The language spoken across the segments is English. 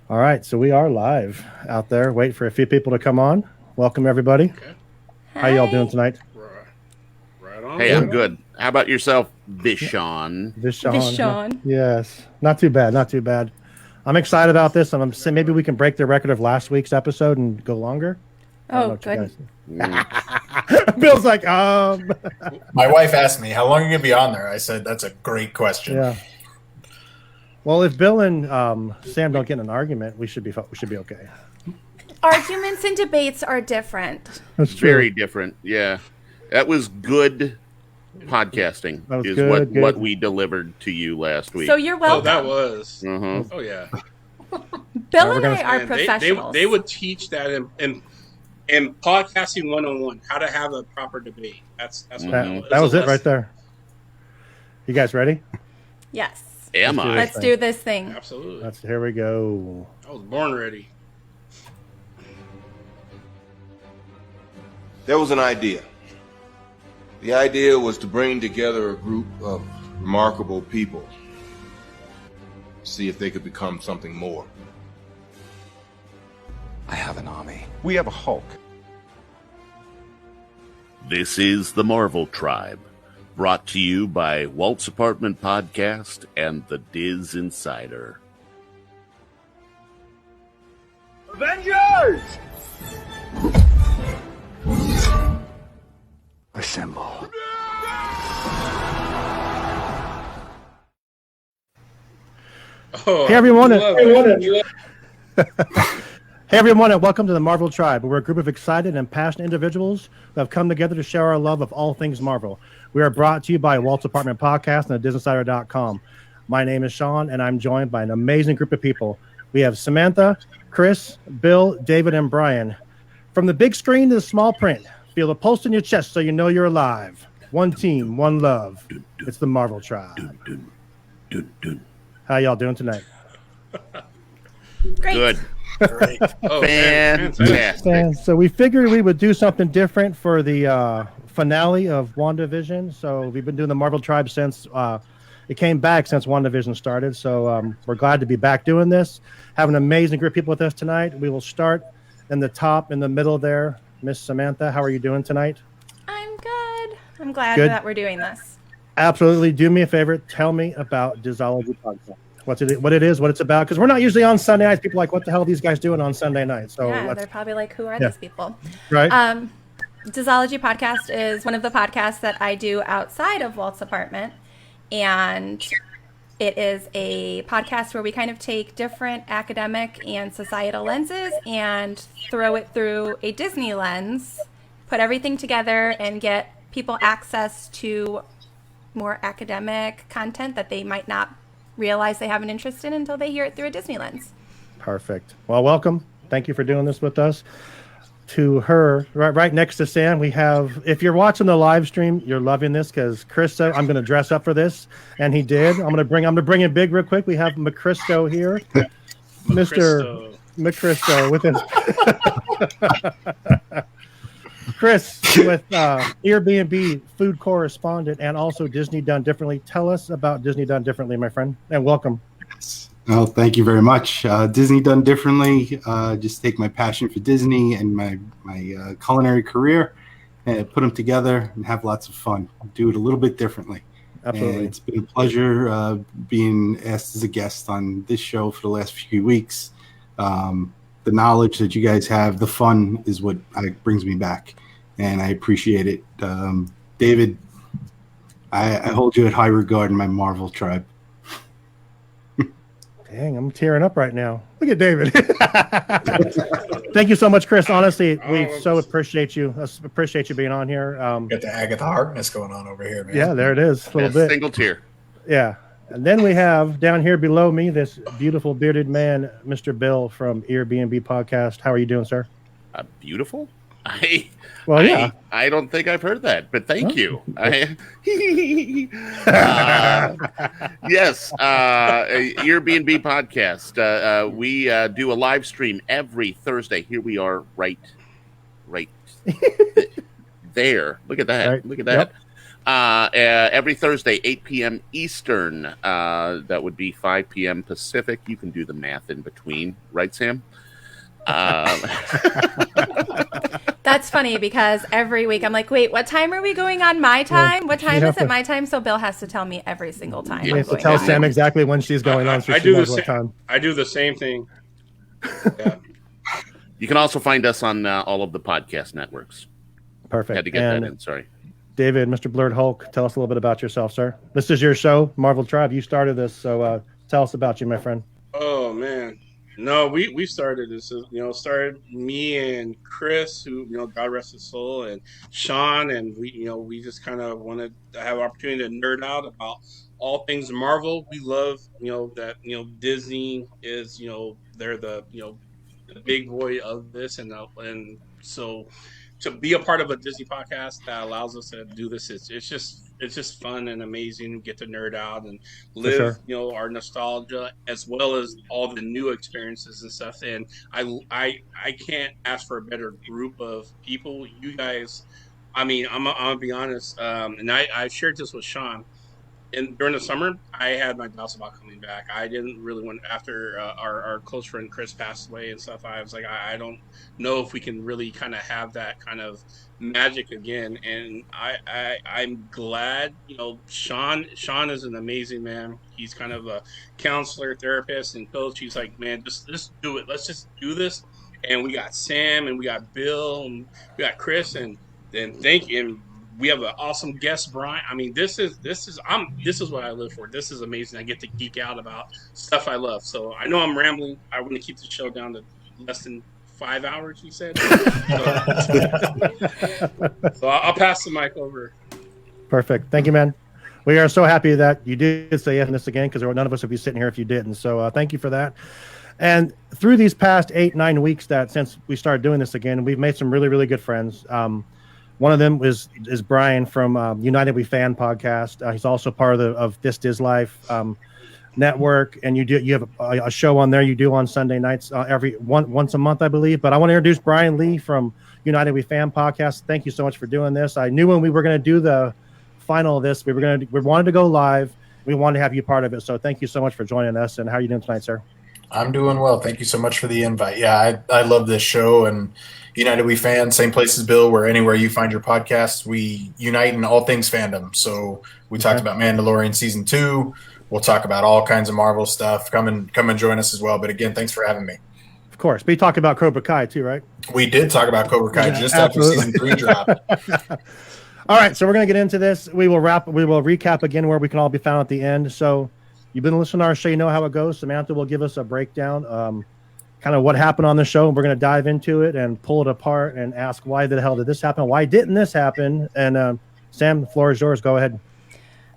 All right, so we are live out there. Wait for a few people to come on. Welcome, everybody. Okay. How y'all doing tonight? Right on. Hey, I'm good. How about yourself, Shawn? Shawn. Yes, not too bad. Not too bad. I'm excited about this, and I'm saying maybe we can break the record of last week's episode and go longer. Oh, good. Bill's like, My wife asked me, how long are you going to be on there? I said, that's a great question. Yeah. Well, if Bill and Sam don't get in an argument, we should be okay. Arguments and debates are different. That's true. Very different. Yeah. That was good podcasting. That was is good. What we delivered to you last week. So you're welcome. Oh, that was. Uh-huh. Oh, yeah. Bill and I are professionals. They would teach that in podcasting 101, how to have a proper debate. That's what that was it right there. You guys ready? Yes. Am I? Let's do this thing. Absolutely. Here we go. I was born ready. There was an idea. The idea was to bring together a group of remarkable people, see if they could become something more. I have an army. We have a Hulk. This is the Marvel Tribe, brought to you by Walt's Apartment Podcast and the DisInsider. Avengers! Assemble. Oh, Hey everyone, Hey everyone, and welcome to the Marvel Tribe. We're a group of excited and passionate individuals who have come together to share our love of all things Marvel. We are brought to you by Walt's Apartment Podcast and DisInsider.com. My name is Shawn, and I'm joined by an amazing group of people. We have Samantha, Chris, Bill, David, and Bryan. From the big screen to the small print, feel the pulse in your chest so you know you're alive. One team, one love. It's the Marvel Tribe. How y'all doing tonight? Great. Good. Great. Oh, Fantastic. So we figured we would do something different for the finale of WandaVision. So we've been doing the Marvel Tribe since it came back since WandaVision started. So we're glad to be back doing this. Have an amazing group of people with us tonight. We will start in the top, in the middle there. Miss Samantha, how are you doing tonight? I'm good. I'm glad Good. that we're doing this. Absolutely. Do me a favor. Tell me about DisInsider Podcast. What it is, what it's about. Because we're not usually on Sunday nights. People are like, what the hell are these guys doing on Sunday night? So Yeah, they're probably like, who are these people? Right. DisInsider Podcast is one of the podcasts that I do outside of Walt's apartment. And it is a podcast where we kind of take different academic and societal lenses and throw it through a Disney lens, put everything together, and get people access to more academic content that they might not realize they have an interest in until they hear it through a Disney lens. Perfect. Well, welcome. Thank you for doing this with us. To her, right next to Sam, we have, if you're watching the live stream, you're loving this because Chris said, I'm going to dress up for this. And he did. I'm going to bring in big real quick. We have McChristo here. Mr. McChristo with his Chris with Airbnb food correspondent and also Disney Done Differently. Tell us about Disney Done Differently, my friend, and welcome. Oh, thank you very much. Disney Done Differently. Just take my passion for Disney and my culinary career and put them together and have lots of fun. Do it a little bit differently. Absolutely. And it's been a pleasure being asked as a guest on this show for the last few weeks. The knowledge that you guys have, the fun is what brings me back, and I appreciate it. David, I hold you at high regard in my Marvel Tribe. Dang, I'm tearing up right now. Look at David. Thank you so much, Chris. Honestly, we so appreciate you. Appreciate you being on here. Got the Agatha Harkness going on over here, man. Yeah, there it is. A little bit. Single tear. Yeah. And then we have down here below me this beautiful bearded man, Mr. Bill from Airbnb Podcast. How are you doing, sir? Beautiful? I don't think I've heard that, but thank you. Yes, Airbnb Podcast. We do a live stream every Thursday. Here we are right there. Look at that. Right. Look at that. Every Thursday, 8 p.m. Eastern. That would be 5 p.m. Pacific. You can do the math in between, right, Sam? That's funny because every week I'm like, wait, what time are we going on my time? What time is it my time? So Bill has to tell me every single time. You have to tell Sam exactly when she's going on. So I she do knows the what same. time. I do the same thing. Yeah. You can also find us on all of the podcast networks. Perfect. Had to get that in. Sorry. David, Mr. Blurred Hulk, tell us a little bit about yourself, sir. This is your show, Marvel Tribe. You started this, so tell us about you, my friend. Oh man, no, we started this. Started me and Chris, who God rest his soul, and Shawn, and we just kind of wanted to have opportunity to nerd out about all things Marvel. We love that Disney is they're the the big boy of this, and so to be a part of a Disney podcast that allows us to do this, it's just fun and amazing. We get to nerd out and live, our nostalgia as well as all the new experiences and stuff. And I can't ask for a better group of people. You guys, I mean, I'm gonna be honest, and I shared this with Shawn. And during the summer, I had my doubts about coming back. I didn't really want after our close friend Chris passed away and stuff. I was like, I don't know if we can really kind of have that kind of magic again. And I'm glad, Shawn is an amazing man. He's kind of a counselor, therapist, and coach. He's like, man, just do it. Let's just do this. And we got Sam, and we got Bill, and we got Chris, and then thank you. And we have an awesome guest, Bryan. I mean, this is what I live for. This is amazing. I get to geek out about stuff I love. So I know I'm rambling. I want to keep the show down to less than 5 hours, you said. So I'll pass the mic over. Perfect. Thank you, man. We are so happy that you did say yes on this again, because none of us would be sitting here if you didn't. So thank you for that. And through these past 8-9 weeks since we started doing this again, we've made some really, really good friends. One of them is Bryan from United We Fan podcast. He's also part of This Diz Life network, and you have a show on there you do on Sunday nights once a month, I believe. But I want to introduce Bryan Lee from United We Fan podcast. Thank you so much for doing this. I knew when we were going to do the final of this, we wanted to go live. We wanted to have you part of it. So thank you so much for joining us. And how are you doing tonight, sir? I'm doing well. Thank you so much for the invite. Yeah, I love this show, and United We Fan, same place as Bill, where anywhere you find your podcast, we unite in all things fandom. So we talked about Mandalorian Season 2. We'll talk about all kinds of Marvel stuff. Come and join us as well. But again, thanks for having me. Of course. But you talked about Cobra Kai too, right? We did talk about Cobra Kai just after Season 3 dropped. All right, so we're going to get into this. We will recap again where we can all be found at the end. So you've been listening to our show, you know how it goes. Samantha will give us a breakdown, kind of what happened on the show, and we're going to dive into it and pull it apart and ask why the hell did this happen? Why didn't this happen? And Sam, the floor is yours. Go ahead.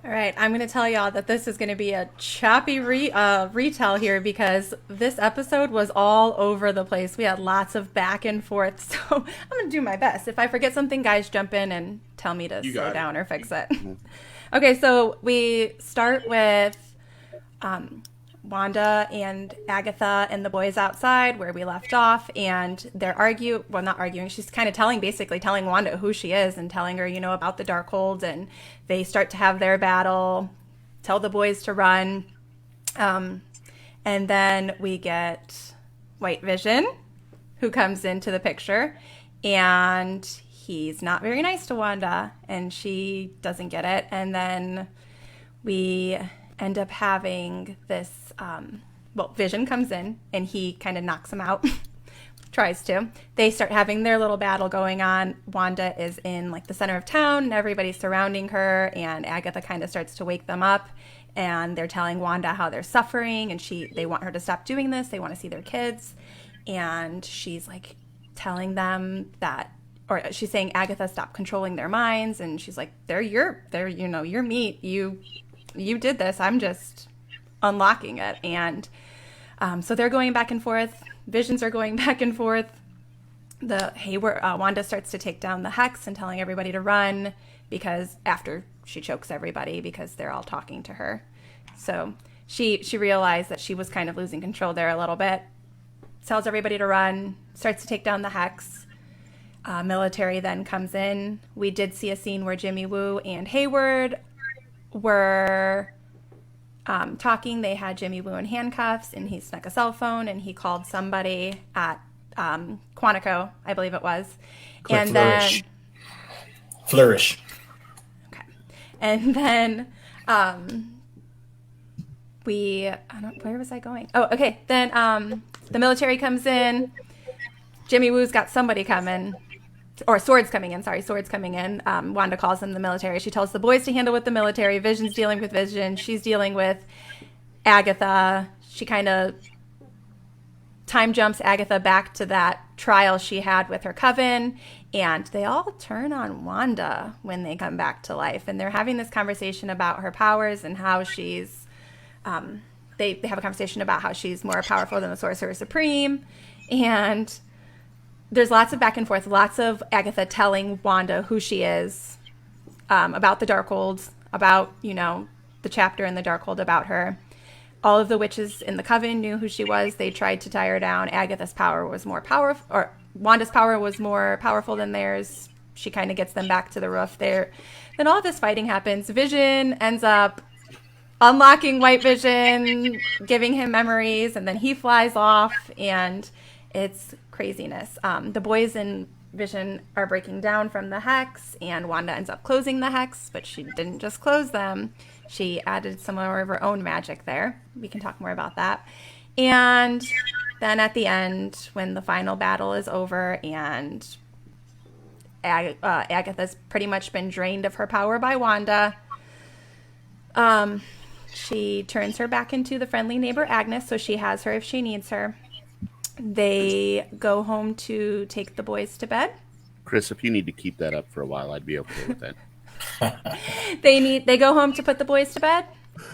All right, I'm going to tell y'all that this is going to be a choppy retell here, because this episode was all over the place. We had lots of back and forth, so I'm going to do my best. If I forget something, guys, jump in and tell me to slow down or fix it. Okay, so we start with Wanda and Agatha and the boys outside where we left off, and they're not arguing. She's kind of telling Wanda who she is and telling her, about the Darkhold, and they start to have their battle, tell the boys to run. And then we get White Vision, who comes into the picture, and he's not very nice to Wanda, and she doesn't get it. And then we end up having this, Vision comes in and he kind of knocks him out, tries to. They start having their little battle going on. Wanda is in the center of town and everybody's surrounding her, and Agatha kind of starts to wake them up, and they're telling Wanda how they're suffering, and they want her to stop doing this. They want to see their kids, and she's telling them she's saying, Agatha, stop controlling their minds, and she's like, they're your meat. You did this. I'm just unlocking it. And so they're going back and forth. Visions are going back and forth. Wanda starts to take down the Hex and telling everybody to run, because after she chokes everybody, because they're all talking to her. So she realized that she was kind of losing control there a little bit. Tells everybody to run, starts to take down the Hex. Military then comes in. We did see a scene where Jimmy Woo and Hayward were talking. They had Jimmy Woo in handcuffs, and he snuck a cell phone, and he called somebody at Quantico, I believe it was. Click and flourish. then Flourish. Okay. And then where was I going? Oh, okay. Then the military comes in. Jimmy Woo's got somebody coming. Or Sword's coming in. Sorry, Sword's coming in. Wanda calls them the military. She tells the boys to handle with the military. Vision's dealing with Vision. She's dealing with Agatha. She kind of time jumps Agatha back to that trial she had with her coven. And they all turn on Wanda when they come back to life. And they're having this conversation about her powers and how she's... they have a conversation about how she's more powerful than the Sorcerer Supreme. And... there's lots of back and forth, lots of Agatha telling Wanda who she is, about the Darkhold, about, the chapter in the Darkhold about her. All of the witches in the coven knew who she was. They tried to tie her down. Agatha's power was more powerful, or Wanda's power was more powerful than theirs. She kind of gets them back to the roof there. Then all of this fighting happens. Vision ends up unlocking White Vision, giving him memories, and then he flies off, and it's craziness. The boys in Vision are breaking down from the hex, and Wanda ends up closing the hex, but she didn't just close them. She added some of her own magic there. We can talk more about that. And then at the end, when the final battle is over and Agatha's pretty much been drained of her power by Wanda, she turns her back into the friendly neighbor Agnes, so she has her if she needs her. They go home to take the boys to bed. Chris, if you need to keep that up for a while, I'd be okay with that. They go home to put the boys to bed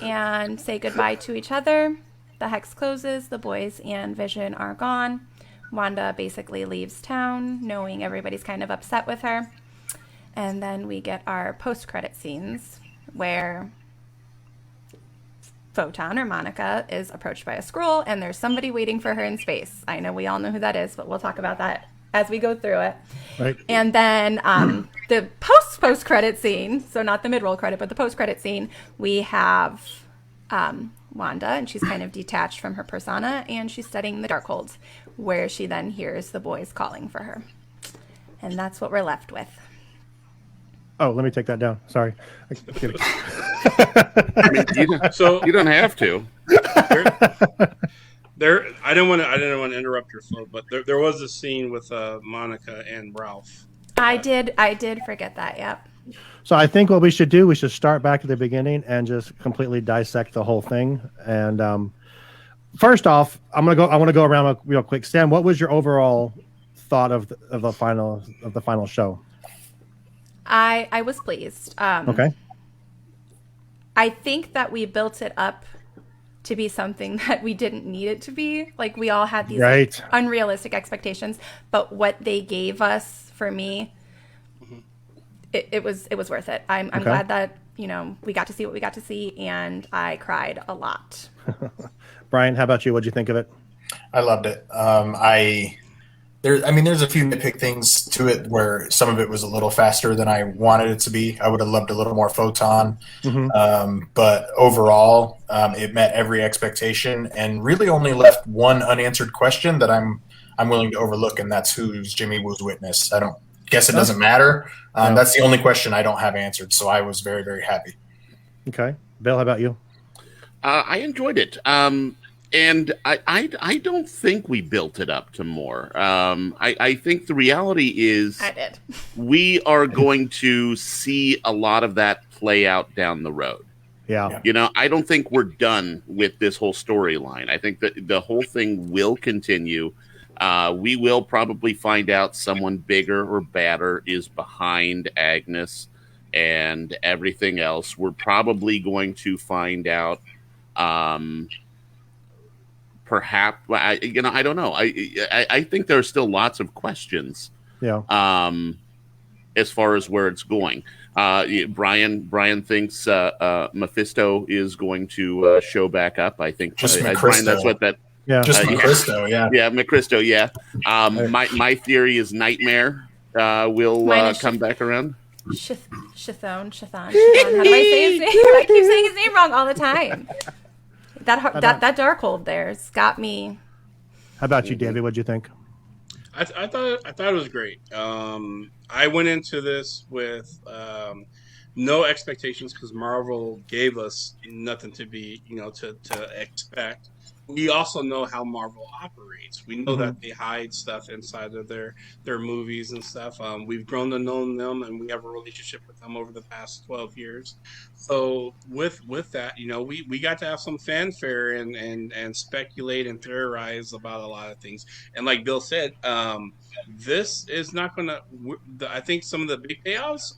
and say goodbye to each other. The hex closes. The boys and Vision are gone. Wanda basically leaves town, knowing everybody's kind of upset with her. And then we get our post-credit scenes where Photon, or Monica, is approached by a Skrull, and there's somebody waiting for her in space. I know we all know who that is, but we'll talk about that as we go through it. Right. And then the post-credit scene, so not the mid-roll credit, but the post-credit scene, we have Wanda, and she's kind of detached from her persona, and she's studying the Darkhold, where she then hears the boys calling for her. And that's what we're left with. Oh, let me take that down. Sorry. I mean, you don't have to. I didn't want to interrupt your flow, but there was a scene with Monica and Ralph. I did forget that. Yep. So I think what we should do, we should start back at the beginning and just completely dissect the whole thing. And first off, I want to go around real quick. Sam, what was your overall thought of the final show? I was pleased. Okay. I think that we built it up to be something that we didn't need it to be. Like, we all had these right. unrealistic expectations, but what they gave us, for me, it was worth it. I'm okay. glad that, we got to see what we got to see, and I cried a lot. Bryan, how about you? What'd you think of it? I loved it. There's a few nitpick things to it where some of it was a little faster than I wanted it to be. I would have loved a little more Photon. Mm-hmm. But overall, it met every expectation and really only left one unanswered question that I'm willing to overlook, and that's who's Jimmy Woo's witness. I don't guess it doesn't matter. No. That's the only question I don't have answered, so I was very, very happy. Okay. Bill, how about you? I enjoyed it. And I don't think we built it up to more. I think the reality is I did. We are going to see a lot of that play out down the road. Yeah. I don't think we're done with this whole storyline. I think that the whole thing will continue. We will probably find out someone bigger or badder is behind Agnes and everything else. We're probably going to find out perhaps, I don't know. I think there are still lots of questions. Yeah. As far as where it's going, Bryan thinks Mephisto is going to show back up. I think Bryan, that's what that. Yeah. Just Mephisto. Yeah. Yeah, Mephisto. Yeah. My theory is Nightmare will Mine is come back around. Chthon. How do I say his name? I keep saying his name wrong all the time. That Darkhold there's got me. How about you, David? What'd you think? I thought it was great. I went into this with no expectations because Marvel gave us nothing to be, to expect. We also know how Marvel operates. We know that they hide stuff inside of their movies and stuff. We've grown to know them, and we have a relationship with them over the past 12 years. So with that, we got to have some fanfare and speculate and theorize about a lot of things. And like Bill said, this is not going to. I think some of the big payoffs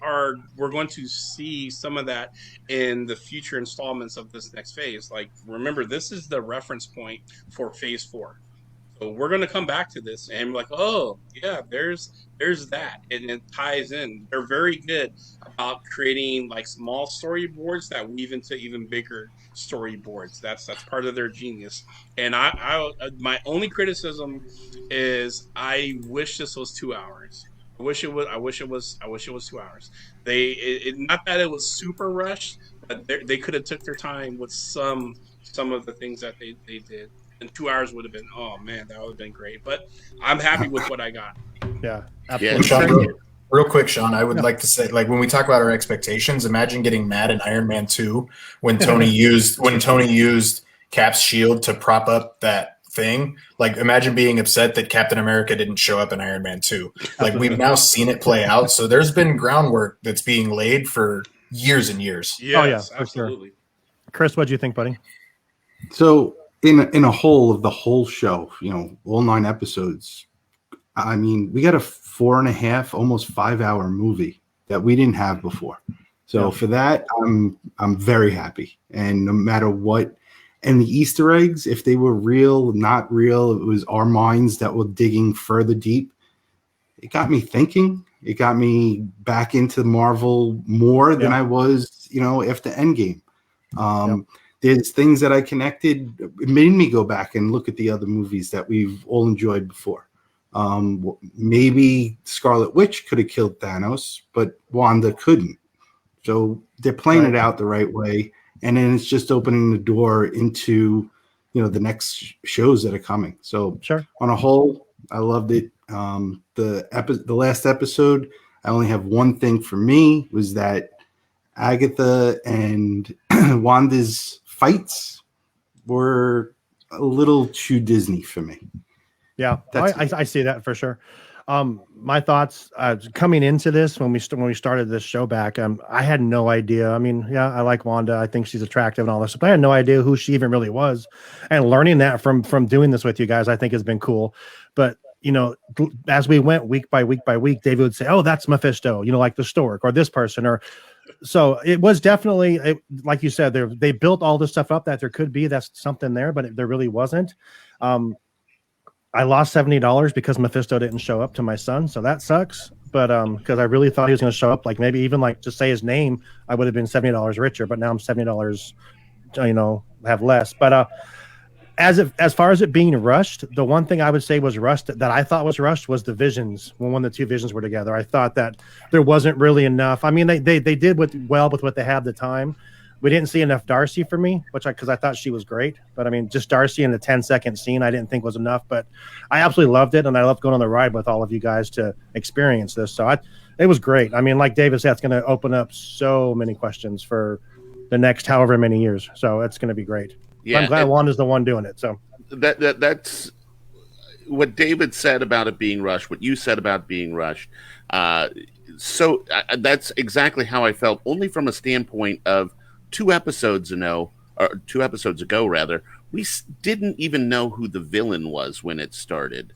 we're going to see some of that in the future installments of this next phase. Like, remember, this is the reference point for Phase 4. So we're going to come back to this and be like, oh, yeah, there's that. And it ties in. They're very good about creating like small storyboards that weave into even bigger storyboards. That's part of their genius. And my only criticism is I wish this was 2 hours. I wish it was 2 hours. Not that it was super rushed, but they could have took their time with some of the things that they did. And 2 hours would have been, oh man, that would have been great. But I'm happy with what I got. Yeah, absolutely. Shawn, real quick, Shawn, I would like to say, like, when we talk about our expectations, imagine getting mad in Iron Man 2 when Tony used Cap's shield to prop up that thing. Like, imagine being upset that Captain America didn't show up in Iron Man 2. Like, we've now seen it play out. So there's been groundwork that's being laid for years and years. Yes, absolutely. Sure. Chris, what do you think, buddy? So in a whole of the whole show, all 9 episodes, I mean, we got a 4.5, almost 5-hour movie that we didn't have before. So for that, I'm very happy. And no matter what, and the Easter eggs, if they were real, not real, it was our minds that were digging further deep. It got me thinking. It got me back into Marvel more than I was, after Endgame. There's things that I connected. It made me go back and look at the other movies that we've all enjoyed before. Maybe Scarlet Witch could have killed Thanos, but Wanda couldn't. So they're playing it out the right way. And then it's just opening the door into, the next shows that are coming. So on a whole, I loved it. The last episode, I only have one thing for me, was that Agatha and Wanda's fights were a little too Disney for me. Yeah, I see that for sure. My thoughts coming into this when we started this show back, I had no idea. I mean, yeah, I like Wanda. I think she's attractive and all this, but I had no idea who she even really was. And learning that from doing this with you guys, I think has been cool. But as we went week by week by week, David would say, "Oh, that's Mephisto," like the Stork or this person, or so it was definitely like you said. They built all this stuff up that there could be that's something there, but there really wasn't. I lost $70 because Mephisto didn't show up to my son, so that sucks. But because I really thought he was going to show up, like maybe even like just say his name, I would have been $70 richer. But now I'm $70, have less. But as far as it being rushed, the one thing I would say was rushed that I thought was rushed was the visions. When the two visions were together, I thought that there wasn't really enough. I mean, they did well with what they had at the time. We didn't see enough Darcy for me, because I thought she was great. But I mean, just Darcy in the 10-second scene, I didn't think was enough. But I absolutely loved it, and I loved going on the ride with all of you guys to experience this. So it was great. I mean, like David said, it's going to open up so many questions for the next however many years. So it's going to be great. Yeah, I'm glad Wanda's the one doing it. So that's what David said about it being rushed. What you said about being rushed. So that's exactly how I felt. Only from a standpoint of 2 episodes ago, we didn't even know who the villain was when it started.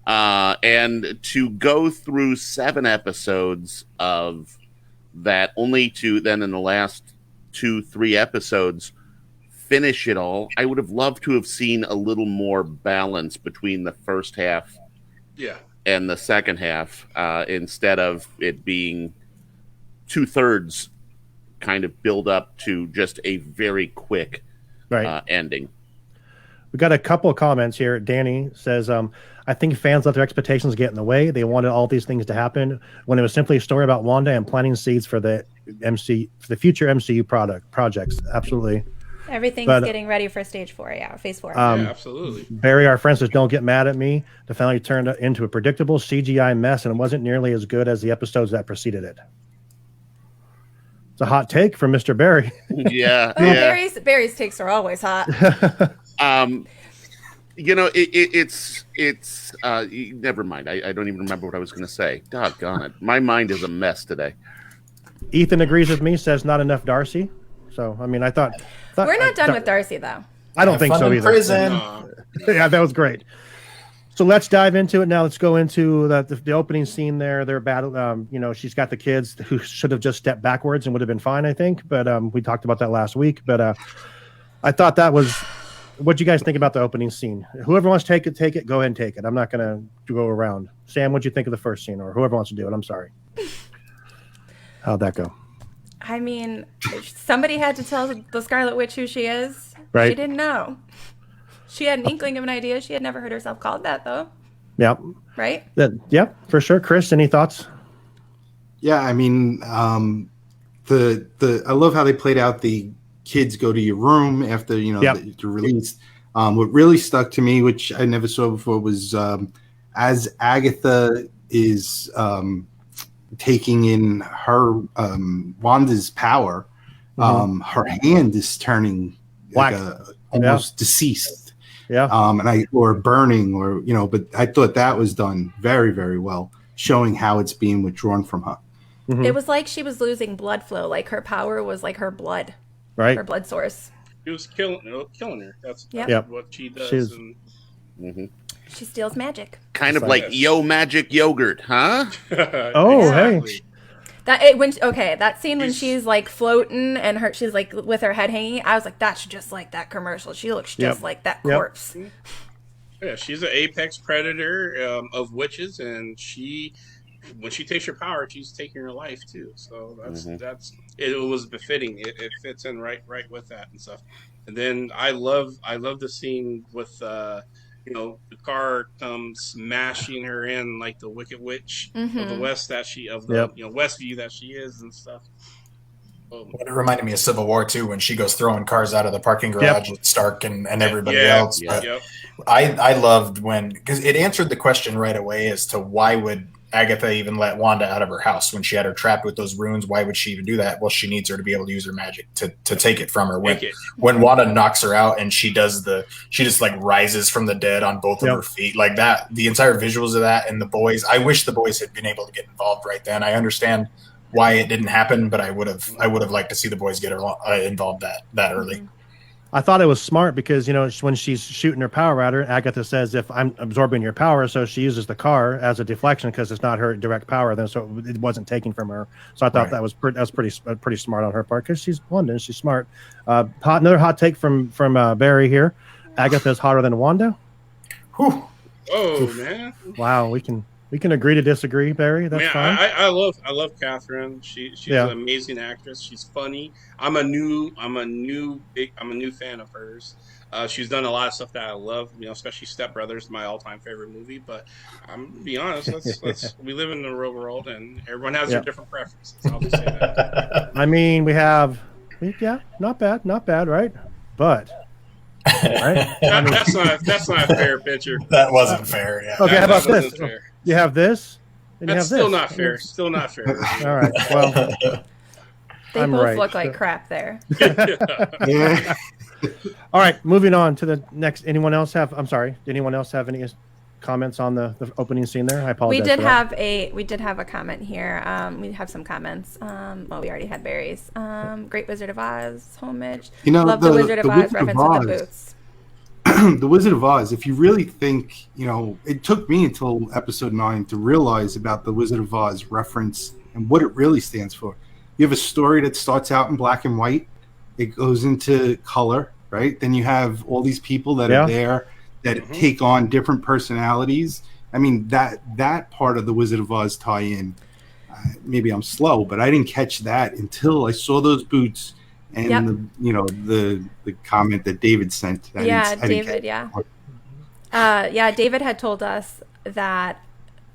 And to go through 7 episodes of that, only to then in the last 2-3 episodes finish it all, I would have loved to have seen a little more balance between the first half and the second half, instead of it being 2/3 kind of build up to just a very quick ending. We got a couple of comments here. Danny says, I think fans let their expectations get in the way. They wanted all these things to happen when it was simply a story about Wanda and planting seeds for the future MCU projects. Absolutely. Everything's getting ready for stage 4. Yeah, phase 4. Yeah, absolutely. Barry, our friend, says, don't get mad at me. The finale turned into a predictable CGI mess, and it wasn't nearly as good as the episodes that preceded it. It's a hot take from Mr. Barry. Yeah. Barry's takes are always hot. It's never mind. I don't even remember what I was going to say. Doggone it. My mind is a mess today. Ethan agrees with me, says not enough Darcy. So, I mean, I thought we're not done with Darcy, though. I don't think so either. Prison. Yeah, that was great. So let's dive into it now. Let's go into the opening scene there. Their battle. She's got the kids who should have just stepped backwards and would have been fine, I think. But we talked about that last week. But I thought that was. What do you guys think about the opening scene? Whoever wants to take it. Go ahead and take it. I'm not going to go around. Sam, what do you think of the first scene, or whoever wants to do it? I'm sorry. How'd that go? I mean, somebody had to tell the Scarlet Witch who she is. Right. She didn't know. She had an inkling of an idea. She had never heard herself called that, though. Yeah. Right? Yeah, for sure. Chris, any thoughts? Yeah, I mean, I love how they played out the kids go to your room after, they're released. What really stuck to me, which I never saw before, was as Agatha is taking in her Wanda's power, her hand is turning black, almost deceased. Yeah. Or burning, but I thought that was done very, very well, showing how it's being withdrawn from her. Mm-hmm. It was like she was losing blood flow, like her power was like her blood, right? Her blood source. It was killing her. That's what she does. She steals magic. Kind of like Yo Magic Yogurt, huh? Oh, exactly. Hey. That scene when she's like floating and she's like with her head hanging, I was like, that's just like that commercial. She looks just like that corpse. Yeah, she's an apex predator of witches, and when she takes her power, she's taking her life too. So that's it was befitting. It fits in right with that and stuff. And then I love the scene with the car comes smashing her in like the Wicked Witch of the West Westview that she is and stuff. It reminded me of Civil War too, when she goes throwing cars out of the parking garage with Stark and everybody else. But I loved because it answered the question right away as to why would Agatha even let Wanda out of her house when she had her trapped with those runes. Why would she even do that? Well, she needs her to be able to use her magic to take it from her. When Wanda knocks her out and she just like rises from the dead on both of her feet like that. The entire visuals of that and the boys. I wish the boys had been able to get involved right then. I understand why it didn't happen, but I would have liked to see the boys get involved that early. I thought it was smart because, when she's shooting her power at her, Agatha says, if I'm absorbing your power, so she uses the car as a deflection because it's not her direct power, then so it wasn't taken from her. So I thought that was pretty smart on her part because she's Wanda and she's smart. Another hot take from Barry here. Agatha's hotter than Wanda. Whew. Oh, man. Wow, we can agree to disagree, Barry. That's fine. I love Catherine. She's an amazing actress. She's funny. I'm a new fan of hers. She's done a lot of stuff that I love. Especially Step Brothers, my all-time favorite movie. But I'm gonna be honest. We live in the real world, and everyone has their different preferences. I'll just say that. I mean, not bad, right? But. Right? That's not a fair picture. That wasn't fair. Yeah. Okay, how about this? You have this. And that's still not fair. Still not fair. All right. Well, they both look like crap there. Yeah. All right. Moving on to the next. Anyone else have? I'm sorry. Did anyone else have any comments on the opening scene there? I apologize. We did have a comment here. We have some comments. We already had Barry's. Great Wizard of Oz homage. Love the Wizard of Oz reference with the boots. The Wizard of Oz, if you really think, it took me until episode 9 to realize about the Wizard of Oz reference and what it really stands for. You have a story that starts out in black and white. It goes into color, right? Then you have all these people that are there that take on different personalities. I mean, that part of the Wizard of Oz tie-in, maybe I'm slow, but I didn't catch that until I saw those boots and Yep. the comment that David sent. David. David had told us that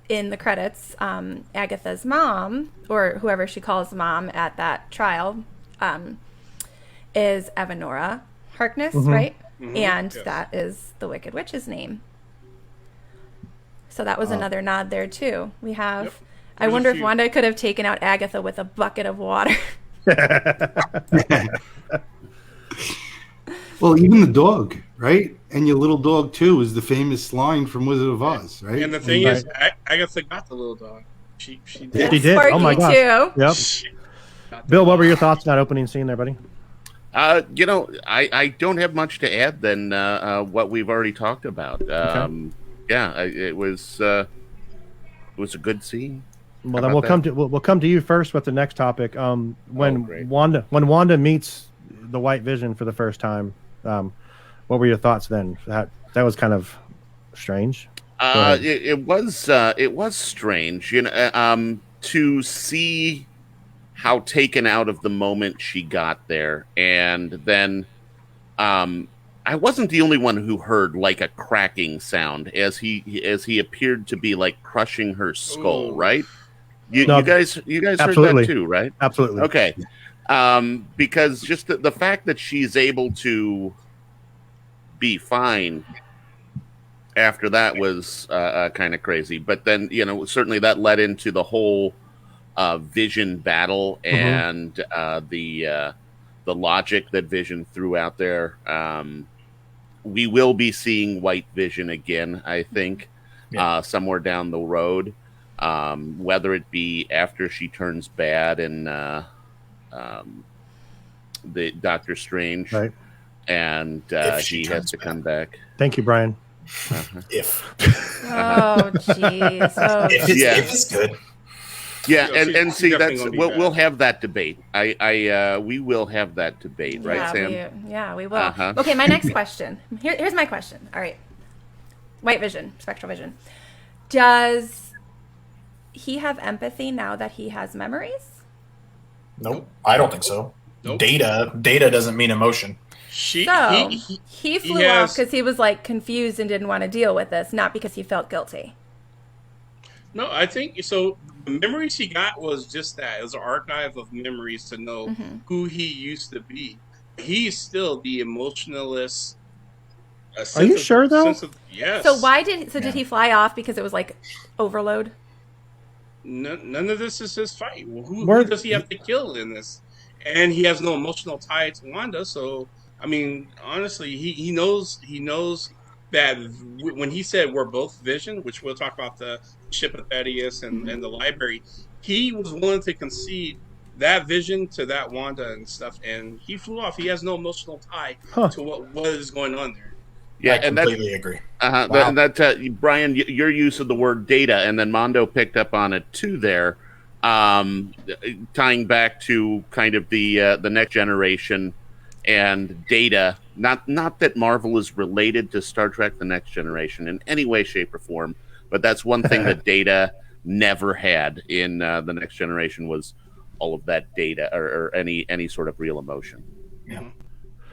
in the credits, Agatha's mom, or whoever she calls mom at that trial, is Evanora Harkness, right? Mm-hmm. And that is the Wicked Witch's name. So that was another nod there too. We have. Yep. I wonder if Wanda could have taken out Agatha with a bucket of water. Well, even the dog, right? And your little dog too is the famous line from Wizard of Oz, right? And the thing is, Agatha got the little dog. She did. She did. Sparky Oh my gosh. too. Yep. Bill, what were your thoughts on that opening scene there, buddy? I don't have much to add than what we've already talked about. It was a good scene. Well, then we'll come to you first with the next topic. When Wanda meets the White Vision for the first time, what were your thoughts then? That was kind of strange. It was strange, to see how taken out of the moment she got there, and then I wasn't the only one who heard like a cracking sound as he appeared to be like crushing her skull. Ooh. Right? You guys heard that too, right? Absolutely. Okay. Because just the fact that she's able to be fine after that was kind of crazy. But then, certainly that led into the whole Vision battle and the logic that Vision threw out there. We will be seeing White Vision again, I think, somewhere down the road. Whether it be after she turns bad in the Doctor Strange, right, and she has to come back. Thank you, Bryan. If jeez, if it's good. Yeah, and see, that's we'll have that debate. We will have that debate, right, Sam? We will. Okay, my next question. Here's my question. All right, White Vision, Spectral Vision. Does he have empathy now that he has memories? Nope, I don't think so. Nope. Data doesn't mean emotion. He flew off because he was like confused and didn't want to deal with this, not because he felt guilty. No, I think so. The memories he got was just that. It was an archive of memories to know who he used to be. He's still the emotionalist. Are you sure though? Yes. So did he fly off because it was like overload? None of this is his fight. Well, who does he have to kill in this? And he has no emotional tie to Wanda. So, I mean, honestly, he knows that when he said we're both Vision, which we'll talk about the ship of Thaddeus and the library, he was willing to concede that Vision to that Wanda and stuff, and he flew off. He has no emotional tie to what is going on there. Yeah, I completely agree. Wow. Bryan, your use of the word data, and then Mondo picked up on it too there, tying back to kind of the next generation and data. Not that Marvel is related to Star Trek: The Next Generation in any way, shape, or form, but that's one thing that Data never had in The Next Generation was all of that data or any sort of real emotion. Yeah.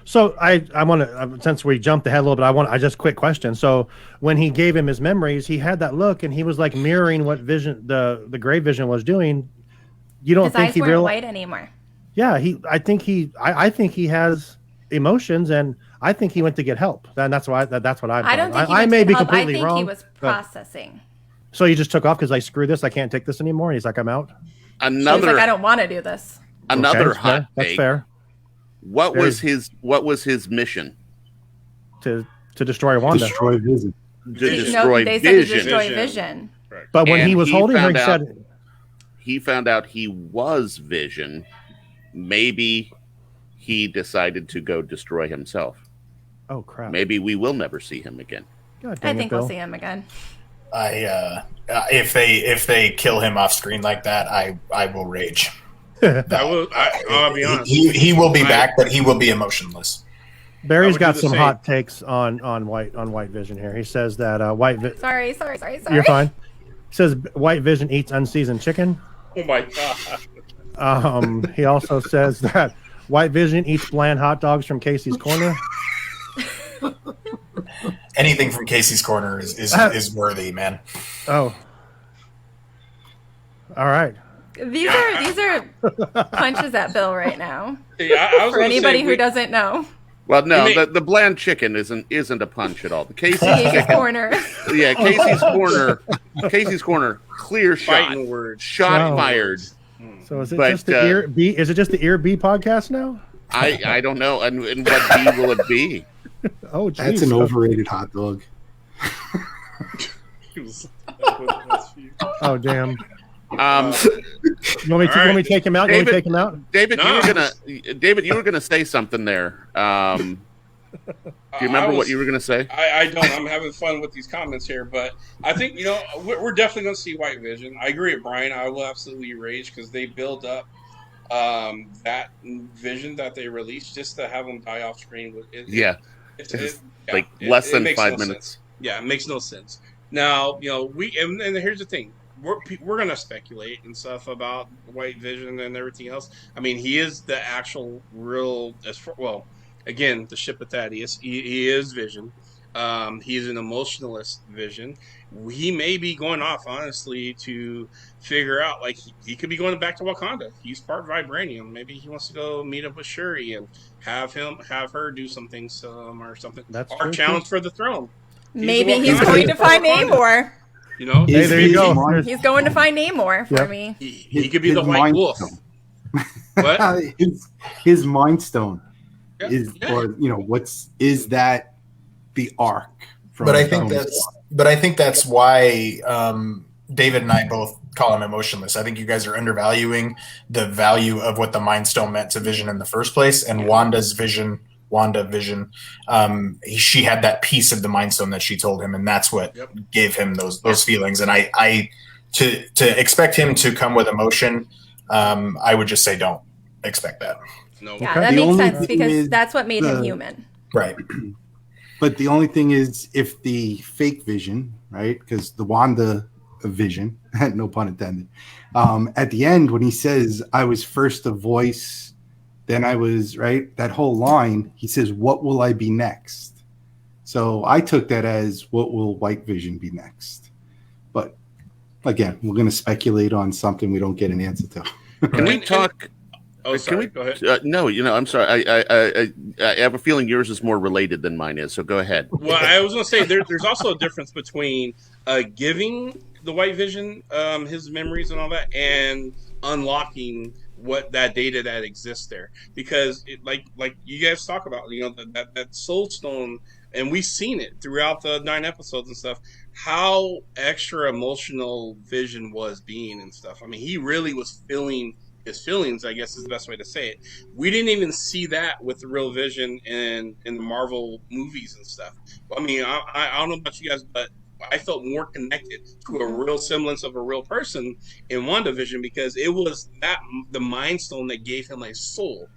So I want to, since we jumped ahead a little bit, I just quick question. So when he gave him his memories, he had that look, and he was like mirroring what Vision, the Gray Vision, was doing. You don't think his eyes weren't white anymore? Yeah, I think he has emotions, and I think he went to get help. And that's why that's what I don't think I may be completely wrong. He was processing. So he just took off because screw this, I can't take this anymore. And he's like, I'm out. So he's like, I don't want to do this. Another hot take. That's fair. What was his mission? To destroy Wanda. Destroy Vision. They said to destroy Vision. But when he was holding her, he said he found out he was Vision. Maybe he decided to go destroy himself. Oh crap! Maybe we will never see him again. I think we'll see him again. If they kill him off screen like that, I will rage. I'll be honest. He will be back, but he will be emotionless. Barry's got some hot takes on White Vision here. He says that White Vision. Sorry. You're fine. He says White Vision eats unseasoned chicken. Oh my god. He also says that White Vision eats bland hot dogs from Casey's Corner. Anything from Casey's Corner is worthy, man. Oh. All right. These are punches at Bill right now. Yeah, I was For gonna anybody say, who doesn't know. Well, no, the bland chicken isn't a punch at all. The Casey's Corner. Yeah, Casey's Corner. Clear shot. fighting words. Shot fired. So is it just the Ear B? Is it just the Ear B podcast now? I don't know. And what B will it be? Oh, geez. That's an overrated hot dog. Oh, damn. You want me to take him out? David, take him out? David, you were gonna say something there. Do you remember what you were gonna say? I don't. I'm having fun with these comments here, but I think we're definitely going to see White Vision. I agree with Bryan. I will absolutely rage because they build up that vision that they released just to have them die off screen. Less than 5 minutes. Sense. Yeah, it makes no sense. Now and here's the thing. We're going to speculate and stuff about White Vision and everything else. I mean, he is the actual real, again, the ship of Thaddeus. He is Vision. He is an emotionalist Vision. He may be going off, honestly, to figure out, like, he could be going back to Wakanda. He's part vibranium. Maybe he wants to go meet up with Shuri and have her do some things or something. That's or challenge for the throne. Maybe he's going to find Namor. Hey, there you go. He's going to find Namor for me. He could be the White Wolf. What? His Mind Stone is that the arc? But I think that's why David and I both call him emotionless. I think you guys are undervaluing the value of what the Mind Stone meant to Vision in the first place, and WandaVision. She had that piece of the Mind Stone that she told him, and that's what gave him those feelings. And I to expect him to come with emotion, I would just say don't expect that. No. Yeah, that makes sense because that's what made him human. Right. But the only thing is, if the fake Vision, right? Because the Wanda Vision, no pun intended, at the end when he says, "I was first a voice." Then I was, right, that whole line, he says, "What will I be next?" So I took that as, what will White Vision be next? But again, we're going to speculate on something we don't get an answer to. Can we talk? Oh, sorry. Go ahead. No, I'm sorry. I have a feeling yours is more related than mine is, so go ahead. Well, I was going to say there's also a difference between giving the White Vision his memories and all that and unlocking what that data that exists there, because like you guys talk about, that Soul Stone, and we've seen it throughout the 9 episodes and stuff, how extra emotional Vision was being and stuff. I mean, he really was feeling his feelings, I guess is the best way to say it. We didn't even see that with the real Vision in the Marvel movies and stuff. I mean, I don't know about you guys, but I felt more connected to a real semblance of a real person in WandaVision, because it was the Mind Stone that gave him a soul.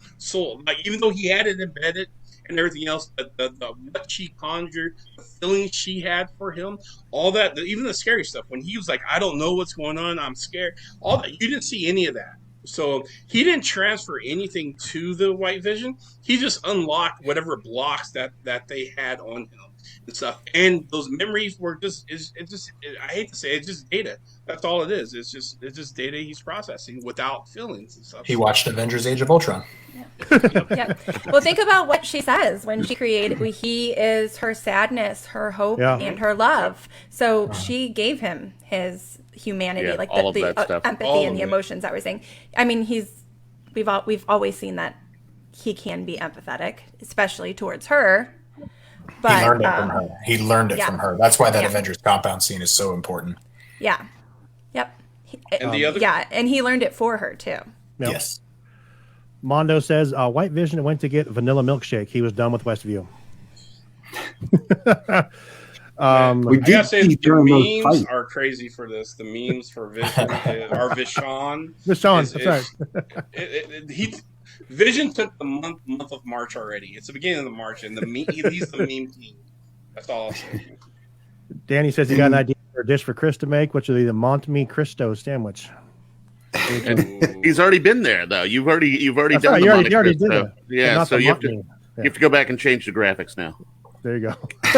Like, even though he had it embedded and everything else, the what she conjured, the feelings she had for him, all that, even the scary stuff when he was like, "I don't know what's going on, I'm scared," all that, you didn't see any of that. So he didn't transfer anything to the White Vision. He just unlocked whatever blocks that they had on him and stuff. And those memories were I hate to say it, it's just data. That's all it is. It's just data he's processing without feelings and stuff. He watched Avengers: Age of Ultron. Yeah. Well, think about what she says when she created. He is her sadness, her hope, and her love. So she gave him his humanity, like the empathy and the emotions that we're saying. I mean, we've always seen that he can be empathetic, especially towarers her. But he learned it from her. He learned it from her. That's why that Avengers compound scene is so important. Yeah. Yep. And the other, and he learned it for her too. Yep. Yes. Mondo says, White Vision went to get vanilla milkshake. He was done with Westview. I gotta say, the memes are crazy for this. The memes for Vision are Vishon. Vishon, that's right. Vision took the month of March already. It's the beginning of March, and he's the meme king. That's all I'll say. Danny says he got an idea for a dish for Chris to make, which would be the Montmi Cristo sandwich. And he's already been there, though. You've already That's done right, the you Monica. already did So, it. yeah, Not so the you have to Monica. you have to go back and change the graphics now. There you go.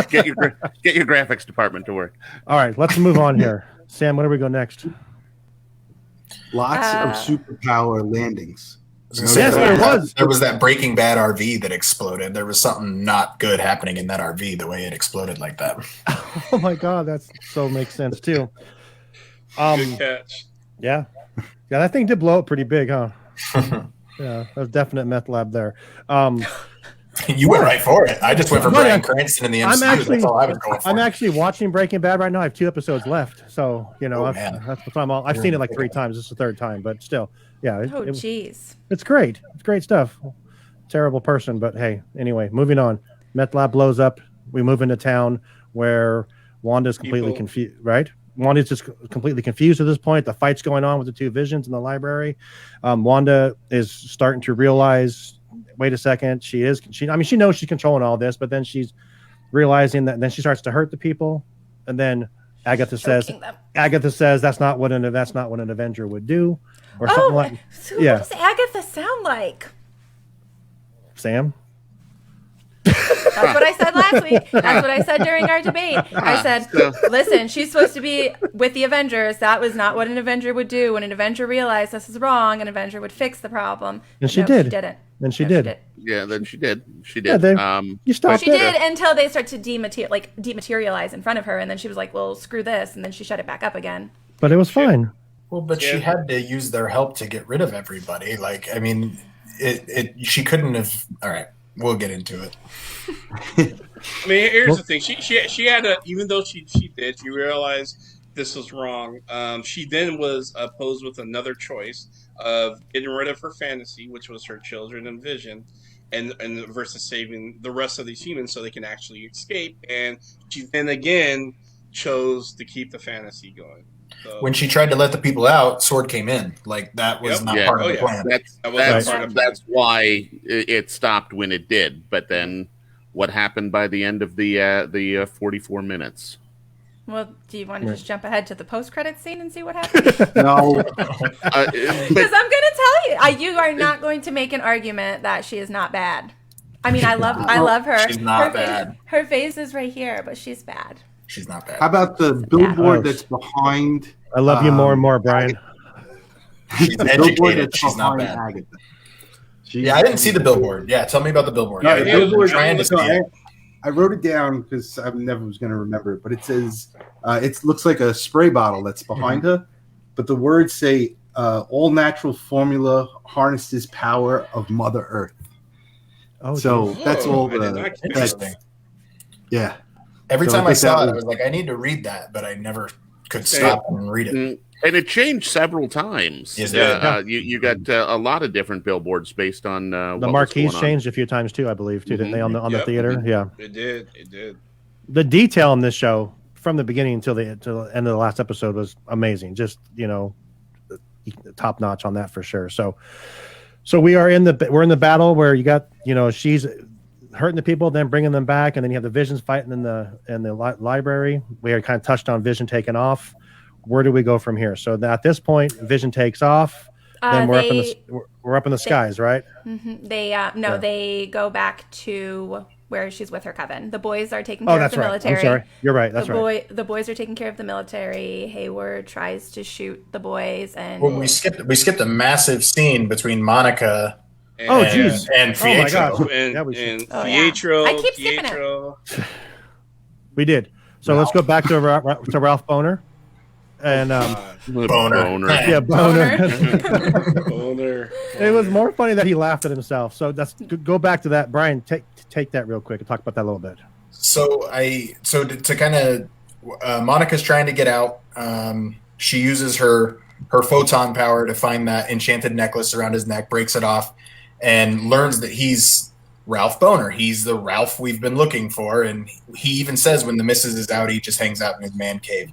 Get your graphics department to work. All right, let's move on here. Sam, where do we go next? Lots of superpower landings. Yes, there was. There was that Breaking Bad RV that exploded. There was something not good happening in that RV the way it exploded like that. Oh my God, that so makes sense too. Good catch. Yeah, that thing did blow up pretty big, huh? Yeah, that was definite meth lab there. You went right for it. I just went for No, Bryan yeah. Cranston in the I'm MCU. actually- That's all I was going for. I'm actually watching Breaking Bad right now. I have 2 episodes left, so man. that's what I'm all. I've seen it like 3 times. This is the 3rd time, but still, yeah, Oh, jeez. it's great. It's great stuff. Terrible person, but hey, anyway, moving on. Meth lab blows up. We move into town where Wanda's completely confused, right? Wanda's just completely confused at this point. The fight's going on with the 2 visions in the library. Wanda is starting to realize, wait a second, she knows she's controlling all this, but then she's realizing that, and then she starts to hurt the people. And then Agatha says that's not what an Avenger would do, or something like. So Yeah. what does Agatha sound like? Sam. That's what I said last week. That's what I said during our debate. I said, listen, she's supposed to be with the Avengers. That was not what an Avenger would do. When an Avenger realized this is wrong, an Avenger would fix the problem. And she No, did. She didn't. And she No, did. Yeah, then she did. She Yeah, did. you stopped She it. did until they start to dematerialize in front of her, and then she was like, well, screw this, and then she shut it back up again. But it was fine. Well, but she had to use their help to get rid of everybody. Like, I mean, she couldn't have. All right, we'll get into it. I mean, here's the thing. She had a, even though she realized this was wrong. She then was posed with another choice of getting rid of her fantasy, which was her children and Vision, and versus saving the rest of these humans so they can actually escape. And she then again chose to keep the fantasy going. So, When she tried to let the people out, Sword came in. Like, that was not part of the plan. That's why it stopped when it did. But then, what happened by the end of the 44 minutes? Well, do you want to just jump ahead to the post-credit scene and see what happens? No. Because I'm going to tell you, you are not going to make an argument that she is not bad. I mean, I love her. She's not her bad. Her face is right here, but she's bad. She's not bad. How about the billboard that's behind? I love you more and more, Brian. She's educated. She's not bad. Agatha. Yeah, I didn't see the billboard. Yeah, tell me about the billboard. No, Yeah, the billboard. trying to see it. I wrote it down because I never was going to remember it, but it says it looks like a spray bottle that's behind her, but the words say all natural formula harnesses power of Mother Earth. Oh, so geez. that's all. Interesting. Yeah. Every So time I I think saw that it, I was- was like, I need to read that, but I never could stop and read it. And it changed several times. Yes, you got a lot of different billboards based on The marquees changed a few times too, I believe, too, didn't they? On the theater, yeah. It did. The detail in this show, from the beginning until the end of the last episode, was amazing. Just top notch on that for sure. So we're in the battle where you got she's hurting the people, then bringing them back, and then you have the Visions fighting in the library. We had kind of touched on Vision taking off. Where do we go from here? So at this point, Vision takes off. Then we're up in the skies, right? Mm-hmm. They go back to where she's with her coven. The boys are taking care of the military. I'm sorry. You're right. That's right. The boys are taking care of the military. Hayward tries to shoot the boys, and Well, we skipped a massive scene between Monica And, Oh, jeez. and Oh, my Pietro. gosh. And, Yeah, we and should- Pietro. I keep skipping it. Pietro. We did. So let's go back to Ralph Boner. And Boner. yeah, Boner. Boner. It was more funny that he laughed at himself. So go back to that, Brian. Take that real quick and talk about that a little bit. So to kind of Monica's trying to get out. She uses her photon power to find that enchanted necklace around his neck, breaks it off, and learns that he's Ralph Boner. He's the Ralph we've been looking for, and he even says when the missus is out, he just hangs out in his man cave.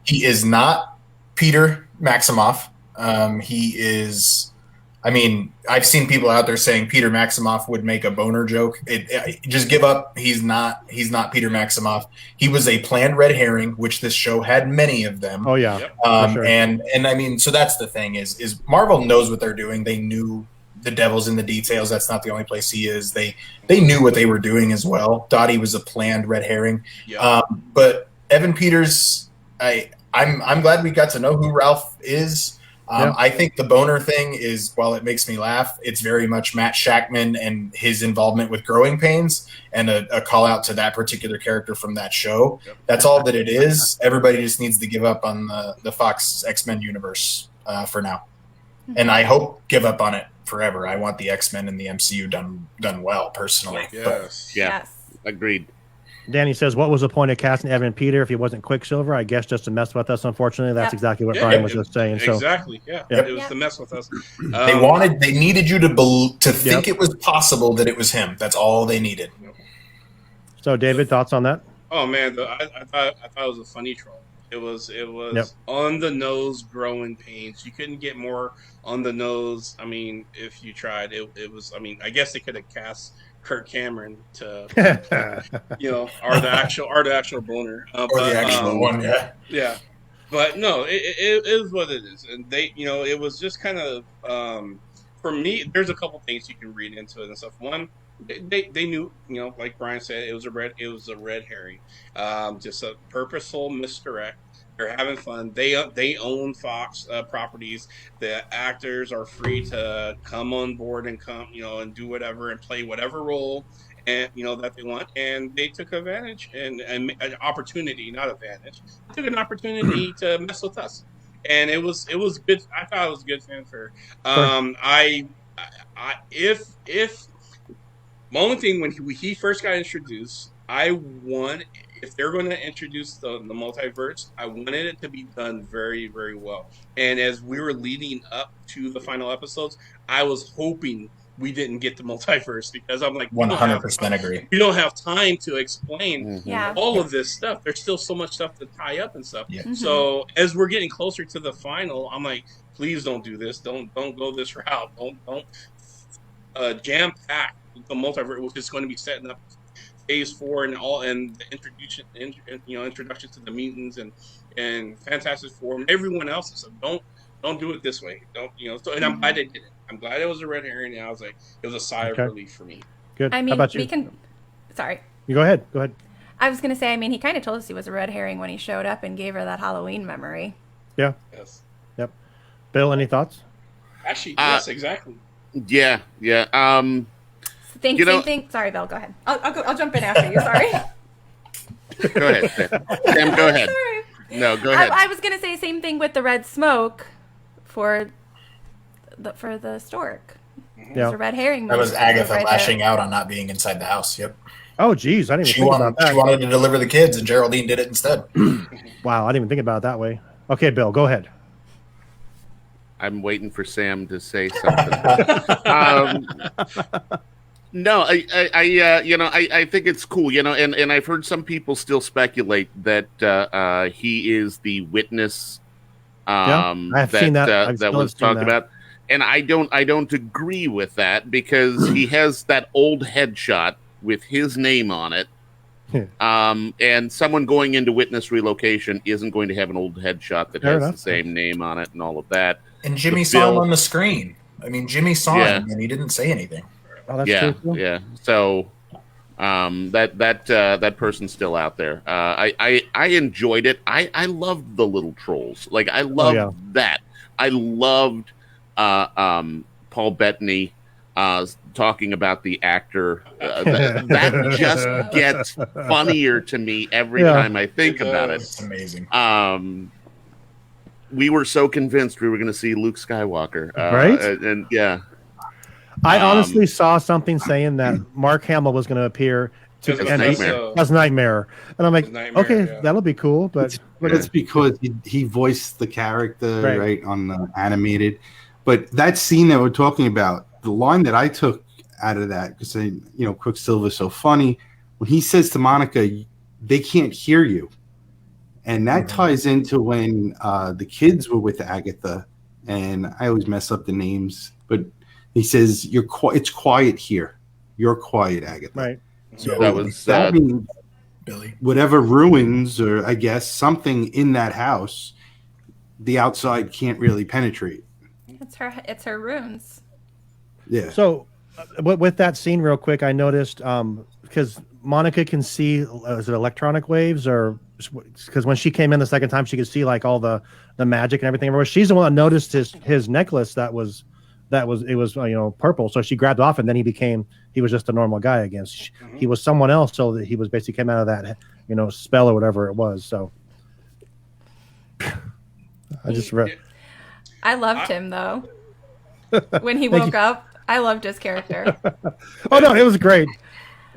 He is not Peter Maximoff. He is I mean, I've seen people out there saying Peter Maximoff would make a boner joke. Just give up. He's not Peter Maximoff. He was a planned red herring, which this show had many of them. Oh yeah. Yep. For sure. And I mean, so that's the thing is Marvel knows what they're doing. They knew the devil's in the details. That's not the only place he is. They knew what they were doing as well. Dottie was a planned red herring. Yep. But Evan Peters, I'm glad we got to know who Ralph is. I think the boner thing is, while it makes me laugh, it's very much Matt Shackman and his involvement with Growing Pains and a call out to that particular character from that show. Yep. That's all that it is. Everybody just needs to give up on the Fox X-Men universe for now. And I hope give up on it forever. I want the X-Men and the MCU done well, personally. Yes. Yeah. Yes. Agreed. Danny says, what was the point of casting Evan Peter if he wasn't Quicksilver? I guess just to mess with us, unfortunately. That's exactly what Bryan was just saying. So Exactly. Yeah. Yep. It was to mess with us. They needed you to think it was possible that it was him. That's all they needed. So David, thoughts on that? Oh man, I thought it was a funny troll. It was on the nose Growing Pains. You couldn't get more on the nose. I mean, if you tried, it was. I mean, I guess they could have cast Kirk Cameron to, are the actual boner, Or the actual one, yeah. Yeah, but no, it is what it is, and they, it was just kind of for me. There's a couple things you can read into it and stuff. One, they knew, like Bryan said, it was a red herring, just a purposeful misdirect. They're having fun. They own Fox properties. The actors are free to come on board and come, and do whatever and play whatever role and that they want. And they took advantage and an opportunity, not advantage. They took an opportunity to mess with us, and it was good. I thought it was good fanfare. If my only thing when he first got introduced, if they're going to introduce the multiverse, I wanted it to be done very, very well. And as we were leading up to the final episodes, I was hoping we didn't get the multiverse because I'm like, 100% agree. We don't have time to explain Yeah. all of this stuff. There's still so much stuff to tie up and stuff. Yeah. Mm-hmm. So as we're getting closer to the final, I'm like, please don't do this. Don't go this route. Don't jam pack the multiverse, which is going to be setting up Phase 4 and the introduction to the mutants and Fantastic Four and everyone else. So don't do it this way. So, and I'm glad they did it. I'm glad it was a red herring. And I was like, it was a sigh of relief for me. Good. I mean, How about you? Sorry. You go ahead. Go ahead. I was going to say, I mean, he kind of told us he was a red herring when he showed up and gave her that Halloween memory. Yeah. Yes. Yep. Bill, any thoughts? Actually, yes, exactly. Yeah. Same thing. Sorry, Bill. Go ahead. I'll jump in after you. Sorry. Go ahead, Sam. Sam, go ahead. Sorry. No, go ahead. I was gonna say same thing with the red smoke for the stork. It was a red herring. That was Agatha right lashing there. out on not being inside the house. Yep. Oh, geez. I didn't even She think wanted, about that. she wanted to deliver the kids, and Geraldine did it instead. Wow. I didn't even think about it that way. Okay, Bill, go ahead. I'm waiting for Sam to say something. No, I think it's cool, and I've heard some people still speculate that he is the witness. I've seen that. That was talked about, and I don't agree with that because he has that old headshot with his name on it. And someone going into witness relocation isn't going to have an old headshot that has the same name on it and all of that. And Jimmy saw him on the screen. I mean, Jimmy saw him, and he didn't say anything. Oh, that's true. Yeah. So that person's still out there. I enjoyed it. I loved the little trolls. Like I loved that. I loved Paul Bettany talking about the actor. That just gets funnier to me every time I think about it. It's amazing. We were so convinced we were going to see Luke Skywalker, right? And yeah. I honestly saw something saying that Mark Hamill was going to appear as Nightmare, and I'm like, okay, that'll be cool, but it's because he voiced the character right on the animated. But that scene that we're talking about, the line that I took out of that, because Quicksilver's so funny when he says to Monica, "They can't hear you," and that ties into when the kids were with Agatha. and I always mess up the names, but he says, it's quiet here. You're quiet, Agatha. Right. So That was, that means Billy. whatever ruins, or I guess something in that house, the outside can't really penetrate. It's her runes. Yeah. So, with that scene, real quick, I noticed because Monica can see, is it electronic waves, or because when she came in the second time, she could see like all the magic and everything. Where she's the one that noticed his necklace that was purple. So she grabbed off, and then he was just a normal guy again. He was someone else, so that he was basically came out of that spell or whatever it was. So I just read. I loved him though. When he woke up, I loved his character. Oh no, it was great.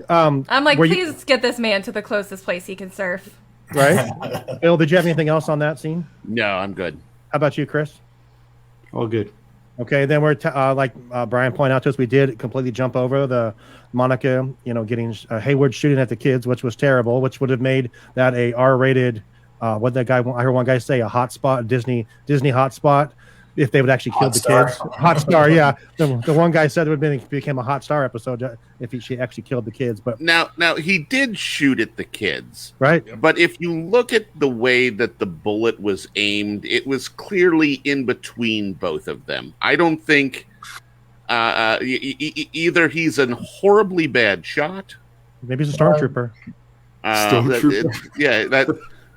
I'm like, please get this man to the closest place he can surf. Right. Bill, did you have anything else on that scene? No, I'm good. How about you, Chris? All good. Okay, then we're like Bryan pointed out to us, we did completely jump over the Monica, getting Hayward shooting at the kids, which was terrible, which would have made that a R-rated. What that guy? I heard one guy say a hotspot, Disney hotspot. If they would actually kill the kids, hot star, yeah. The one guy said it would have became a hot star episode if she actually killed the kids. But now he did shoot at the kids, right? But if you look at the way that the bullet was aimed, it was clearly in between both of them. I don't think either he's a horribly bad shot. Maybe he's a stormtrooper.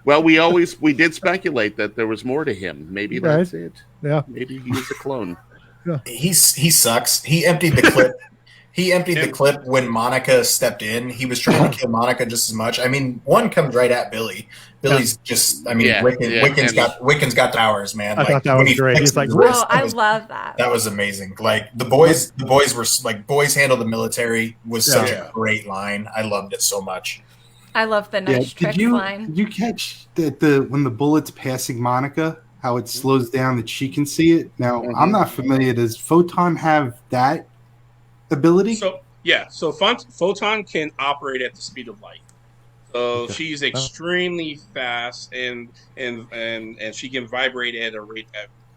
Well, we did speculate that there was more to him. Maybe that's it. Yeah. Maybe he was a clone. Yeah. He sucks. He emptied the clip. He emptied the clip when Monica stepped in. He was trying to kill Monica just as much. I mean, one comes right at Billy. Billy's just. I mean, Wiccan's got towers, man. I thought that was great. He's like, I love that. That was amazing. Like the boys were like, boys handle the military was such a great line. I loved it so much. I love the nice trick line. Did you catch that when the bullet's passing Monica, how it slows down that she can see it? Now, I'm not familiar. Does Photon have that ability? So Photon can operate at the speed of light. So she's extremely fast, and she can vibrate at a rate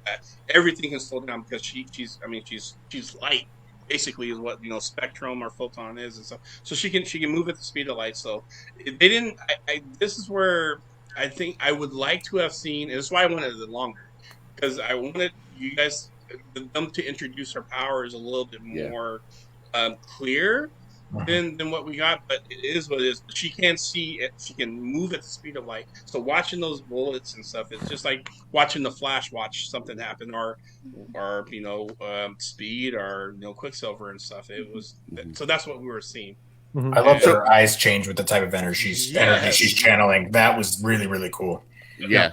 that everything can slow down because she's light. Basically, is what spectrum or photon is and stuff. So she can move at the speed of light. So they didn't. This is where I think I would like to have seen. And this is why I wanted it longer, because I wanted you guys them to introduce her powers a little bit more clear than what we got. But it is what it is. She can see it. She can move at the speed of light. So watching those bullets and stuff, it's just like watching the Flash watch something happen, or Speed, or Quicksilver and stuff. It was so that's what we were seeing. I love her eyes change with the type of energy she's channeling. That was really, really cool. Yeah.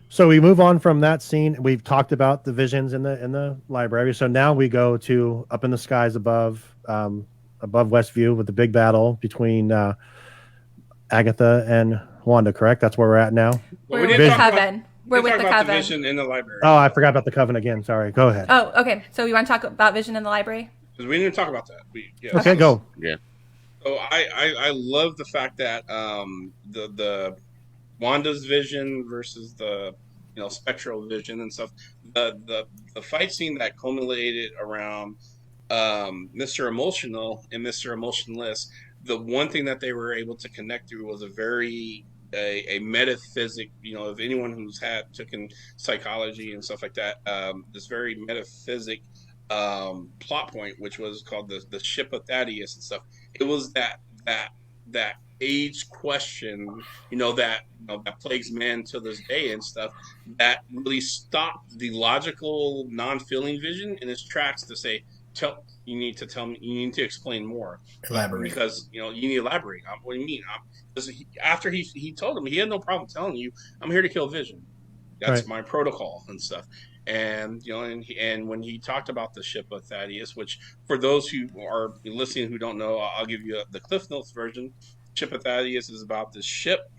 So we move on from that scene. We've talked about the visions in the library. So now we go to up in the skies above Westview with the big battle between Agatha and Wanda. Correct? That's where we're at now. We're with the Coven. We're with the Coven. Vision in the library. Oh, I forgot about the Coven again. Sorry. Go ahead. Oh, okay. So we want to talk about Vision in the library? Because we didn't talk about that. Okay, go. Yeah. So I love the fact that the Wanda's vision versus the spectral vision and stuff. The fight scene that culminated around Mr. Emotional and Mr. Emotionless. The one thing that they were able to connect through was a metaphysic. If anyone who's taken psychology and stuff like that, this very metaphysic plot point, which was called the ship of Thaddeus and stuff. It was that age question, that plagues man to this day and stuff, that really stopped the logical non-feeling vision in its tracks to say, you need to explain more. Elaborate. Because you need to elaborate. What do you mean? After he told him, he had no problem telling you, I'm here to kill Vision. That's my protocol and stuff. And and when he talked about the ship of Thaddeus, which for those who are listening who don't know, I'll give you the Cliff Notes version. Ship of Thaddeus is about this ship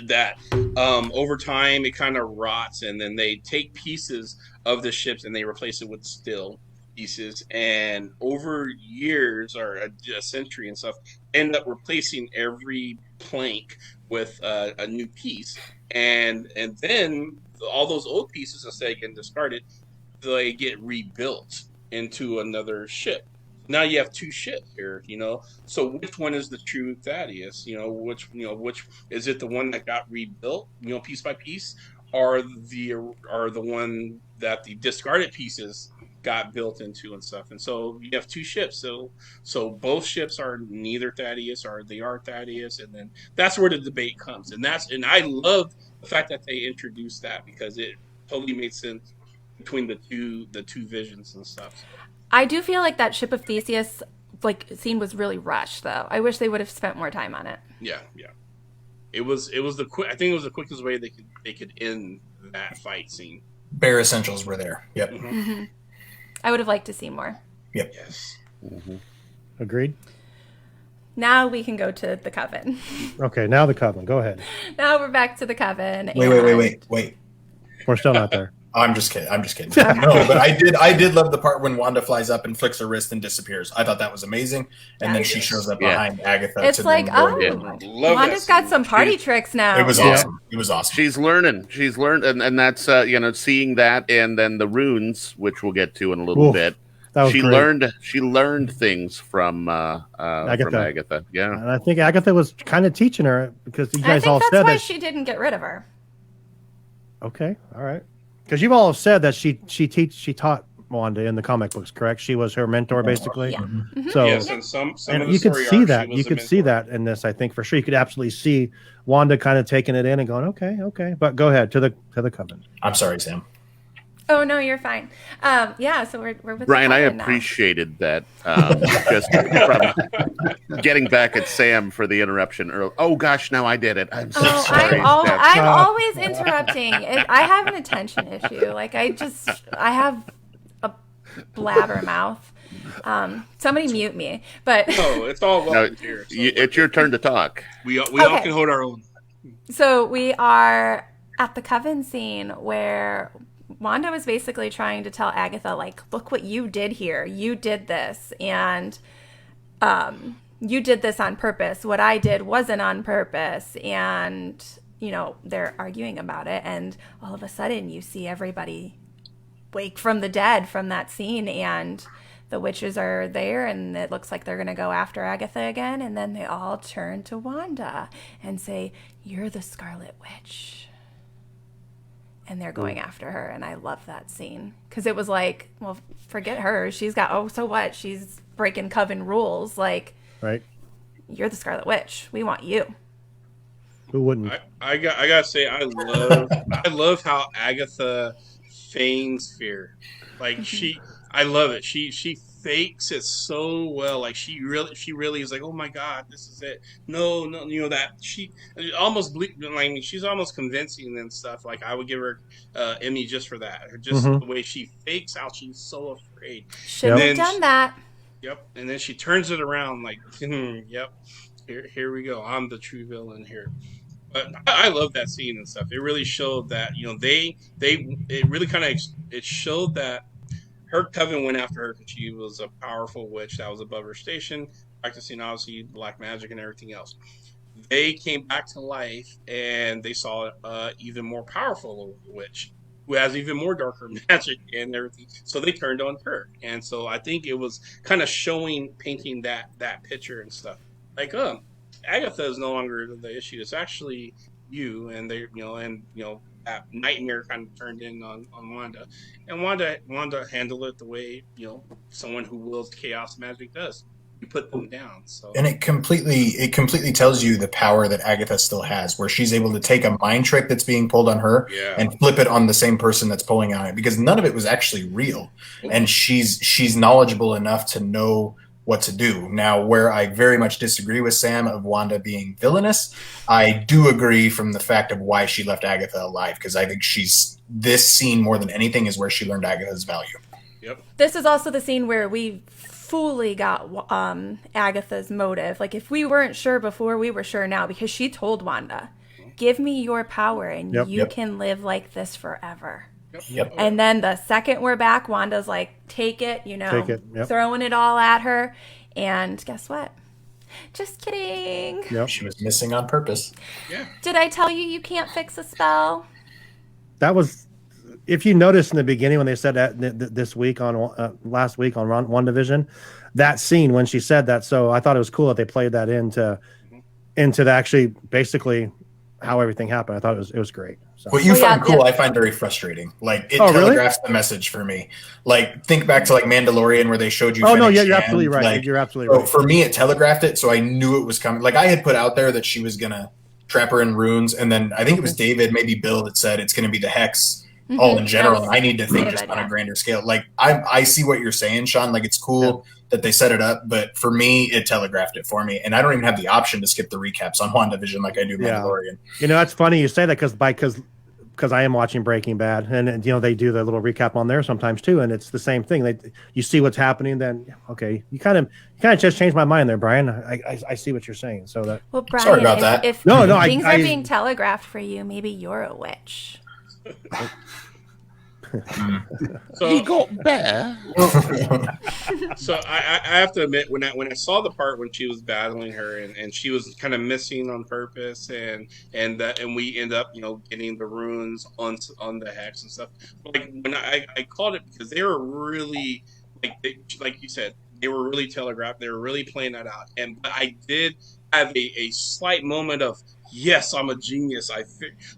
that over time it kind of rots, and then they take pieces of the ships and they replace it with steel pieces, and over years or a century and stuff, end up replacing every plank with a new piece, and then all those old pieces, instead of getting discarded, they get rebuilt into another ship. Now you have two ships here, So which one is the true Thaddeus? Which is it? The one that got rebuilt, piece by piece, or the one that the discarded pieces got built into and stuff? And so you have two ships. So both ships are neither Thaddeus or they are Thaddeus, and then that's where the debate comes. And I love the fact that they introduced that, because it totally made sense between the two visions and stuff. I do feel like that Ship of Theseus scene was really rushed, though. I wish they would have spent more time on it. Yeah. It was the quick. I think it was the quickest way they could end that fight scene. Bare essentials were there. Yep. Mm-hmm. I would have liked to see more. Yep. Yes. Mm-hmm. Agreed. Now we can go to the Coven. Okay, now the Coven. Go ahead. Now we're back to the Coven. Wait. We're still not there. I'm just kidding. No, but I did love the part when Wanda flies up and flicks her wrist and disappears. I thought that was amazing. And then she shows up behind Agatha. It's like, Wanda's got some party tricks now. It was awesome. It was awesome. She's learned, and that's seeing that, and then the runes, which we'll get to in a little bit. She learned things from Agatha. Yeah, and I think Agatha was kind of teaching her, because you guys all said that. That's why she didn't get rid of her. Okay, all right. Because you've all said that she taught Wanda in the comic books, correct? She was her mentor, basically. Yeah. Mm-hmm. So, yes, and some of the you could story see arcs, that. You could see that in this, I think, for sure. You could absolutely see Wanda kind of taking it in and going, okay. But go ahead to the Coven. I'm sorry, Sam. Oh no, you're fine. So we're with Bryan. I now. appreciated that. Just from getting back at Sam for the interruption earlier. Oh gosh, now I did it. I'm so sorry. I'm always interrupting. I have an attention issue. I have a blabber mouth. Somebody mute me. But no, it's all volunteer. It's your turn to talk. We all can hold our own. So we are at the Coven scene where Wanda was basically trying to tell Agatha, look what you did here. You did this, and you did this on purpose. What I did wasn't on purpose. And, they're arguing about it. And all of a sudden you see everybody wake from the dead from that scene, and the witches are there, and it looks like they're going to go after Agatha again. And then they all turn to Wanda and say, "You're the Scarlet Witch." And they're going after her, and I love that scene, because it was like, well, forget her. She's got, so what? She's breaking Coven rules. Right. You're the Scarlet Witch. We want you. Who wouldn't? I gotta say, I love how Agatha feigns fear. I love it. She fakes it so well. She really is like, oh my God, this is it. No, that she almost she's almost convincing and stuff. I would give her Emmy just for that. Just the way she fakes out, she's so afraid. Shouldn't have done that. Yep. And then she turns it around yep. Here we go. I'm the true villain here. But I love that scene and stuff. It really showed that it really kind of showed that her coven went after her because she was a powerful witch that was above her station, practicing obviously black magic and everything else. They came back to life, and they saw even more powerful witch who has even more darker magic and everything. So they turned on her, and so I think it was kind of painting that picture and stuff. Agatha is no longer the issue. It's actually you, and they, that nightmare kind of turned in on Wanda, and Wanda handled it the way someone who wills chaos magic does. You put them down. So, and it completely tells you the power that Agatha still has, where she's able to take a mind trick that's being pulled on her and flip it on the same person that's pulling on it, because none of it was actually real, and she's knowledgeable enough to know what to do. Now, where I very much disagree with Sam of Wanda being villainous, I do agree from the fact of why she left Agatha alive, because I think this scene more than anything is where she learned Agatha's value. Yep. This is also the scene where we fully got Agatha's motive. If we weren't sure before, we were sure now, because she told Wanda, "Give me your power and you can live like this forever." Yep. And then the second we're back, Wanda's like, take it, Take it. Yep. throwing it all at her. And guess what? Just kidding. Yep. She was missing on purpose. Yeah. Did I tell you can't fix a spell? that was, if you noticed in the beginning when they said that this week on last week on WandaVision, that scene when she said that. So I thought it was cool that they played that into the actually basically how everything happened. I thought it was great. So. What you find cool, I find very frustrating. Like it telegraphs the message for me. Like think back to like Mandalorian where they showed you. Oh no, yeah, you're absolutely right. Like, you're absolutely right. For me, it telegraphed it, so I knew it was coming. Like I had put out there that she was gonna trap her in runes, and then I think it was David, maybe Bill, that said it's gonna be the hex all in general. And I need to think just on a grander scale. Like I see what you're saying, Shawn. Like it's cool that they set it up, but for me, it telegraphed it for me, and I don't even have the option to skip the recaps on WandaVision like I do Mandalorian. You know, that's funny you say that because I am watching Breaking Bad, and you know they do the little recap on there sometimes too, and it's the same thing. You see what's happening, then okay, you kind of just changed my mind there, Brian. I see what you're saying. So that Brian, sorry about that. If no, things are being telegraphed for you, maybe you're a witch. So he got better. So I have to admit, when I saw the part when she was battling her and she was kind of missing on purpose, and we end up getting the runes on the hex and stuff. Like when I called it, because they were really like you said, they were really telegraphed. They were really playing that out, but I did have a slight moment of, yes, I'm a genius.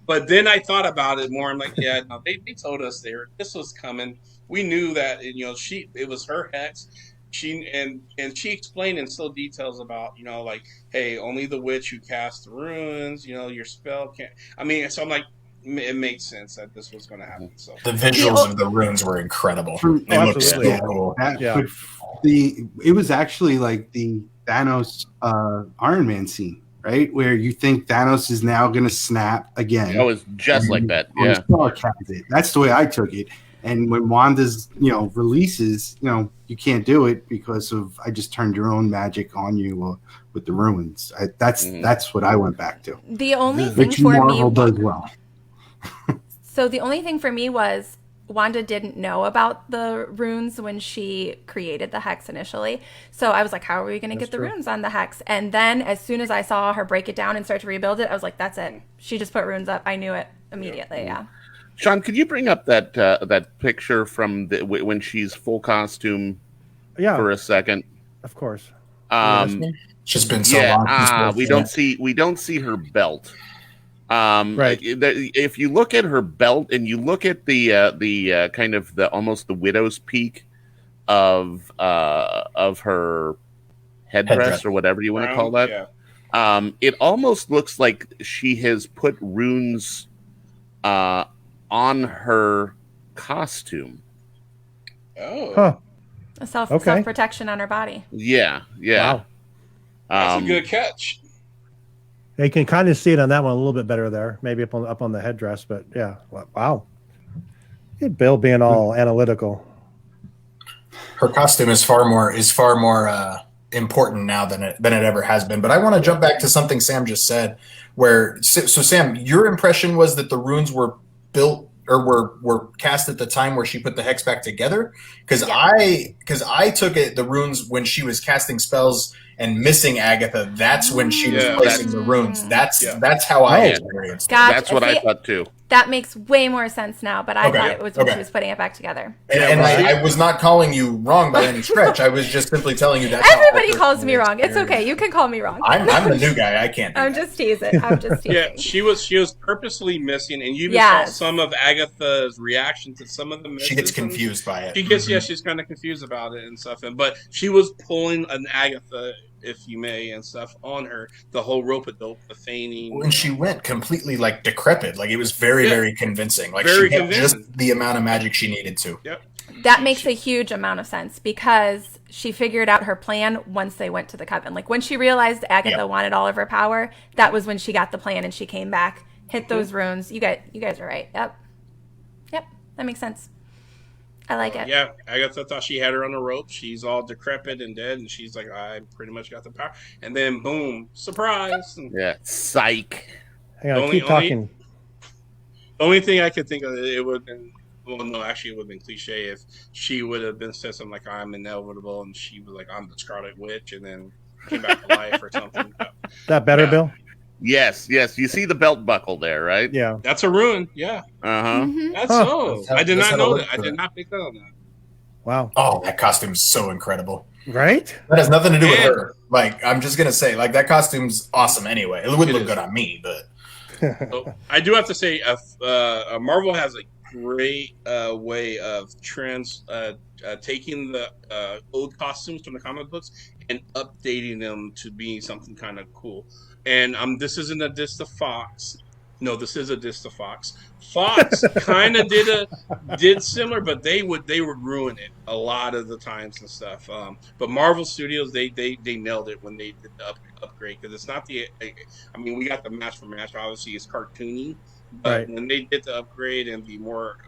But then I thought about it more. I'm like, yeah, no, they told us this was coming. We knew that, it was her hex. She explained in still details about, like, hey, only the witch who casts the runes, your spell can't. I mean, so I'm like, it makes sense that this was going to happen. So the visuals of the runes were incredible. They looked so cool. It was actually like the Thanos Iron Man scene, right? Where you think Thanos is now going to snap again. It was just like that. Yeah. That's the way I took it. And when Wanda's, releases, you can't do it because of, I just turned your own magic on you with the ruins. That's what I went back to. The only thing for Marvel me does well. So the only thing for me was Wanda didn't know about the runes when she created the hex initially. So I was like, how are we going to get the runes on the hex? And then as soon as I saw her break it down and start to rebuild it, I was like, that's it. She just put runes up. I knew it immediately. Yeah. Shawn, could you bring up that picture from when she's full costume for a second? Of course. It's just been so long. We don't see her belt. Right. If you look at her belt and you look at the kind of almost the widow's peak of her headdress or whatever you want to call that, it almost looks like she has put runes on her costume. Oh, huh. A self-protection on her body. Yeah. Wow. That's a good catch. You can kind of see it on that one a little bit better there, maybe up on the headdress, but yeah, wow. Bill being all analytical. Her costume is far more important now than it ever has been. But I want to jump back to something Sam just said, so Sam, your impression was that the runes were built or were cast at the time where she put the hex back together, because I took it the runes when she was casting spells and missing Agatha. That's when she was placing the runes. That's how I experienced it. That's what I thought too. That makes way more sense now, but I thought it was when she was putting it back together. And I was not calling you wrong by any stretch. I was just simply telling you that. Everybody calls me wrong. It's okay. You can call me wrong. I'm the new guy. I can't. I'm just teasing. Yeah, she was purposely missing, and you even saw some of Agatha's reaction to some of the misses. She gets confused by it. She's kind of confused about it and stuff. But she was pulling an Agatha, if you may, and stuff on her. The whole rope-a-dope, the feigning. When she went completely decrepit, it was very, very convincing. She had just the amount of magic she needed to. Yep. That makes a huge amount of sense because she figured out her plan once they went to the coven. When she realized Agatha wanted all of her power, that was when she got the plan and she came back, hit those runes. You guys are right. Yep, that makes sense. I like it. Yeah, Agatha thought she had her on the rope. She's all decrepit and dead, and she's like, I pretty much got the power. And then, boom, surprise. Psych. Hang on, keep talking. The only thing I could think of, it would have been, well, no, actually, it would have been cliche if she would have said something like, I'm inevitable, and she was like, I'm the Scarlet Witch, and then came back to life or something. That better, Bill? Yes. You see the belt buckle there, right? Yeah. That's a ruin. Yeah. Uh-huh. That's so. I did Let's not have a know look that. I for did that. not pick up on that. Wow. Oh, that costume's so incredible. Right? That has nothing to do with And- her. Like, I'm just gonna say, like, that costume's awesome anyway. It wouldn't It look is. good on me, but So, I do have to say, Marvel has a great way of taking the old costumes from the comic books and updating them to being something kind of cool. And this isn't a diss to Fox. No, this is a diss to Fox. Fox kind of did similar, but they would ruin it a lot of the times and stuff. But Marvel Studios, they nailed it when they did the upgrade, because it's not the. I mean, we got the match for match. Obviously, it's cartoony, but Right. when they did the upgrade and the more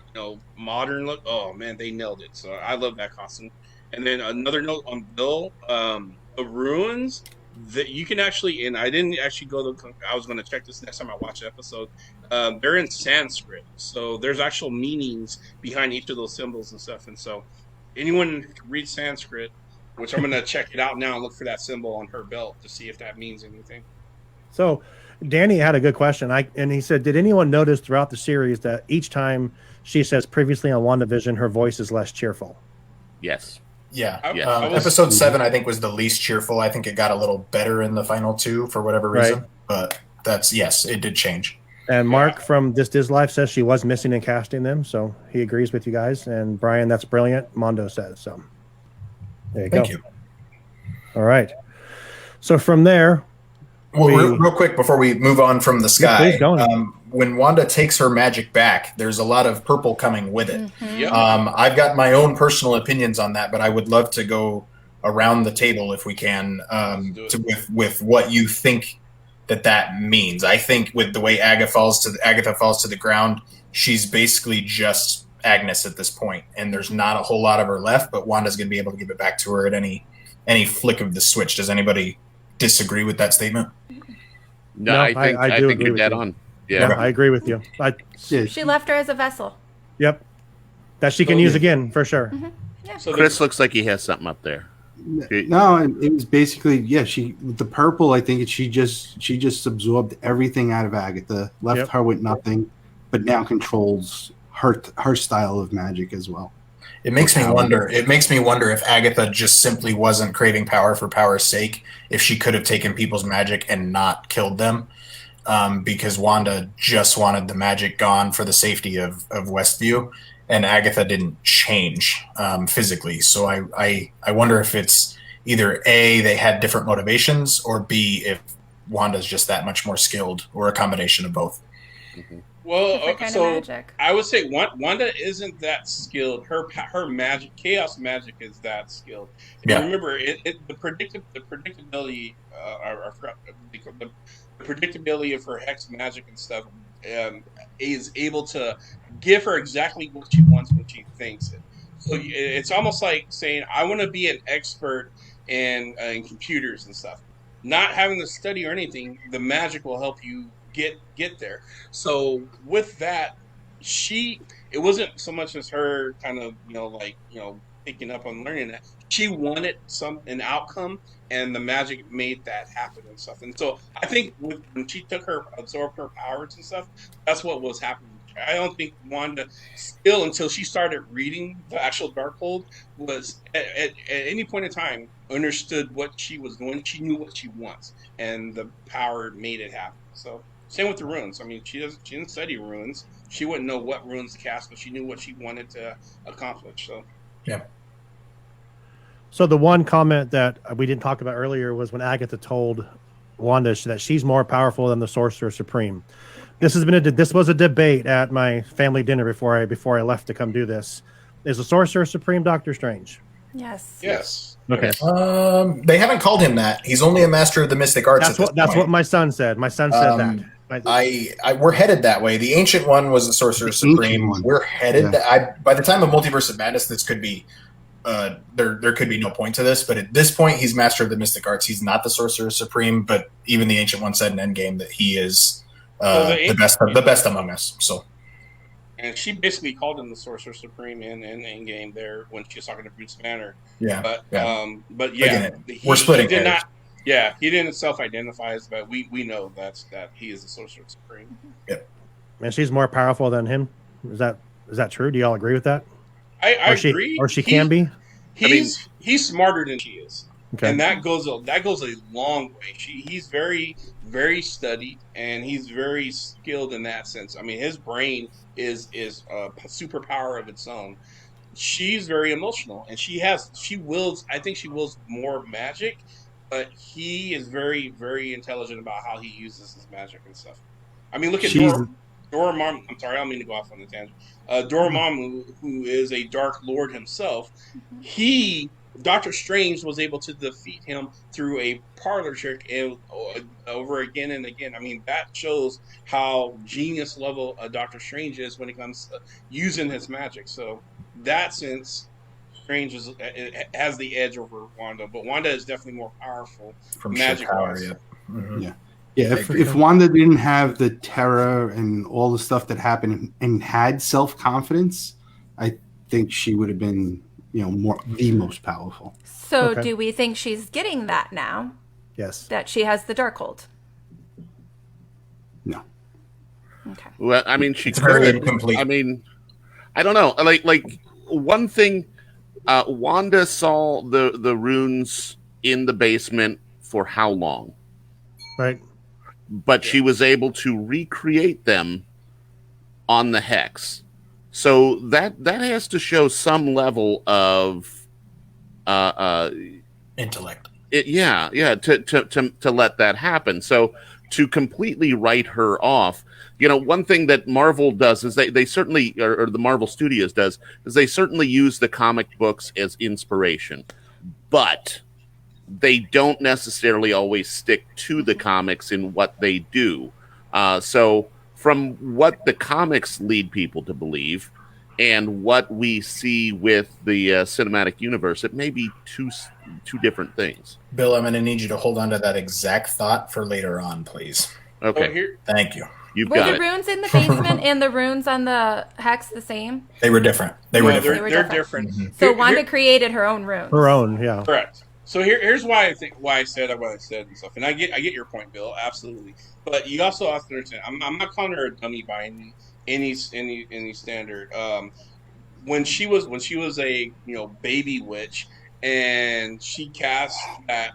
modern look, oh man, they nailed it. So I love that costume. And then another note on Bill, the ruins that you can actually, and I didn't actually I was going to check this next time I watch the episode. They're in Sanskrit, so there's actual meanings behind each of those symbols and stuff. And so, anyone who can read Sanskrit, which I'm going to check it out now and look for that symbol on her belt to see if that means anything. So Danny had a good question. And he said, did anyone notice throughout the series that each time she says previously on WandaVision, her voice is less cheerful? Yes. yeah. I was- Episode 7, I think, was the least cheerful. I think it got a little better in the final 2 for whatever reason. Right. But yes, it did change. And Mark from This Life says she was missing in casting them, so he agrees with you guys. And Bryan, that's brilliant. Mondo says so. There you Thank go. you. All right. So from there, Well, real quick before we move on from the sky, please go on. when Wanda takes her magic back, there's a lot of purple coming with it. Yep. I've got my own personal opinions on that, but I would love to go around the table if we can with what you think that means. I think with the way Agatha falls to the ground, she's basically just Agnes at this point, and there's not a whole lot of her left. But Wanda's going to be able to give it back to her at any flick of the switch. Does anybody disagree with that statement? No, I think I do think agree you're with dead you. on. yeah, Yeah. I agree with you. Yeah, She left her as a vessel. Yep. That she can use again, for sure. So Chris looks like he has something up there. no, it was basically she with the purple. I think she just absorbed everything out of Agatha, left Yep. her with nothing, but now controls her style of magic as well. It makes me wonder. It makes me wonder if Agatha just simply wasn't craving power for power's sake. If she could have taken people's magic and not killed them, because Wanda just wanted the magic gone for the safety of Westview, and Agatha didn't change physically. So I wonder if it's either A, they had different motivations, or B, if Wanda's just that much more skilled, or a combination of both. Well, Different kind of so magic. I would say Wanda isn't that skilled. Her magic, chaos magic, is that skilled. And Yeah. remember, the predictability, the predictability of her hex magic and stuff, is able to give her exactly what she wants when she thinks it. So it's almost like saying, "I want to be an expert in computers and stuff." Not having to study or anything, the magic will help you get there. So with that, it wasn't so much as her kind of picking up on learning that. She wanted an outcome, and the magic made that happen and stuff. And so I think when she absorbed her powers and stuff, that's what was happening. I don't think Wanda, still until she started reading the actual Darkhold, was at any point in time understood what she was doing. She knew what she wants, and the power made it happen. So same with the runes. I mean, she didn't study runes. She wouldn't know what runes to cast, but she knew what she wanted to accomplish. So Yeah. So the one comment that we didn't talk about earlier was when Agatha told Wanda that she's more powerful than the Sorcerer Supreme. This was a debate at my family dinner before I left to come do this. Is the Sorcerer Supreme Doctor Strange? Yes. yes. Okay. They haven't called him that. He's only a master of the mystic arts. That's what my son said. My son said that. We're headed that way. The ancient one was the Sorcerer Supreme. One. We're headed. By the time of Multiverse of Madness, this could be. There could be no point to this, but at this point, he's master of the mystic arts. He's not the Sorcerer Supreme, but even the ancient one said in Endgame that he is the best among us. So. And she basically called him the Sorcerer Supreme in Endgame there when she was talking to Bruce Banner. Yeah, But yeah. but yeah, We're splitting he did hairs. Yeah, he didn't self-identify as, but we know that he is the Sorcerer Supreme. Yep. And she's more powerful than him. Is that true? Do y'all agree with that? I agree. Or she can be. He's smarter than she is, Okay. and that goes a long way. He's very, very studied, and he's very skilled in that sense. I mean, his brain is a superpower of its own. She's very emotional, and she wills. I think she wills more magic, but he is very, very intelligent about how he uses his magic and stuff. I mean, look at Dormammu. I'm sorry, I don't mean to go off on a tangent. Dormammu, who is a Dark Lord himself, Doctor Strange was able to defeat him through a parlor trick over again and again. I mean, that shows how genius level Doctor Strange is when it comes to using his magic. So, that sense, Strange has the edge over Wanda, but Wanda is definitely more powerful From magic wise. yeah. Mm-hmm. Yeah. Yeah, if Wanda didn't have the terror and all the stuff that happened and had self-confidence, I think she would have been, the most powerful. So Okay. do we think she's getting that now? Yes. That she has the Darkhold? No. Okay. Well, I mean, she It's very could. incomplete. I mean, I don't know. Like one thing, Wanda saw the runes in the basement for how long? Right. But she was able to recreate them on the hex. So that has to show some level of Intellect. To let that happen. So to completely write her off, one thing that Marvel does is they certainly, or the Marvel Studios does, is they certainly use the comic books as inspiration, but they don't necessarily always stick to the comics in what they do. So from what the comics lead people to believe and what we see with the cinematic universe, it may be two different things. Bill, I'm going to need you to hold on to that exact thought for later on, please. Okay. Thank you. You've Were got the it. runes in the basement and the runes on the hex the same? They were different. They were different. They're different. Mm-hmm. So Wanda created her own runes. Her own, yeah. Correct. So here's why I said what I said and stuff. And I get your point, Bill, absolutely. But you also have to understand, I'm not calling her a dummy by any standard. When she was a baby witch and she cast that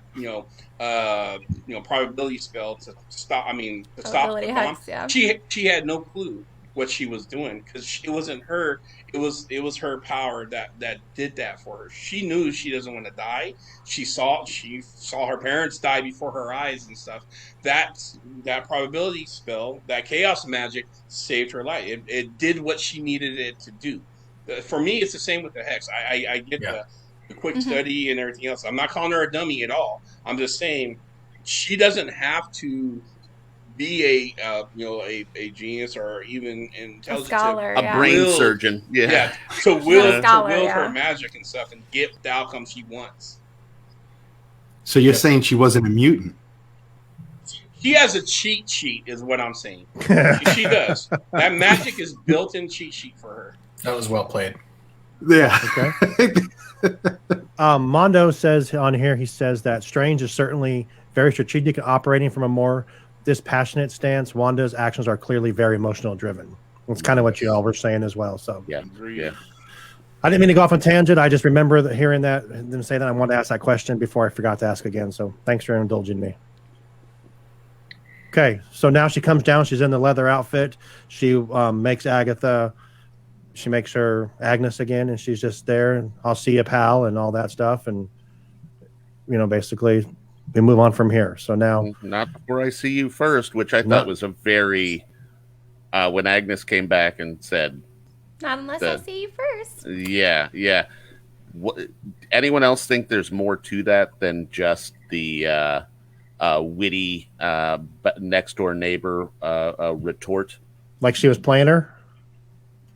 probability spell to stop. I mean, to stop the bomb. Hex, yeah. She had no clue what she was doing because it wasn't her. It was her power that did that for her. She knew she doesn't want to die. She saw her parents die before her eyes and stuff. That probability spell, that chaos magic, saved her life. It did what she needed it to do. For me, it's the same with the hex. I get the quick study and everything else. I'm not calling her a dummy at all. I'm just saying she doesn't have to be a genius or even intelligent, a scholar, a brain surgeon, to wield her magic and stuff and get the outcome she wants. So you're saying she wasn't a mutant? She has a cheat sheet, is what I'm saying. She does. That magic is built-in cheat sheet for her. That was well played. Yeah. Okay. Mondo says on here, he says that Strange is certainly very strategic and operating from a more dispassionate stance. Wanda's actions are clearly very emotional driven. That's kind of what you all were saying as well. So yeah. I didn't mean to go off on tangent. I just remember hearing that and then say that I wanted to ask that question before I forgot to ask again. So thanks for indulging me. Okay, so now she comes down. She's in the leather outfit. She makes Agatha. She makes her Agnes again, and she's just there. And I'll see you, pal, and all that stuff. And basically, we move on from here. So now, not before I see you first, which I thought was a very when Agnes came back and said, "Not unless I see you first." Yeah. Anyone else think there's more to that than just the witty next door neighbor retort? Like she was playing her?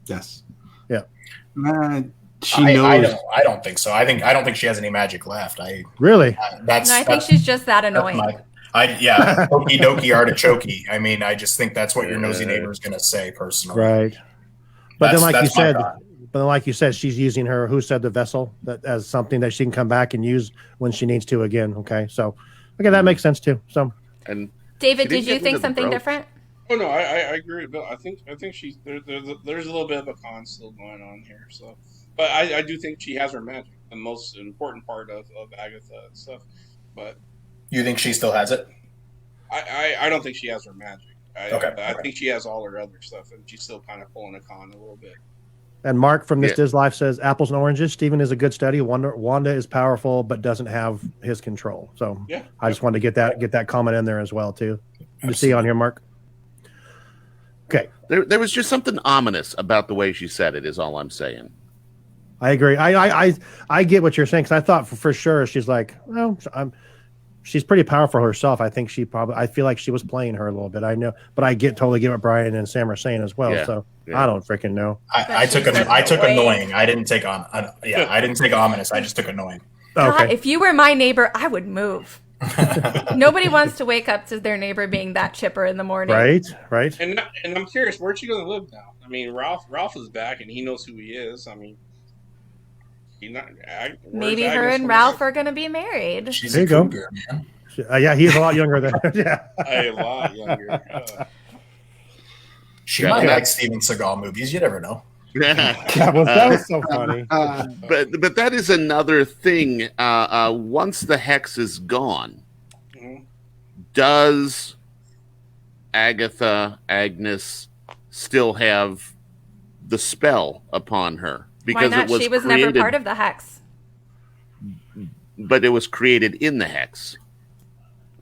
Yes. Yeah. She knows. I don't think so. I don't think she has any magic left. Really? I think she's just that annoying. Okie dokie artichoke. I mean, I just think that's what your nosy neighbor is going to say personally. Right. But then, like you said, she's using her. Who said the vessel that as something that she can come back and use when she needs to again? Okay, so Okay, that makes sense too. So, And David, she didn't did you get rid think of the something brooch. different? Oh no, I agree with Bill. I think she's there's a little bit of a con still going on here. So, but I do think she has her magic, the most important part of Agatha and stuff. But You think she still has it? I don't think she has her magic. Okay. I think she has all her other stuff, and she's still kind of pulling a con a little bit. and Mark from This Yeah. Diz Life says apples and oranges. Steven is a good study. Wanda is powerful, but doesn't have his control. So Yeah, I just wanted to get that comment in there as well too. You see on here, Mark. Okay, There was just something ominous about the way she said it. Is all I'm saying. I agree. I get what you're saying because I thought for sure she's like, well, she's pretty powerful herself. I think I feel like she was playing her a little bit. I know, but I totally get what Brian and Sam are saying as well. Yeah, So yeah. I don't freaking know. I took annoying. I didn't take I didn't take ominous. I just took annoying. God, Okay. if you were my neighbor, I would move. Nobody wants to wake up to their neighbor being that chipper in the morning. Right. and I'm curious, where's she going to live now? I mean, Ralph is back, and he knows who he is. I mean, Maybe her and Ralph are going to be married. She's There a you go. cougar, man. Yeah, he's a lot younger than yeah. a lot younger. She Yeah, might that- like Steven Seagal movies. You never know. That was so funny. But that is another thing. Once the hex is gone, Mhm. does Agnes still have the spell upon her? Why not? She was never part of the hex, but it was created in the hex,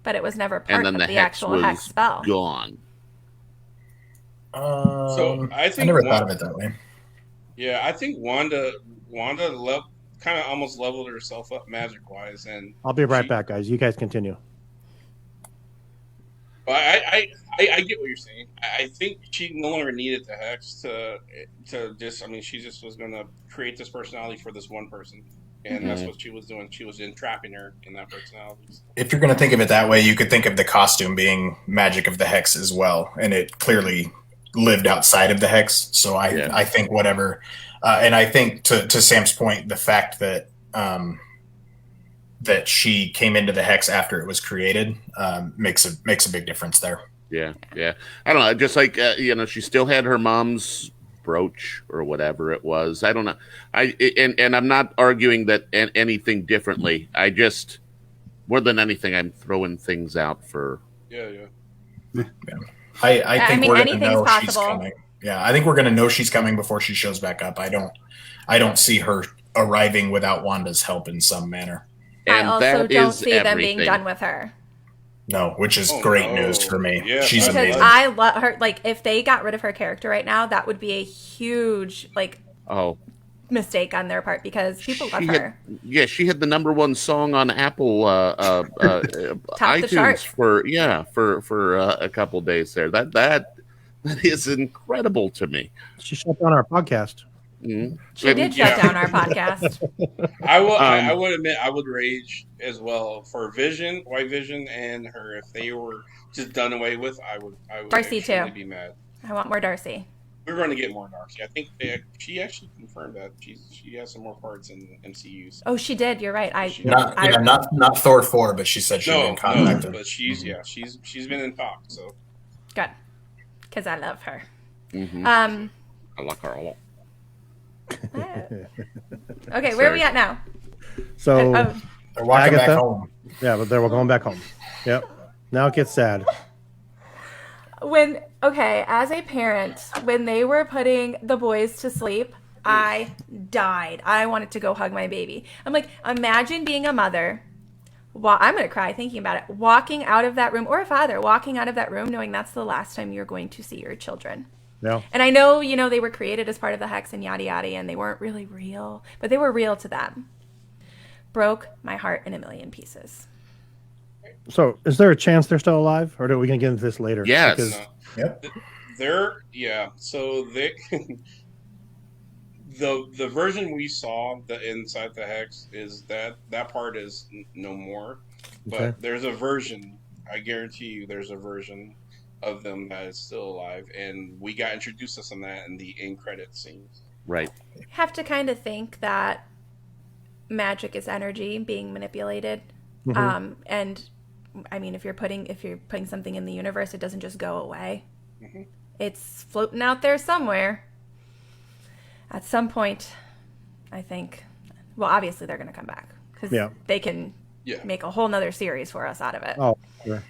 but it was never and part then of the the hex actual was hex spell. gone. So I think never thought of it that way. Yeah, I think Wanda kind of almost leveled herself up magic wise, and I'll be right back, guys. You guys continue. But I get what you're saying. I think she no longer needed the hex to just. I mean, she just was going to create this personality for this one person, and that's what she was doing. She was entrapping her in that personality. If you're going to think of it that way, you could think of the costume being magic of the hex as well, and it clearly lived outside of the hex. So I think whatever, and I think to Sam's point, the fact that that she came into the hex after it was created makes a big difference there. Yeah. I don't know. Just like she still had her mom's brooch or whatever it was. I don't know. And I'm not arguing that anything differently. I just more than anything, I'm throwing things out for. Yeah. I think we're going to know anything's she's possible. coming. Yeah, I think we're going to know she's coming before she shows back up. I don't see her arriving without Wanda's help in some manner. And I also that don't is see them being everything. done with her. No, which is Oh, great no. news for me. Yeah, She's because amazing. I love her. Like, if they got rid of her character right now, that would be a huge Oh, mistake on their part because people love she her. she had the #1 song on Apple the chart. iTunes for a couple days there. That is incredible to me. She shut down our podcast. Mhm. She did shut down our podcast. I would admit I would rage as well for White Vision, and her if they were just done away with. I would Darcy, extremely too. be mad. I want more Darcy. We're going to get more Darcy. I think she actually confirmed that she has some more parts in the MCU. So. Oh, she did. You're right. Not Thor 4, but she said she'd been contacted. But she's been in talk. So good because I love her. Mhm. I like her a lot. Okay, where are we at now? So They're walking Agatha? back home. yeah, but we're going back home. Yep. Now it gets sad. As a parent, when they were putting the boys to sleep, I died. I wanted to go hug my baby. I'm like, imagine being a mother. Well, I'm going to cry thinking about it. Walking out of that room, or a father walking out of that room knowing that's the last time you're going to see your children. Yeah. And I know, they were created as part of the hex and yada yada, and they weren't really real, but they were real to them. Broke my heart in a million pieces. So is there a chance they're still alive, or are we going to get into this later? Yes. Because- Yep. So they the version we saw inside the hex is that part is no more, but Okay. there's a version. I guarantee you, there's a version of them that is still alive, and we got introduced to some of that in the end credit scenes. Right. Have to kind of think that magic is energy being manipulated, and I mean, if you're putting something in the universe, it doesn't just go away. Mm-hmm. It's floating out there somewhere. At some point, I think. Well, obviously they're going to come back because they can make a whole nother series for us out of it. Oh, sure.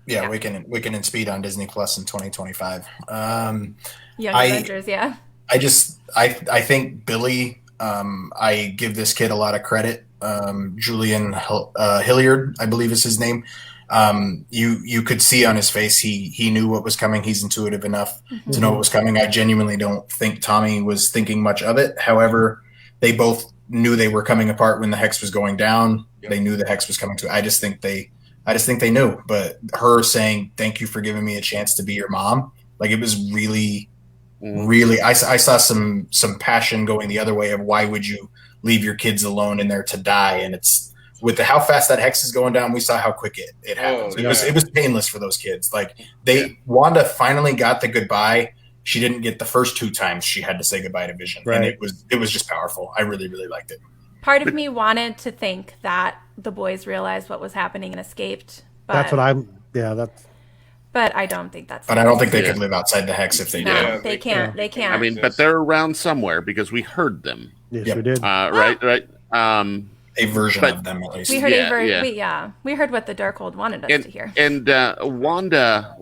Yeah, we can in speed on Disney Plus in 2025. Young Avengers, yeah. I think Billy. I give this kid a lot of credit. Julian Hilliard, I believe is his name. You could see on his face he knew what was coming. He's intuitive enough to know what was coming. I genuinely don't think Tommy was thinking much of it. However, they both knew they were coming apart when the hex was going down. Yep. They knew the hex was coming to. I just think they knew. But her saying thank you for giving me a chance to be your mom, like it was really. I saw some passion going the other way of why would you leave your kids alone in there to die? And it's with how fast that hex is going down, we saw how quick it happens. It was painless for those kids. Like Wanda finally got the goodbye. She didn't get the first 2 times she had to say goodbye to Vision. Right. And it was just powerful. I really, really liked it. Part of me wanted to think that the boys realized what was happening and escaped. But But I don't think that's. But I don't think they could live outside the hex if they did. No, they can't. They can't. I mean, but they're around somewhere because we heard them. Yes, we did. Right. A version of them, at least. We heard we heard what the Darkhold wanted us to hear. And Wanda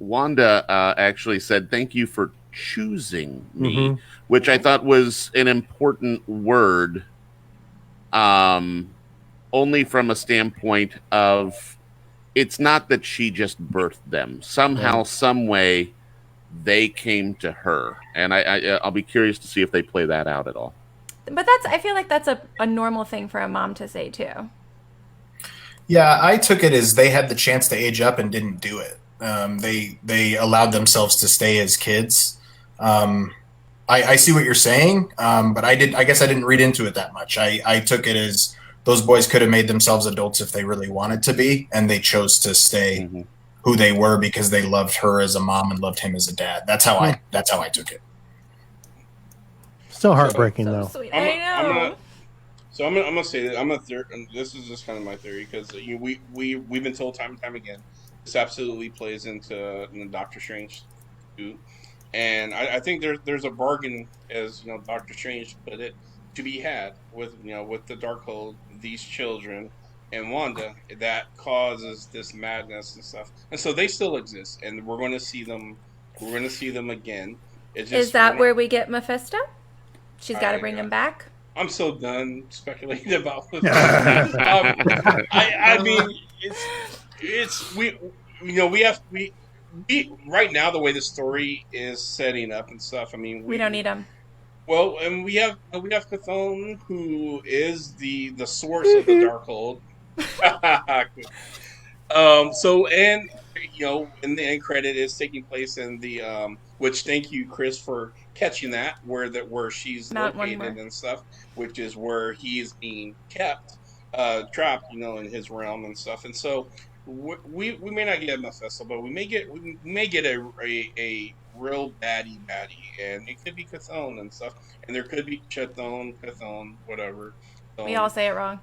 actually said, "Thank you for choosing me," which I thought was an important word. Only from a standpoint of. It's not that she just birthed them. Somehow, some way, they came to her, and I'll be curious to see if they play that out at all. But I feel like that's a normal thing for a mom to say too. Yeah, I took it as they had the chance to age up and didn't do it. They allowed themselves to stay as kids. I see what you're saying, but I guess I didn't read into it that much. I took it as. Those boys could have made themselves adults if they really wanted to be, and they chose to stay who they were because they loved her as a mom and loved him as a dad. That's how I took it. Still heartbreaking though. Sweet. I know. I'm gonna say that this is just kind of my theory because we've been told time and time again this absolutely plays into Doctor Strange too, and I think there's a bargain, as Doctor Strange put it, to be had with the Darkhold, these children, and Wanda that causes this madness and stuff, and so they still exist, and we're going to see them. We're going to see them again. Is that where we get Mephisto? She's got to bring him back. I'm so done speculating about this. I mean, we right now the way the story is setting up and stuff. I mean, we don't need him. Well, and we have Chthon, who is the source of the Darkhold. So and in the end credit is taking place in the which thank you, Chris, for catching that where she's located and stuff, which is where he is being kept, trapped, in his realm and stuff. And so we may not get Mephisto, but we may get a real baddie, and it could be Chthon and stuff, and there could be Chthon, whatever. We all say it wrong.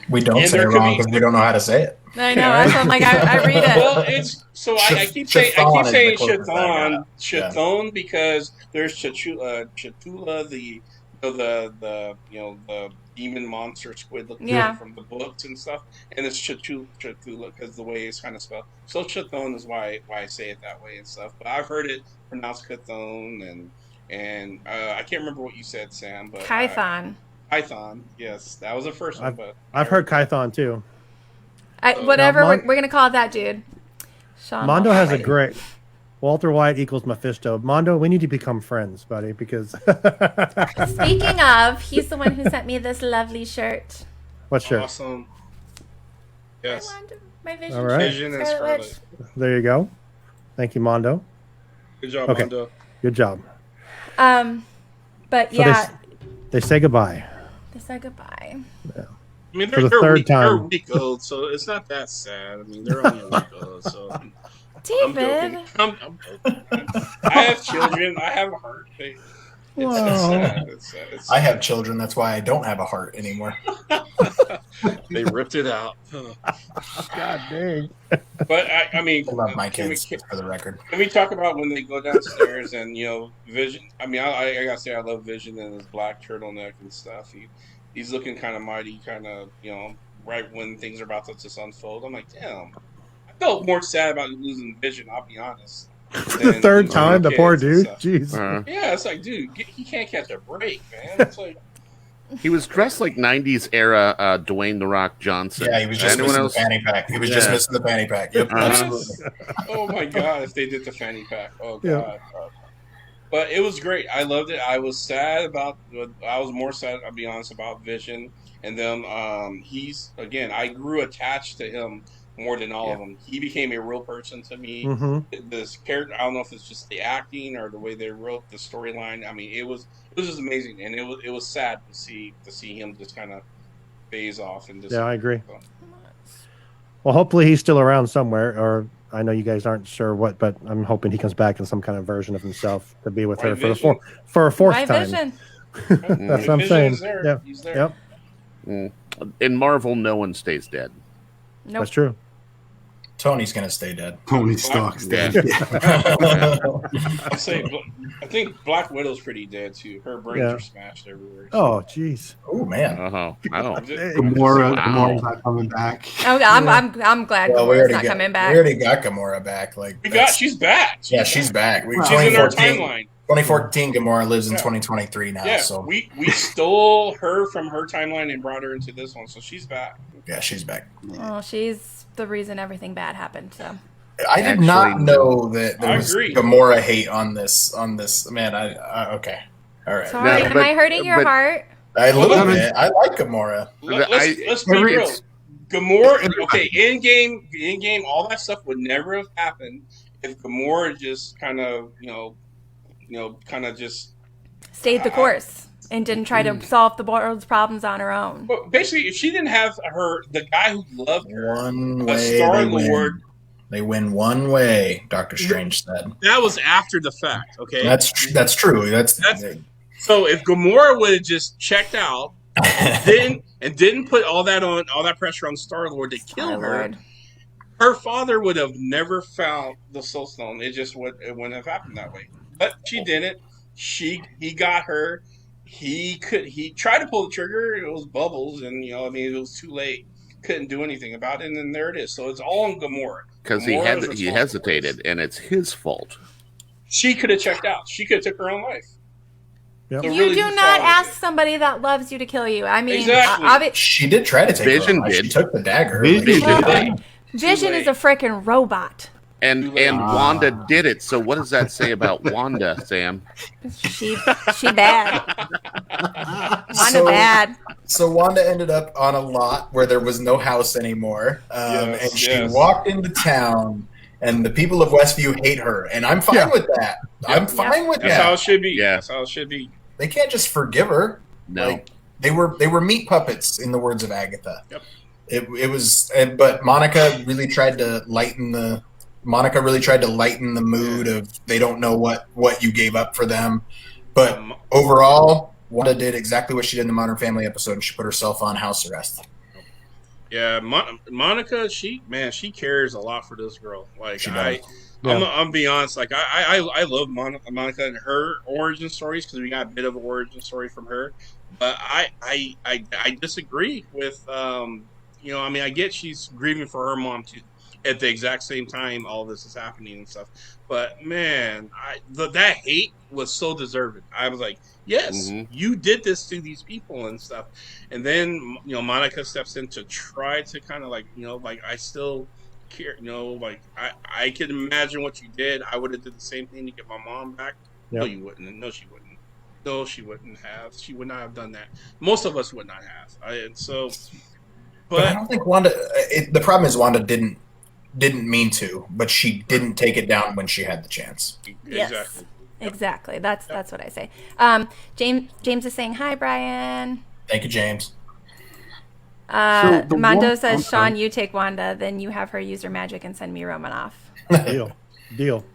We don't say it wrong because we don't know how to say it. I know. I'm like, I read it. Well, it's so I keep saying Chthon because there's Chatula, the demon monster squid looking from the books and stuff, and it's Chatula because the way it's kind of spelled. So Chthon is why I say it that way and stuff. But I've heard it pronounced Chthon, and I can't remember what you said, Sam. But Chthon. Chthon, yes, that was the first one. But I've heard Chthon too. Whatever, we're gonna call it that, dude. Shawn Mondo has a great. Walter White equals Mephisto. Mondo, we need to become friends, buddy, because... Speaking of, he's the one who sent me this lovely shirt. What shirt? Awesome. Yes. My Vision All right. Vision and Scarlet. There you go. Thank you, Mondo. Good job, Mondo. Good job. But yeah. So they say goodbye. They say goodbye. Yeah. I mean, For the third time. they're a week old, so it's not that sad. I mean, they're only a week old, so... David. I'm joking. I have children. I have a heart. sad. It's sad. It's I sad. have children. That's why I don't have a heart anymore. They ripped it out. God dang. But I mean, I love my can we- kids, for the record. Can we talk about when they go downstairs and Vision? I mean, I gotta say I love Vision and his black turtleneck and stuff. He's looking kind of mighty, kind of right when things are about to just unfold. I'm like, damn. I felt more sad about losing Vision. I'll be honest. The third time, the poor dude. Jeez. Yeah, it's like, dude, he can't catch a break, man. It's like. He was dressed like 90s era Dwayne "The Rock" Johnson. Yeah, he was just missing the fanny pack. He was just missing the fanny pack. Yep, absolutely. Oh my god, if they did the fanny pack. Oh god. Yeah. But it was great. I loved it. I was sad about. I was more sad, I'll be honest, about Vision and them. I grew attached to him more than all of them. He became a real person to me. Mm-hmm. This character, I don't know if it's just the acting or the way they wrote the storyline. I mean, it was just amazing, and it was sad to see him just kind of phase off and just. Yeah, I agree. Well, hopefully he's still around somewhere, or I know you guys aren't sure what, but I'm hoping he comes back in some kind of version of himself to be with her for a fourth My time. Vision. That's what I'm saying. There. Yeah. He's there. Yep. In Marvel, no one stays dead. Nope. That's true. Tony's gonna stay dead. Tony Stark's dead. I'll say, I think Black Widow's pretty dead too. Her brains are smashed everywhere. Oh, jeez. Oh man. Gamora's not coming back. Oh, I'm glad Gamora's not coming back. We already got Gamora back. She's back. She's back. She's in our timeline. 2014 Gamora lives in 2023 now. Yeah, so we stole her from her timeline and brought her into this one, so she's back. Yeah, she's back. Well, she's the reason everything bad happened. So I did not know that there was agree. Gamora hate on this. Man, okay, all right. sorry, am I hurting your heart? A little bit. I like Gamora. Let's be real. Gamora, okay, in game, all that stuff would never have happened if Gamora just kind of, just stayed the course and didn't try to solve the world's problems on her own. But basically, if she didn't have the guy who loved her, Star-Lord, they win one way. Doctor Strange said that was after the fact. Okay, that's true. That's so. If Gamora would have just checked out, didn't put all that pressure on Star-Lord to kill her. Her father would have never found the Soul Stone. It wouldn't have happened that way. But she didn't. He got her. He tried to pull the trigger. It was bubbles, and it was too late. Couldn't do anything about it, and then there it is. So it's all on Gamora. Because he hesitated, and it's his fault. She could have checked out. She could have took her own life. Yep. So You really do not ask somebody that loves you to kill you. I mean, Exactly. she did try to take Vision her own life. did. She took the dagger. Vision is a freaking robot. And Wanda did it. So what does that say about Wanda, Sam? She bad. Wanda bad. So Wanda ended up on a lot where there was no house anymore, and she walked into town, and the people of Westview hate her, and I'm fine with that. I'm fine with that. That's how it should be. Yeah. That's how it should be. They can't just forgive her. No. They were meat puppets, in the words of Agatha. Yep. It was, but Monica really tried to lighten the mood of they don't know what you gave up for them. But overall, Wanda did exactly what she did in the Modern Family episode, and she put herself on house arrest. Yeah, Monica, she cares a lot for this girl. Like She does. I'm be honest. Like I love Monica and her origin stories because we got a bit of an origin story from her. But I disagree with I get she's grieving for her mom too. At the exact same time, all this is happening and stuff. But man, that hate was so deserved. I was like, yes, you did this to these people and stuff. And then Monica steps in to try to kind of I still care. I can imagine what you did. I would have did the same thing to get my mom back. Yep. No, you wouldn't. No, she wouldn't. No, she wouldn't have. She would not have done that. Most of us would not have. But I don't think Wanda. The problem is Wanda didn't mean to, but she didn't take it down when she had the chance. Yes, exactly. That's what I say. James is saying hi, Bryan. Thank you, James. Mondo says, Shawn, you take Wanda, then you have her use her magic and send me Romanoff. Deal.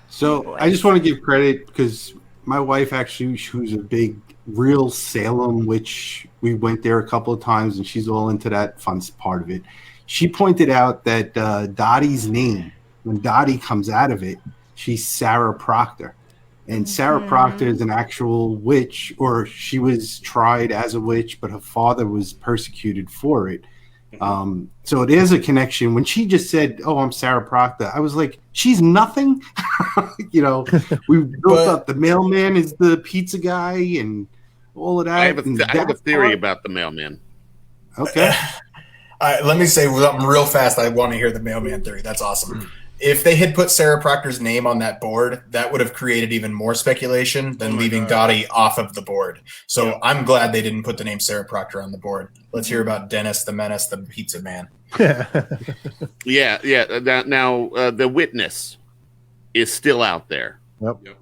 So I just want to give credit because my wife actually, who's a big real Salem witch, we went there a couple of times, and she's all into that fun part of it. She pointed out that Dottie's name, when Dottie comes out of it, she's Sarah Proctor. And Sarah Proctor is an actual witch, or she was tried as a witch, but her father was persecuted for it. So it is a connection. When she just said, "Oh, I'm Sarah Proctor," I was like, "She's nothing." We built up the mailman is the pizza guy and all of that. I have a theory about the mailman. Okay. Let me say something real fast. I want to hear the mailman theory. That's awesome. If they had put Sarah Proctor's name on that board, that would have created even more speculation than leaving Dottie off of the board. So I'm glad they didn't put the name Sarah Proctor on the board. Let's hear about Dennis the Menace, the pizza man. Yeah. Now the witness is still out there. Yep.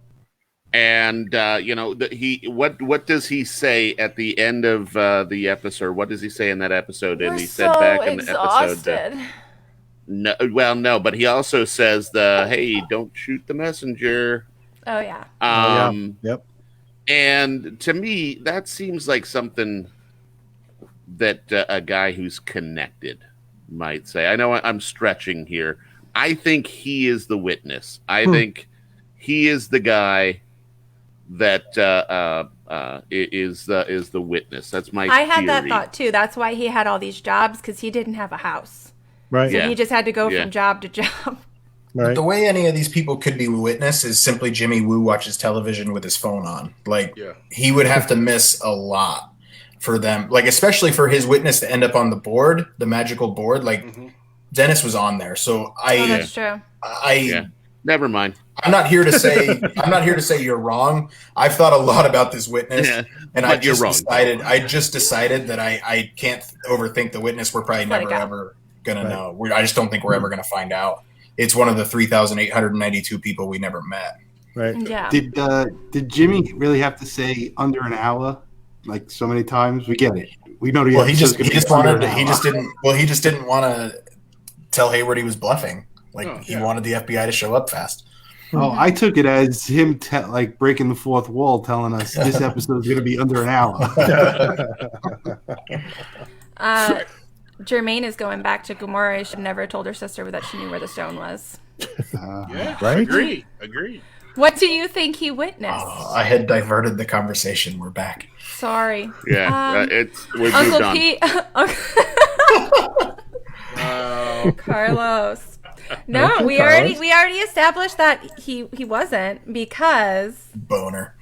And what does he say at the end of the episode? What does he say in that episode? And he said back in the episode. No, but he also says hey, don't shoot the messenger. Oh yeah. Yep. And to me, that seems like something that a guy who's connected might say. I know I'm stretching here. I think he is the witness. I think he is the guy that is the witness. That's my I had theory. that thought too. That's why he had all these jobs, because he didn't have a house. Right. So he just had to go from job to job. Right. The way any of these people could be witness is simply Jimmy Woo watches television with his phone on. He would have to miss a lot for them. Especially for his witness to end up on the board, the magical board. Dennis was on there, so that's true. Never mind. I'm not here to say you're wrong. I've thought a lot about this witness, and I just decided that I can't overthink the witness. We're probably never ever gonna know. I just don't think we're ever gonna find out. It's one of the 3,892 people we never met. Right. Yeah. Did Jimmy really have to say under an hour like so many times? We get it. We know he just didn't want to tell Hayward he was bluffing. He wanted the FBI to show up fast. Oh, I took it as him breaking the fourth wall, telling us this episode is going to be under an hour. Jermaine is going back to Gamora. She never told her sister that she knew where the stone was. Right? Agree. What do you think he witnessed? I had diverted the conversation. We're back. Sorry. Yeah, we're Uncle moved Pete. Carlos. No, we already established that he wasn't, because boner.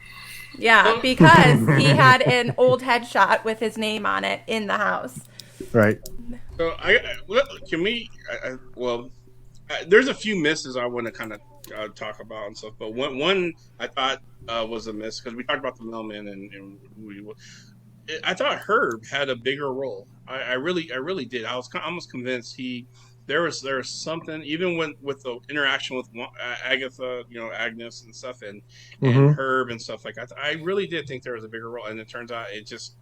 Yeah, because he had an old headshot with his name on it in the house. Right. So there's a few misses I want to kind of talk about and stuff, but one I thought was a miss, because we talked about the mailman and I thought Herb had a bigger role. I really did. I was almost convinced there was something, even with the interaction with Agatha, Agnes and stuff, and Herb and stuff like that. I really did think there was a bigger role, and it turns out it just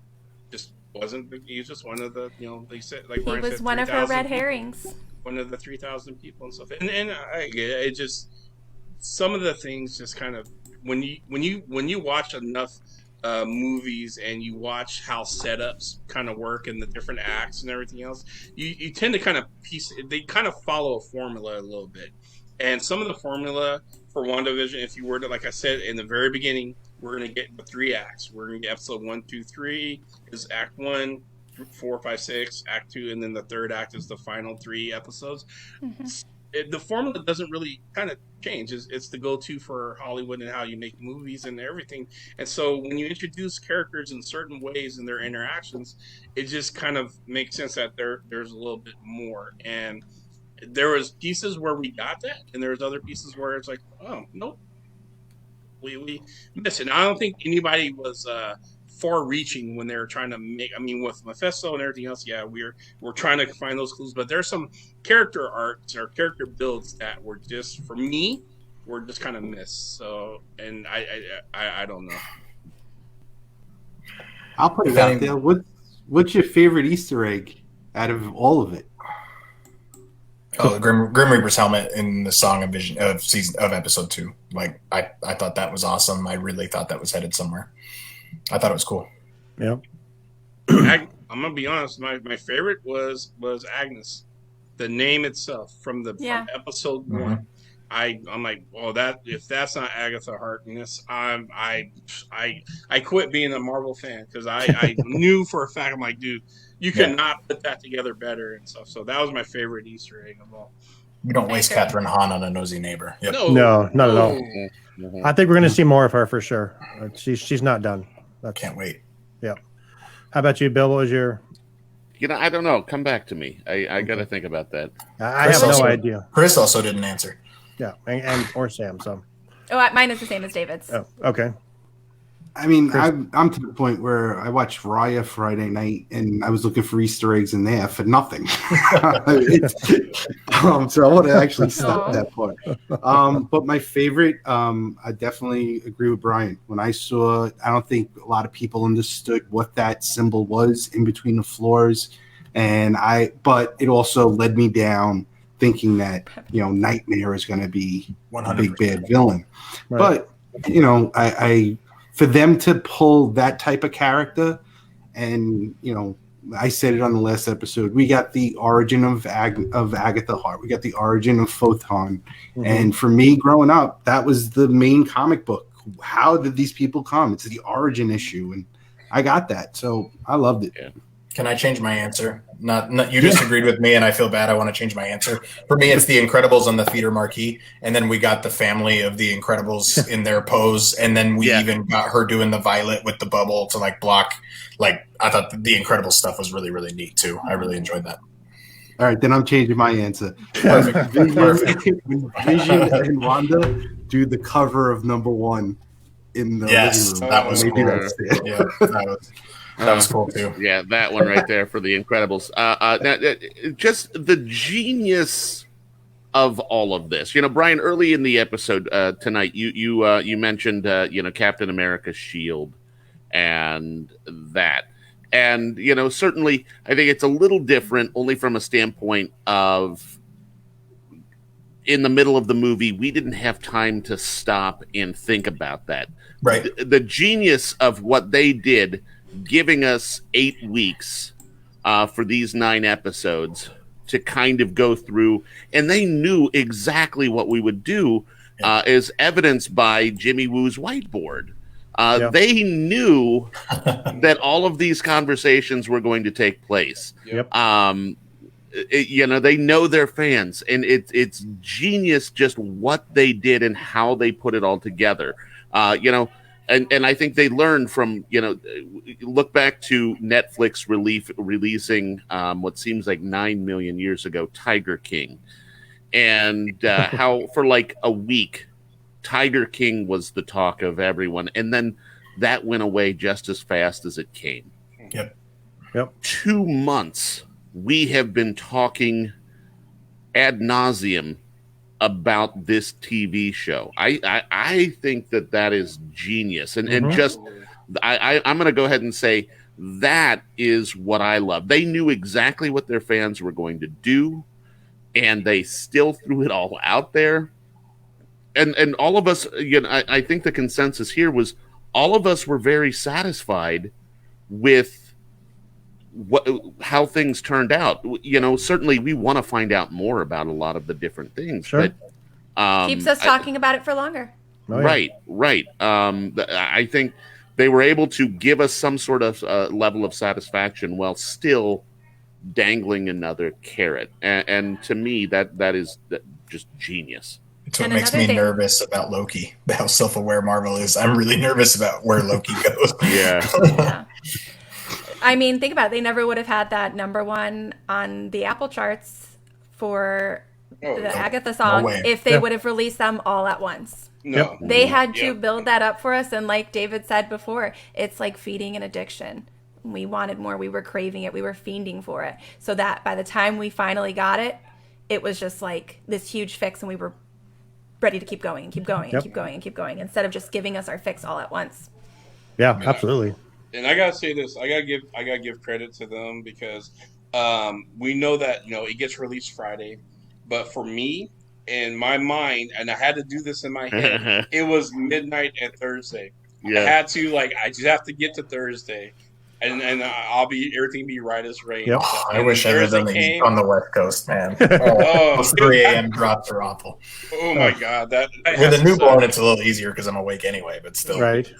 wasn't. He was just one of the, they said, like Bryan said, he was one of her red herrings. One of the 3,000 people and stuff, and it just, some of the things just kind of, when you watch enough movies and you watch how setups kind of work and the different acts and everything else, you tend to kind of they kind of follow a formula a little bit. And some of the formula for WandaVision, if you were to, like I said in the very beginning, we're going to get the 3 acts. We're going to get episode 1, 2, 3 is act 1, 4, 5, 6, act 2, and then the third act is the final 3 episodes. The formula doesn't really kind of change. It's the go-to for Hollywood and how you make movies and everything. And so when you introduce characters in certain ways in their interactions, it just kind of makes sense that there's a little bit more. And there was pieces where we got that, and there was other pieces where it's like, oh, nope, we missed it. And I don't think anybody was far-reaching when they were trying to make. I mean, with Mephisto and everything else, we're trying to find those clues. But there's some character arcs or character builds that were just, for me, were just kind of missed. So, and I don't know. I'll put it out there. What's your favorite Easter egg out of all of it? Oh, the Grim Reaper's helmet in the Song of Vision of episode 2. Like I thought that was awesome. I really thought that was headed somewhere. I thought it was cool. Yeah. I'm gonna be honest. My favorite was Agnes, the name itself from episode 1. I'm like, well, if that's not Agatha Harkness, I quit being a Marvel fan because I knew for a fact, I'm like, dude, you could not put that together better and stuff. So that was my favorite Easter egg of all. You don't waste Catherine Hahn on a nosy neighbor. Yep. No, not at all. I think we're going to see more of her for sure. She's not done. Can't wait. Yeah. How about you, Bill? What was your? I don't know. Come back to me. I got to think about that. I have no idea. Chris also didn't answer. Yeah, and or Sam. So. Oh, mine is the same as David's. Oh, okay. I mean, I'm to the point where I watched Raya Friday night, and I was looking for Easter eggs in there for nothing. So I want to actually stop that part. But my favorite, I definitely agree with Bryan. When I saw it, I don't think a lot of people understood what that symbol was in between the floors, but it also led me down thinking that Nightmare is going to be a big bad villain. Right. But I for them to pull that type of character, and I said it on the last episode, we got the origin of Agatha Hart, we got the origin of Photon, and for me growing up, that was the main comic book. How did these people come? It's the origin issue, and I got that, so I loved it. Yeah. Can I change my answer? Not you disagreed with me, and I feel bad. I want to change my answer. For me, it's the Incredibles on the theater marquee, and then we got the family of the Incredibles in their pose, and then we even got her doing the violet with the bubble to block. I thought the Incredibles stuff was really, really neat too. I really enjoyed that. All right, then I'm changing my answer. Perfect. Vision and Wanda do the cover of #1 in the living room. That was cool. Yeah, that was cool too. Yeah, that one right there for the Incredibles. Just the genius of all of this. Bryan, early in the episode tonight, you mentioned Captain America's shield and that. And certainly, I think it's a little different, only from a standpoint of in the middle of the movie, we didn't have time to stop and think about that. Right. The genius of what they did, giving us 8 weeks for these 9 episodes to kind of go through, and they knew exactly what we would do, is evidenced by Jimmy Woo's whiteboard. They knew that all of these conversations were going to take place. Yep. They know their fans, and it's genius just what they did and how they put it all together. And I think they learned from, look back to Netflix releasing what seems like 9 million years ago, Tiger King. And how for a week, Tiger King was the talk of everyone. And then that went away just as fast as it came. Yep. 2 months, we have been talking ad nauseum about this TV show. I think that is genius. And just, I'm going to go ahead and say that is what I love. They knew exactly what their fans were going to do, and they still threw it all out there. And all of us, I think the consensus here was all of us were very satisfied with how things turned out. Certainly we want to find out more about a lot of the different things. Sure. But keeps us talking about it for longer. Oh, yeah. Right. I think they were able to give us some sort of level of satisfaction while still dangling another carrot. And to me, that is just genius. It's what makes me nervous about Loki, how self-aware Marvel is. I'm really nervous about where Loki goes. Yeah. I mean, think about it. They never would have had that #1 on the Apple charts for the Agatha song if they would have released them all at once. No. They had to build that up for us. And like David said before, it's like feeding an addiction. We wanted more. We were craving it. We were fiending for it. So that by the time we finally got it, it was just like this huge fix, and we were ready to keep going and keep going and keep going and keep going instead of just giving us our fix all at once. Yeah, absolutely. And I gotta say this, I gotta give credit to them because we know that it gets released Friday. but for me, in my mind, and I had to do this in my head, it was midnight at Thursday. Yeah. I had to I just have to get to Thursday, and everything be right as rain. Yep. I wish I had done these on the West Coast, man. Those 3 a.m. drops are awful. Oh my God, that with a newborn, it's a little easier because I'm awake anyway. But still, right.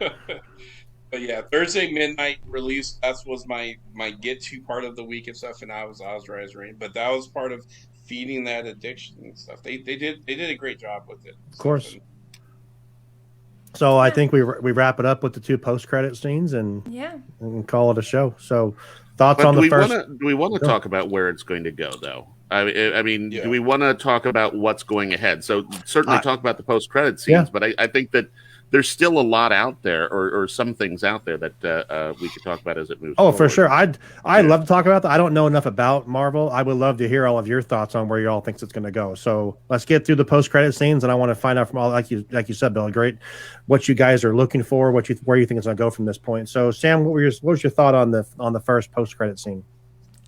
But yeah, Thursday midnight release. That was my get to part of the week and stuff, and I was right as rain. But that was part of feeding that addiction and stuff. They did a great job with it. Of course. So I think we wrap it up with the 2 post-credit scenes and call it a show. So thoughts on the first? Do we want to talk about where it's going to go, though? I mean, do we want to talk about what's going ahead? So certainly talk about the post-credit scenes, but I think that there's still a lot out there, or some things out there that we could talk about as it moves. Oh, forward. For sure. I'd love to talk about that. I don't know enough about Marvel. I would love to hear all of your thoughts on where you all thinks it's going to go. So let's get through the post-credit scenes, and I want to find out from all, like you said, Bill, great, what you guys are looking for, where you think it's going to go from this point. So Sam, what was your thought on the first post-credit scene?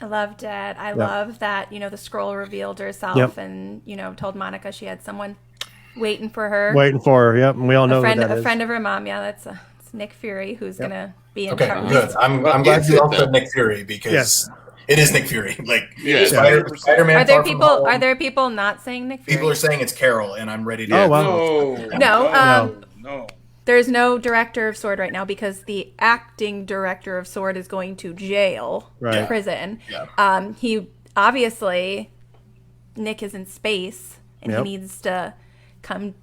I loved it. I love that, the Skrull revealed herself and, told Monica she had someone waiting for her. Yep. And we all know a friend of her mom. Yeah, it's Nick Fury who's gonna be in charge. Good. I'm glad you also Nick Fury because it is Nick Fury. Spider-Man. Are there people not saying Nick Fury? People are saying it's Carol, and I'm ready to. Oh wow. No. There's no director of S.W.O.R.D. right now because the acting director of S.W.O.R.D. is going to jail, prison. Yeah. He obviously, Nick is in space, and he needs to come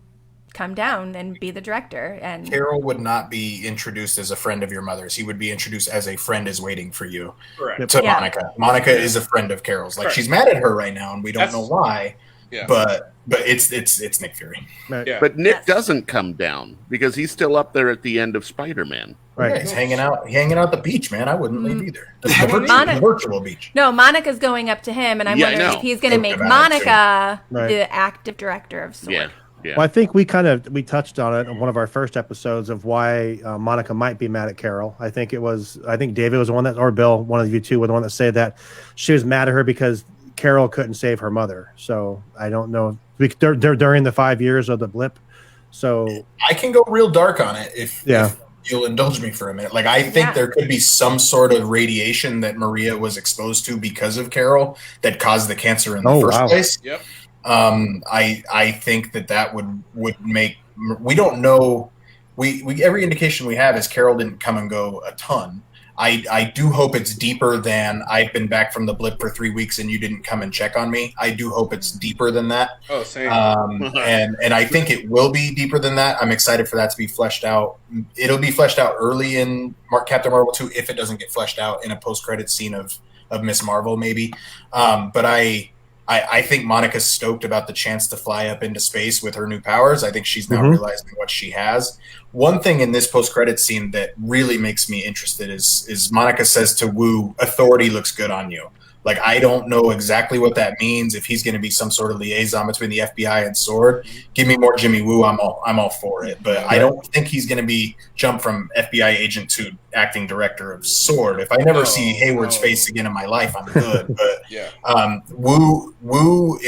down and be the director. And Carol would not be introduced as a friend of your mother's. He would be introduced as a friend is waiting for you. Correct. To Monica. Monica is a friend of Carol's. She's mad at her right now, and we don't know why. Yeah. But it's Nick Fury. Yeah. But Nick doesn't come down because he's still up there at the end of Spider-Man. Right. Yeah, he's hanging out at the beach, man. I wouldn't leave either. The virtual beach. No, Monica's going up to him, and I'm wondering if he's going to make Monica the active director of S.W.O.R.D. Yeah. Well, I think we touched on it in one of our first episodes of why Monica might be mad at Carol. I think David was the one or Bill, one of you two, were the one that said that she was mad at her because Carol couldn't save her mother. So I don't know during the 5 years of the blip. So I can go real dark on it if you'll indulge me for a minute. I think there could be some sort of radiation that Maria was exposed to because of Carol that caused the cancer in the first place. Yep. I think that would make, we don't know. We every indication we have is Carol didn't come and go a ton. I do hope it's deeper than I've been back from the blip for 3 weeks and you didn't come and check on me. I do hope it's deeper than that. Oh, same. And I think it will be deeper than that. I'm excited for that to be fleshed out. It'll be fleshed out early in Captain Marvel 2 if it doesn't get fleshed out in a post-credit scene of Miss Marvel maybe. But I think Monica's stoked about the chance to fly up into space with her new powers. I think she's now realizing what she has. One thing in this post-credit scene that really makes me interested is Monica says to Wu, "Authority looks good on you." I don't know exactly what that means. If he's going to be some sort of liaison between the FBI and S.W.O.R.D., give me more Jimmy Woo. I'm all for it. But I don't think he's going to be jump from FBI agent to acting director of S.W.O.R.D. If I never see Hayward's face again in my life, I'm good. But Woo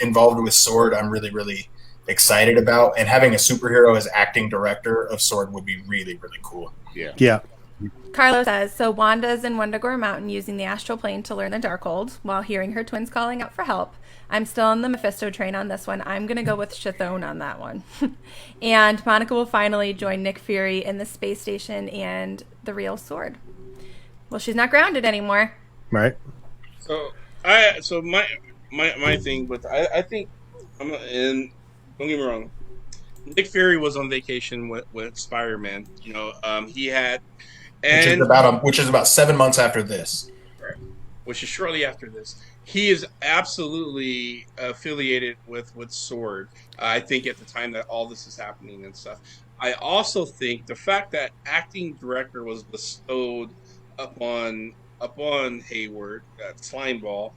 involved with S.W.O.R.D., I'm really, really excited about. And having a superhero as acting director of S.W.O.R.D. would be really, really cool. Yeah. Carlos says, so Wanda's in Wundagore Mountain using the astral plane to learn the Darkhold while hearing her twins calling out for help. I'm still on the Mephisto train on this one. I'm going to go with Chthon on that one. And Monica will finally join Nick Fury in the space station and the real S.W.O.R.D. Well, she's not grounded anymore. Right. So my thing with I think and don't get me wrong, Nick Fury was on vacation with Spider-Man. He had. Which is about 7 months after this. Right. Which is shortly after this. He is absolutely affiliated with S.W.O.R.D. I think at the time that all this is happening and stuff. I also think the fact that acting director was bestowed upon Hayward, that Slimeball.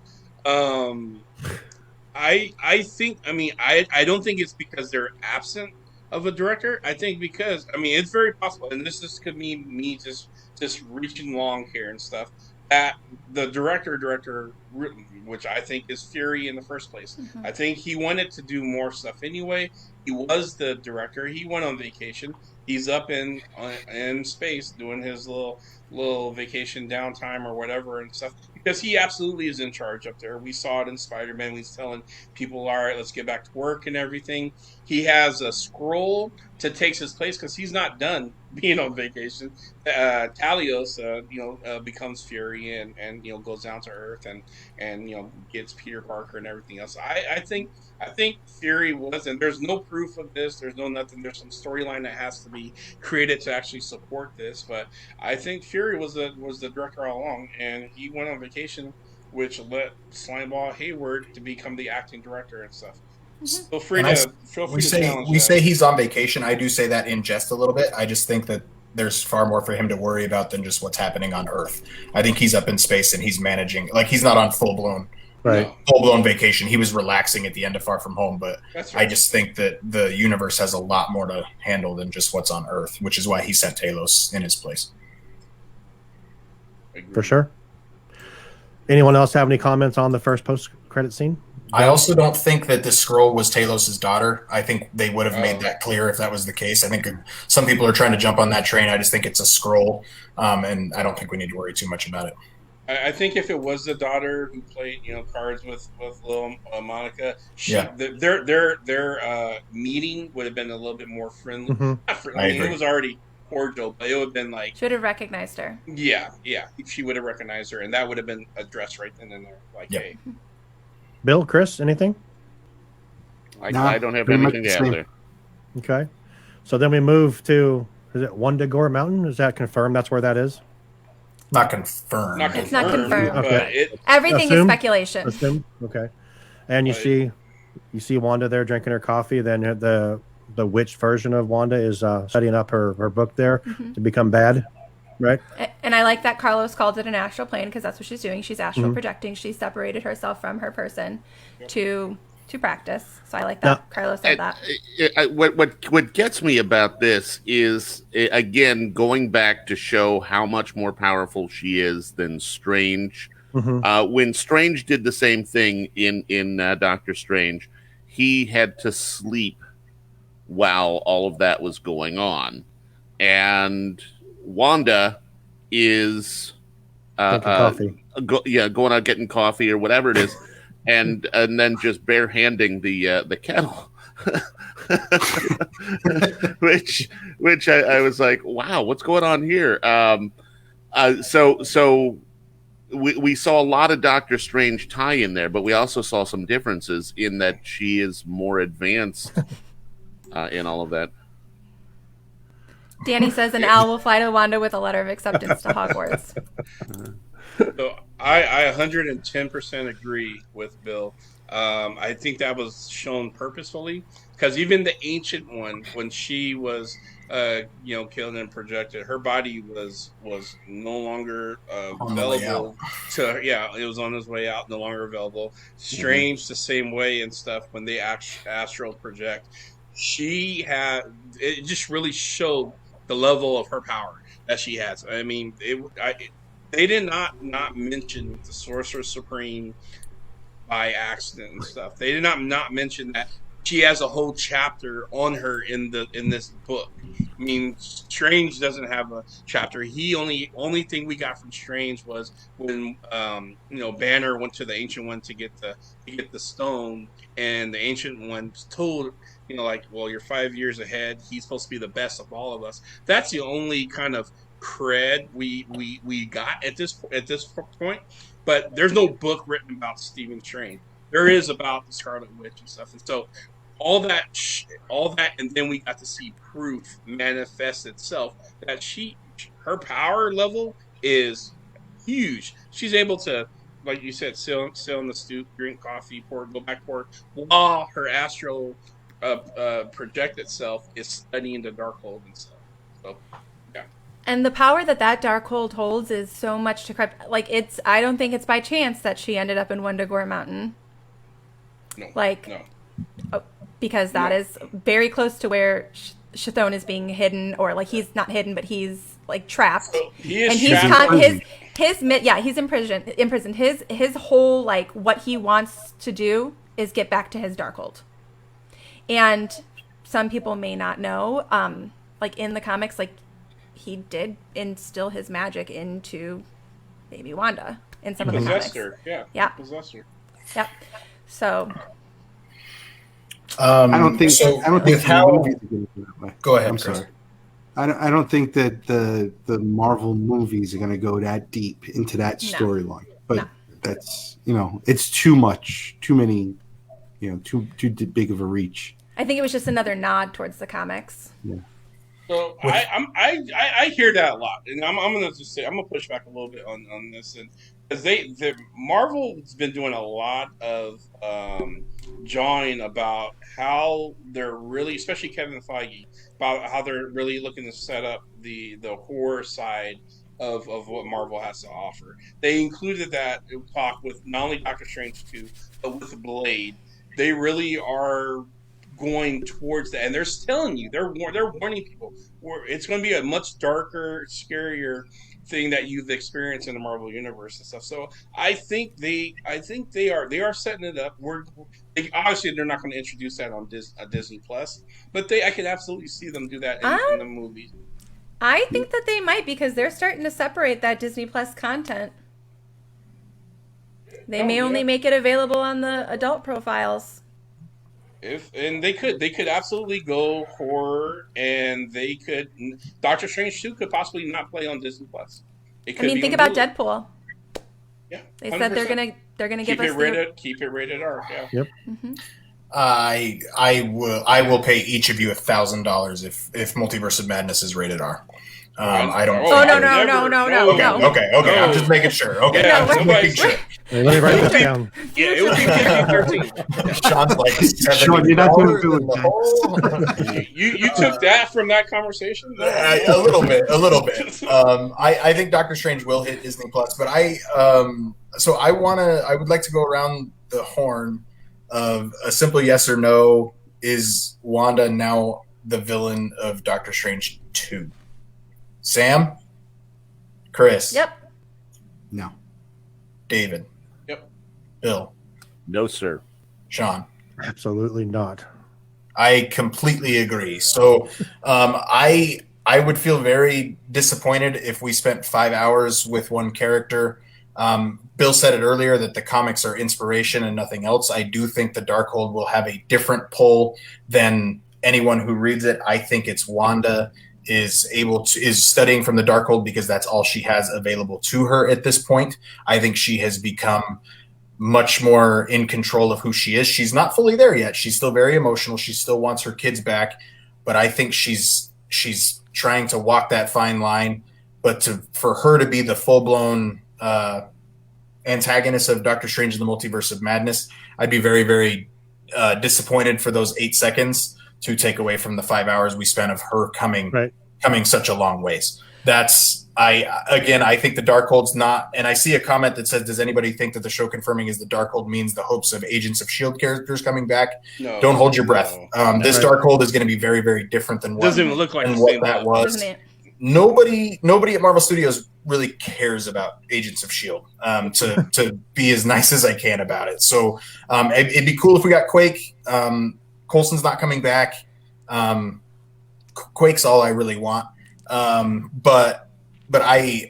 I think. I don't think it's because they're absent of a director. I think because it's very possible, and this could mean me just reaching long here and stuff. that the director, which I think is Fury in the first place. Mm-hmm. I think he wanted to do more stuff anyway. He was the director. He went on vacation. He's up in space doing his little vacation downtime or whatever and stuff because he absolutely is in charge up there. We saw it in Spider-Man. He's telling people, "All right, let's get back to work and everything." He has a scroll to take his place because he's not done being on vacation. Thaddeus, becomes Fury and goes down to Earth and gets Peter Parker and everything else. I think Fury was, and there's no proof of this. There's no nothing. There's some storyline that has to be created to actually support this. But I think Fury was the director all along, and he went on vacation, which led Slimeball Hayward to become the acting director and stuff. Mm-hmm. Feel free to challenge we that. say he's on vacation. I do say that in jest a little bit. I just think that there's far more for him to worry about than just what's happening on Earth. I think he's up in space and he's managing, like he's not on full blown vacation. He was relaxing at the end of Far From Home, but That's right. I just think that the universe has a lot more to handle than just what's on Earth, which is why he sent Talos in his place. For sure. Anyone else have any comments on the first post-credit scene? I also don't think that the scroll was Talos' daughter. I think they would have made that clear if that was the case. I think some people are trying to jump on that train. I just think it's a scroll, and I don't think we need to worry too much about it. I think if it was the daughter who played, cards with little Monica, their meeting would have been a little bit more friendly. Mm-hmm. Not friendly. I mean, it was already cordial, but it would have been like She would have recognized her. Yeah, she would have recognized her, and that would have been addressed right then and there. Like, hey, Bill, Chris, anything? I don't have anything to add there. Okay, so then we move to, is it Wandagore Mountain? Is that confirmed? That's where that is. Not confirmed. It's not confirmed. But Okay. Everything is speculation. Assume? Okay. And you see Wanda there drinking her coffee. Then the witch version of Wanda is setting up her book there to become bad, right? And I like that Carlos called it an astral plane because that's what she's doing. She's astral projecting. She's separated herself from her person to practice. So I like that Carlos said that. What gets me about this is, again, going back to show how much more powerful she is than Strange. When Strange did the same thing in Doctor Strange, he had to sleep while all of that was going on. And Wanda is coffee. Going out getting coffee or whatever it is. And then just barehanding the kettle, which I was like, wow, what's going on here? So we saw a lot of Doctor Strange tie in there, but we also saw some differences in that she is more advanced in all of that. Danny says an owl will fly to Wanda with a letter of acceptance to Hogwarts. So I 110% agree with Bill. I think that was shown purposefully because even the Ancient One, when she was killed and projected, her body was no longer available to. Yeah, it was on his way out, no longer available. Strange the same way and stuff. When they astral project, it just really showed the level of her power that she has. I mean, they did not mention the Sorcerer Supreme by accident and stuff. They did not mention that she has a whole chapter on her in this book. I mean, Strange doesn't have a chapter. Only thing we got from Strange was when Banner went to the Ancient One to get the stone, and the Ancient One told well, you're 5 years ahead. He's supposed to be the best of all of us. That's the only kind of cred we got at this point. But there's no book written about Stephen Strange. There is about the Scarlet Witch and stuff, and so all that, and then we got to see proof manifest itself that her power level is huge. She's able to, like you said, sit on the stoop, drink coffee, go back, while her astral project itself is studying the Darkhold and stuff. So, yeah. And the power that Darkhold holds is so much to credit. Like, I don't think it's by chance that she ended up in Wandagore Mountain. No. Because that is very close to where Chthon is being hidden, or like he's not hidden, but he's like trapped. So he is And he's trapped. he's imprisoned. His whole like what he wants to do is get back to his Darkhold. And some people may not know, like in the comics, like he did instill his magic into baby Wanda in some of the comics. Her. Yeah. Yeah. Possessed her. Yep. So I don't think. So I don't think with how. the movies are going to go that way. Go ahead, I'm Chris. sorry. I don't think that the Marvel movies are going to go that deep into that storyline. But that's it's too much, too many, too big of a reach. I think it was just another nod towards the comics. Yeah. So I hear that a lot, and I'm gonna just say I'm gonna push back a little bit on this, and because Marvel's been doing a lot of jawing about how they're really, especially Kevin Feige, about how they're really looking to set up the horror side of what Marvel has to offer. They included that talk with not only Doctor Strange 2, but with Blade. They really are going towards that, and they're telling you, they're warning people, it's going to be a much darker, scarier thing that you've experienced in the Marvel universe and stuff. So I think they are setting it up. Obviously they're not going to introduce that on Disney Plus, but I could absolutely see them do that in the movie. I think that they might, because they're starting to separate that Disney Plus content. They may only make it available on the adult profiles. They could absolutely go horror, and Doctor Strange 2 could possibly not play on Disney Plus. Think about Deadpool. Yeah, they said they're gonna give us keep it rated R. Yeah. Yep. Mm-hmm. I will pay each of you $1,000 if Multiverse of Madness is rated R. I don't. Oh no. Okay. I'm just making sure. Okay, yeah, I'm just making sure. Hey, let me write that down. Yeah, it would be PG-13. Sean's like Sean, you're not doing good with that. You took that from that conversation? A little bit. I think Doctor Strange will hit Disney Plus, but I would like to go around the horn of a simple yes or no. Is Wanda now the villain of Doctor Strange 2? Sam? Chris? Yep. No. David? Yep. Bill? No, sir. Sean? Absolutely not. I completely agree. So I would feel very disappointed if we spent 5 hours with one character. Bill said it earlier that the comics are inspiration and nothing else. I do think the Darkhold will have a different pull than anyone who reads it. I think it's Wanda is studying from the Darkhold because that's all she has available to her at this point. I think she has become much more in control of who she is. She's not fully there yet. She's still very emotional. She still wants her kids back, but I think she's trying to walk that fine line. But for her to be the full-blown antagonist of Doctor Strange in the Multiverse of Madness, I'd be very, very disappointed for those 8 seconds to take away from the 5 hours we spent of her coming such a long ways. I think the Darkhold's not, and I see a comment that says, does anybody think that the show confirming is the Darkhold means the hopes of Agents of S.H.I.E.L.D. characters coming back? No, don't hold your breath. This Darkhold is going to be very, very different than doesn't even look like what that was. Nobody at Marvel Studios really cares about Agents of S.H.I.E.L.D. To be as nice as I can about it. So it'd be cool if we got Quake. Coulson's not coming back. Quake's all I really want. But I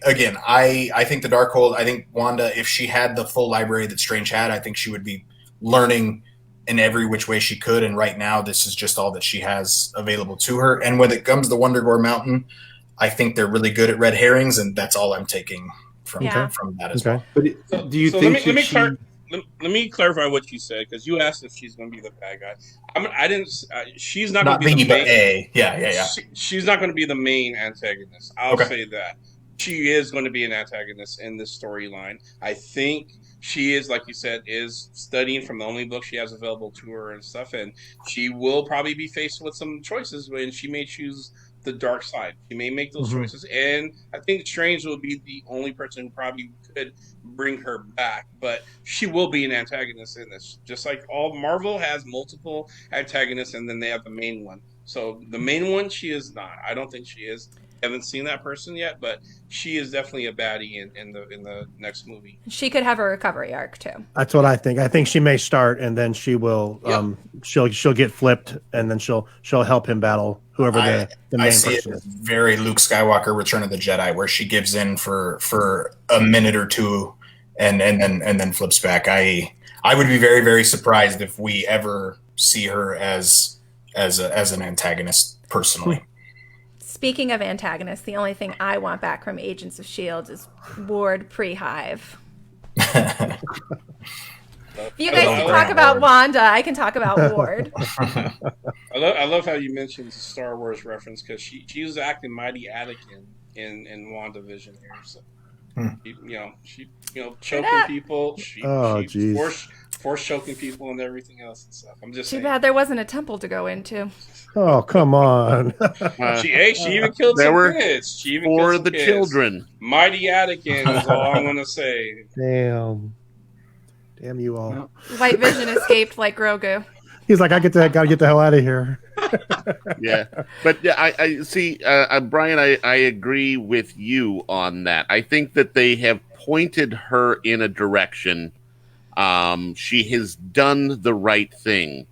think the Darkhold, I think Wanda, if she had the full library that Strange had, I think she would be learning in every which way she could. And right now, this is just all that she has available to her. And when it comes to Wondergore Mountain, I think they're really good at red herrings, and that's all I'm taking from that as well. But do you think let me clarify what you said, because you asked if she's going to be the bad guy. I didn't. She's not going to be the main. Yeah. She's not going to be the main antagonist. I'll say that she is going to be an antagonist in this storyline. I think she is, like you said, is studying from the only book she has available to her and stuff, and she will probably be faced with some choices when she may choose the dark side. She may make those choices, and I think Strange will be the only person who probably could bring her back, but she will be an antagonist in this. Just like all Marvel has multiple antagonists, and then they have the main one. So the main one, she is not. I don't think she is. I haven't seen that person yet, but she is definitely a baddie in the next movie. She could have a recovery arc too. That's what I think. I think she may start, and then she will. She'll get flipped, and then she'll help him battle whoever the main person is. Very Luke Skywalker, Return of the Jedi, where she gives in for a minute or two, and then flips back. I would be very, very surprised if we ever see her as an antagonist personally. Speaking of antagonists, the only thing I want back from Agents of S.H.I.E.L.D. is Ward pre-Hive. If you guys can talk about Wanda, I can talk about Ward. I love how you mentioned the Star Wars reference, because she was acting mighty Anakin in WandaVision here. So, she choking people. She force choking people and everything else and stuff. I'm just too saying. bad there wasn't a temple to go into. Oh, come on. She even killed some kids. She even for killed the kids. children. Mighty Anakin is all I'm going to say. Damn you all. White Vision escaped like Grogu. He's like, gotta get the hell out of here. Yeah, but I see, Bryan. I agree with you on that. I think that they have pointed her in a direction. She has done the right thing.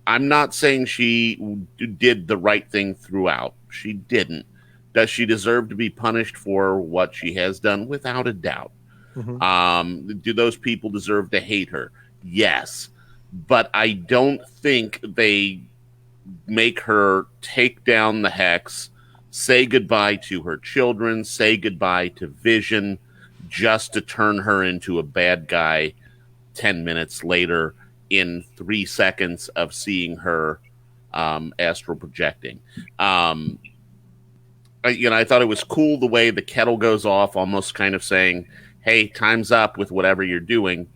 I'm not saying she did the right thing throughout. She didn't. Does she deserve to be punished for what she has done? Without a doubt. Mm-hmm. Do those people deserve to hate her? Yes. But I don't think they make her take down the Hex, say goodbye to her children, say goodbye to Vision, just to turn her into a bad guy 10 minutes later in 3 seconds of seeing her astral projecting. I thought it was cool the way the kettle goes off, almost kind of saying, hey, time's up with whatever you're doing.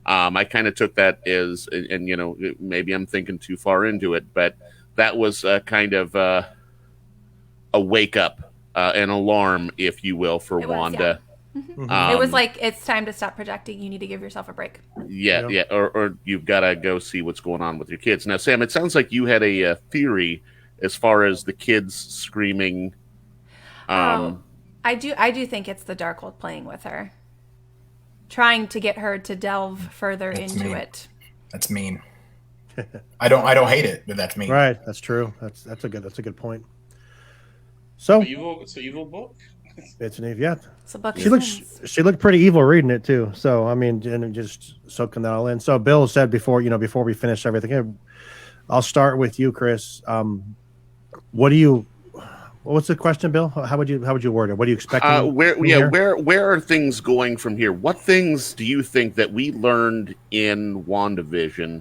I kind of took that as, and maybe I'm thinking too far into it, but that was kind of a wake up, an alarm, if you will, for Wanda. Yeah. Mm-hmm. It was like, it's time to stop projecting. You need to give yourself a break. Yeah. Or you've got to go see what's going on with your kids. Now, Sam, it sounds like you had a theory as far as the kids screaming. I do think it's the Darkhold playing with her, trying to get her to delve further into it. That's mean. I don't hate it, but that's mean. Right, that's true. That's a good point. So evil book. It's an evil, yeah. It's a book. She looked pretty evil reading it too. So I mean, and just soaking that all in. So Bill said before we finish everything, I'll start with you, Chris. What's the question, Bill? How would you word it? What are you expecting? Where are things going from here? What things do you think that we learned in WandaVision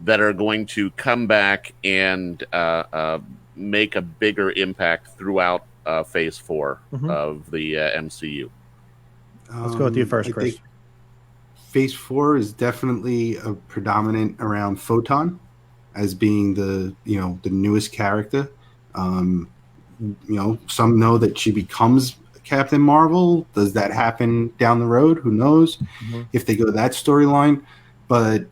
that are going to come back and make a bigger impact throughout Phase 4 of the MCU? Let's go with you first, Chris. Phase 4 is definitely a predominant around Photon as being the newest character. Some know that she becomes Captain Marvel. Does that happen down the road? Who knows? If they go that storyline. But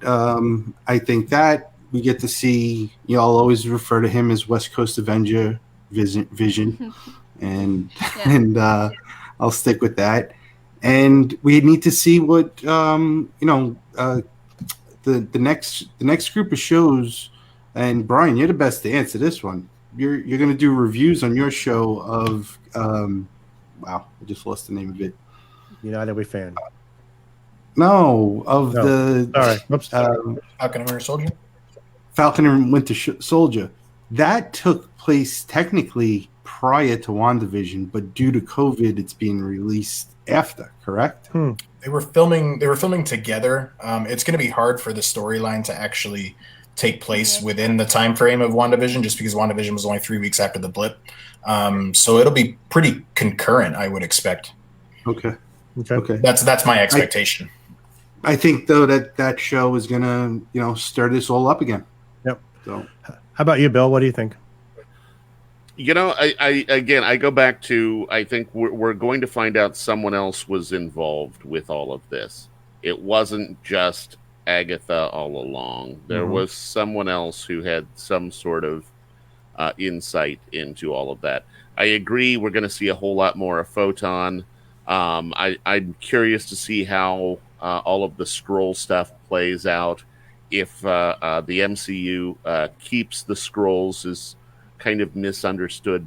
I think that we get to see, I'll always refer to him as West Coast Avenger Vision. and I'll stick with that. And we need to see what the next group of shows. And Bryan, you're the best to answer this one. You're going to do reviews on your show of I just lost the name of it. United We Fan. No, Falcon and Winter Soldier. Falcon and Winter Soldier. That took place technically prior to WandaVision, but due to COVID, it's being released after. Correct? They were filming together. It's going to be hard for the storyline to actually take place within the time frame of WandaVision, just because WandaVision was only 3 weeks after the blip. So it'll be pretty concurrent, I would expect. Okay. That's my expectation. I think though that show is gonna stir this all up again. Yep. So, how about you, Bill? What do you think? I go back to, I think we're going to find out someone else was involved with all of this. It wasn't just Agatha all along. There was someone else who had some sort of insight into all of that. I agree. We're going to see a whole lot more of Photon. I'm curious to see how all of the scroll stuff plays out. If the MCU keeps the scrolls as kind of misunderstood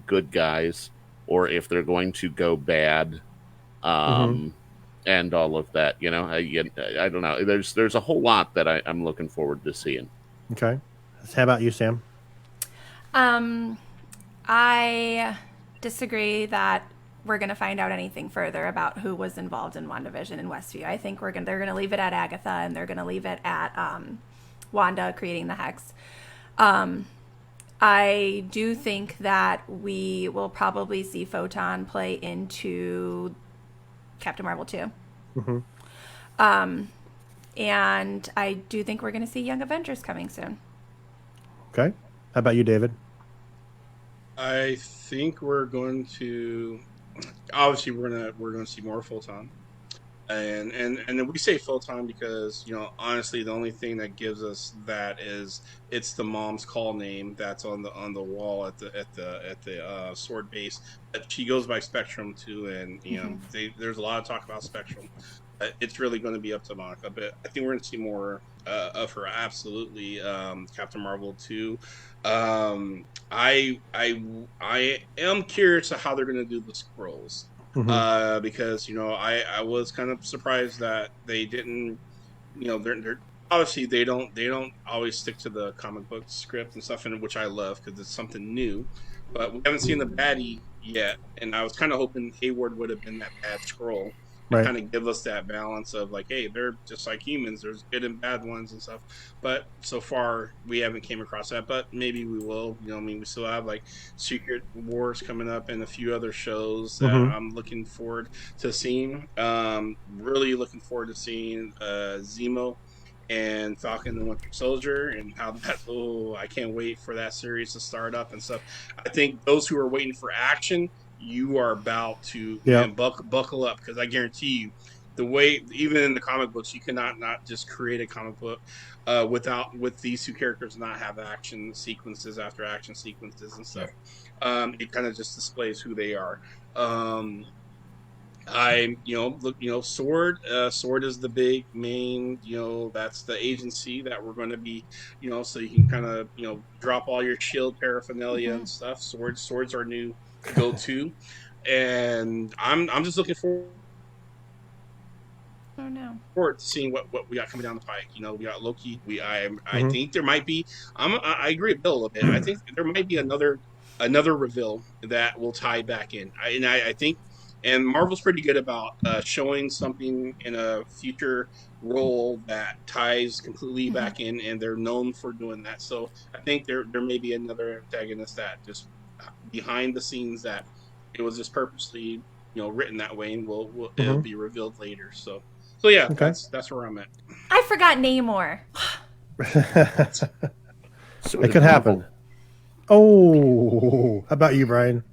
good guys, or if they're going to go bad, and all of that. You know, I don't know. There's a whole lot that I'm looking forward to seeing. Okay. How about you, Sam? I disagree that we're going to find out anything further about who was involved in WandaVision and Westview. I think they're going to leave it at Agatha, and they're going to leave it at Wanda creating the hex. I do think that we will probably see Photon play into Captain Marvel 2. And I do think we're going to see Young Avengers coming soon. Okay. How about you, David? I think we're going to obviously we're gonna see more Photon, and then we say Photon because, you know, honestly the only thing that gives us that is it's the mom's call name that's on the wall at the sword base. But she goes by Spectrum too, and you know there's a lot of talk about Spectrum. It's really going to be up to Monica, but I think we're going to see more of her. Absolutely, Captain Marvel 2. I am curious to how they're going to do the scrolls, because, you know, I was kind of surprised that they didn't, you know, they're obviously they don't always stick to the comic book script and stuff, and which I love because it's something new. But we haven't seen the baddie yet, and I was kind of hoping Hayward would have been that bad scroll. Right. Kind of give us that balance of like, hey, they're just like humans. There's good and bad ones and stuff. But so far, we haven't came across that. But maybe we will. You know, I mean, we still have like Secret Wars coming up and a few other shows that I'm looking forward to seeing. Really looking forward to seeing Zemo and Falcon and Winter Soldier, and how that. Oh, I can't wait for that series to start up and stuff. I think those who are waiting for action, you are about to buckle up, because I guarantee you, the way even in the comic books, you cannot not just create a comic book with these two characters not have action sequences after action sequences and stuff. It kind of just displays who they are. Sword is the big main, you know, that's the agency that we're going to be, you know, so you can kind of, you know, drop all your shield paraphernalia and stuff. Swords are new go to, and I'm just looking forward to seeing what we got coming down the pike. You know, we got Loki. I think there might be. I agree with Bill a little bit. I think there might be another reveal that will tie back in. I think, and Marvel's pretty good about showing something in a future role that ties completely back in, and they're known for doing that. So I think there may be another antagonist that just behind the scenes that it was just purposely, you know, written that way, and it'll be revealed later. So yeah, that's where I'm at. I forgot Namor. It could happen. Oh, how about you, Bryan?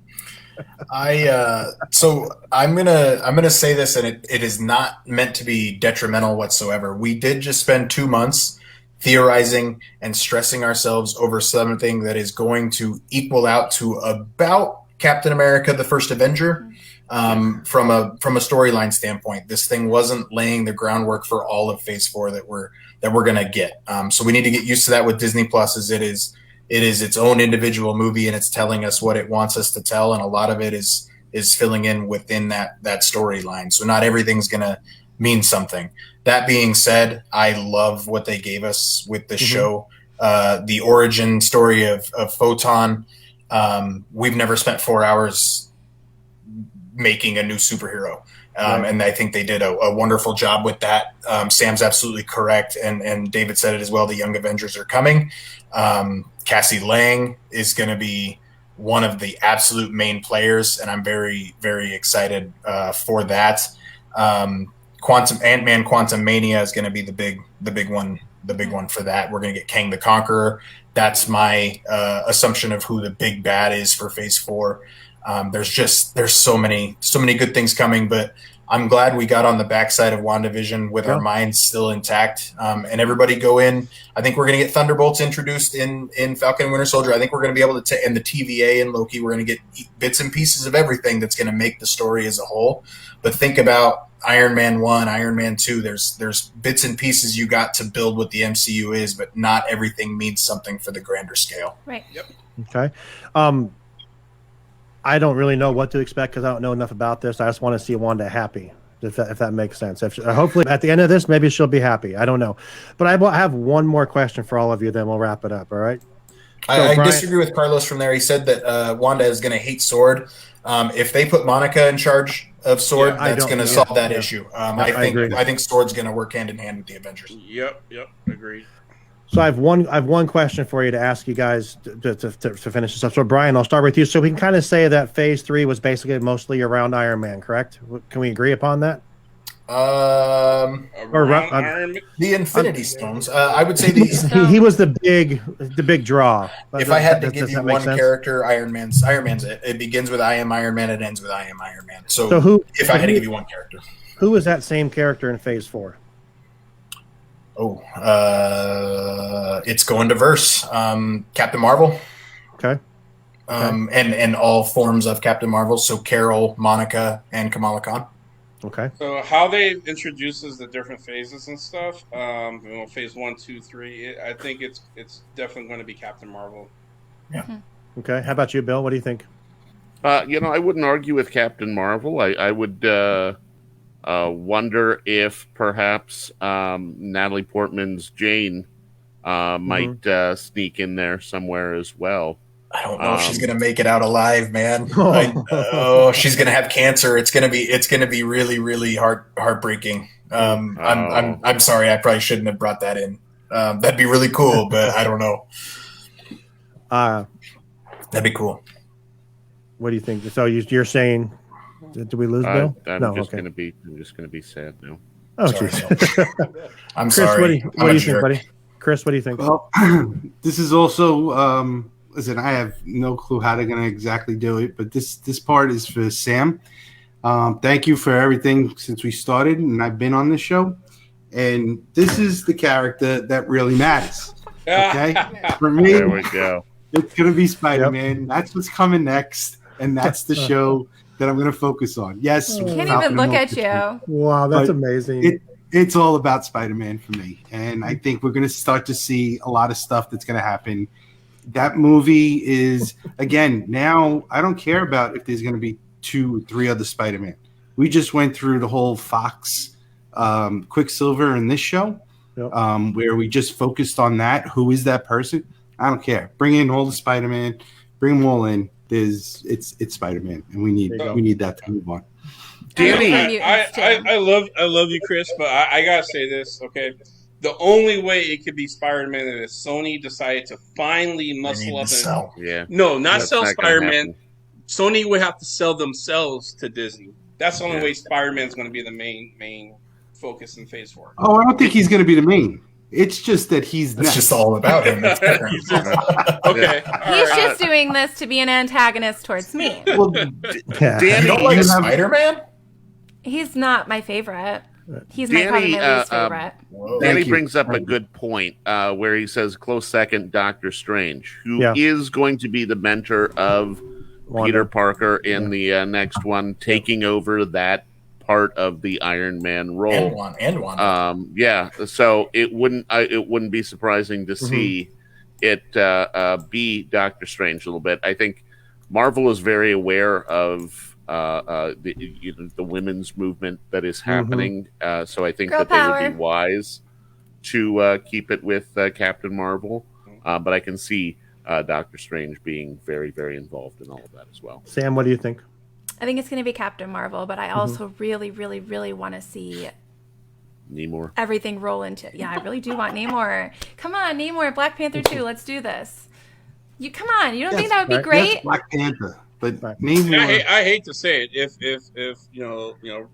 So I'm gonna say this, and it is not meant to be detrimental whatsoever. We did just spend 2 months theorizing and stressing ourselves over something that is going to equal out to about Captain America: The First Avenger. From a storyline standpoint, this thing wasn't laying the groundwork for all of Phase 4 that we're gonna get. So we need to get used to that with Disney Plus, as it is its own individual movie, and it's telling us what it wants us to tell, and a lot of it is filling in within that storyline. So not everything's gonna mean something. That being said, I love what they gave us with the show. The origin story of Photon. We've never spent 4 hours making a new superhero. And I think they did a wonderful job with that. Sam's absolutely correct. And David said it as well. The Young Avengers are coming. Cassie Lang is going to be one of the absolute main players, and I'm very, very excited for that. Ant-Man Quantumania is going to be the big one for that. We're going to get Kang the Conqueror. That's my assumption of who the big bad is for Phase 4. There's so many good things coming, but I'm glad we got on the backside of WandaVision with our minds still intact. And everybody go in. I think we're going to get Thunderbolts introduced in Falcon and Winter Soldier. I think we're going to be able to, and the TVA and Loki, we're going to get bits and pieces of everything that's going to make the story as a whole. But think about Iron Man 1, Iron Man 2. There's bits and pieces you got to build what the MCU is, but not everything means something for the grander scale. Right. Yep. Okay. I don't really know what to expect because I don't know enough about this. I just want to see Wanda happy, if that makes sense. Hopefully, at the end of this, maybe she'll be happy. I don't know. But I have one more question for all of you, then we'll wrap it up, all right? I disagree with Carlos from there. He said that Wanda is going to hate Sword. If they put Monica in charge of Sword, that's going to solve that issue. I think Sword's going to work hand in hand with the Avengers. Yep, agreed. So I have one question for you to ask you guys to finish this up. So Bryan, I'll start with you. So we can kind of say that Phase 3 was basically mostly around Iron Man, correct? Can we agree upon that? The Infinity Stones. I would say these. He was the big draw. If I had to give you one character, Iron Man's it. It begins with I am Iron Man. It ends with I am Iron Man. So if I had to give you one character, who was that same character in Phase 4? It's going to verse. Captain Marvel. Okay. And all forms of Captain Marvel. So Carol, Monica, and Kamala Khan. Okay. So how they introduces the different phases and stuff, phase 1, 2, 3, I think it's definitely going to be Captain Marvel. Yeah. Mm-hmm. Okay. How about you, Bill? What do you think? I wouldn't argue with Captain Marvel. I would wonder if perhaps Natalie Portman's Jane might sneak in there somewhere as well. I don't know if she's gonna make it out alive, man. She's gonna have cancer. It's gonna be really, really heartbreaking. I'm sorry. I probably shouldn't have brought that in. That'd be really cool, but I don't know. That'd be cool. What do you think? So you're saying? Did we lose Bill? I'm just gonna be sad now. Oh, jeez. I'm Chris, sorry. What do you think, buddy? Chris, what do you think? Well, this is also. Listen, I have no clue how they're going to exactly do it, but this part is for Sam. Thank you for everything since we started, and I've been on this show. And this is the character that really matters. Okay, for me, there we go. It's going to be Spider-Man. Yep. That's what's coming next, and that's the show that I'm going to focus on. Yes, I can't even look at you. Wow, that's amazing. It's all about Spider-Man for me, and I think we're going to start to see a lot of stuff that's going to happen. That movie is, again, now I don't care about if there's going to be 2 or 3 other Spider-Man. We just went through the whole Fox Quicksilver in this show, where we just focused on that. Who is that person? I don't care. Bring in all the Spider-Man. Bring them all in. It's Spider-Man, and we need that to move on. Danny, I love you, Chris, but I gotta say this, okay? The only way it could be Spider-Man is Sony decided to finally muscle up and not sell Spider-Man. Sony would have to sell themselves to Disney. That's the only way Spider-Man's going to be the main focus in Phase 4. Oh, I don't think he's going to be the main. It's just that it's just all about him. Okay. He's just doing this to be an antagonist towards me. Well, Danny, you don't like Spider-Man? He's not my favorite. He's probably my least favorite. Danny brings up a good point where he says close second, Doctor Strange, who is going to be the mentor of Wanda. Peter Parker in the next one, taking over that part of the Iron Man role. And Wanda. So it wouldn't be surprising to see it be Doctor Strange a little bit. I think Marvel is very aware of the women's movement that is happening. So I think that they would be wise to keep it with Captain Marvel. But I can see Doctor Strange being very, very involved in all of that as well. Sam, what do you think? I think it's going to be Captain Marvel, but I also really, really, really want to see Namor. Everything roll into. Yeah, I really do want Namor. Come on, Namor, Black Panther 2. Let's do this. Come on. You don't think that would be great? Yes, Black Panther. But I hate to say it, if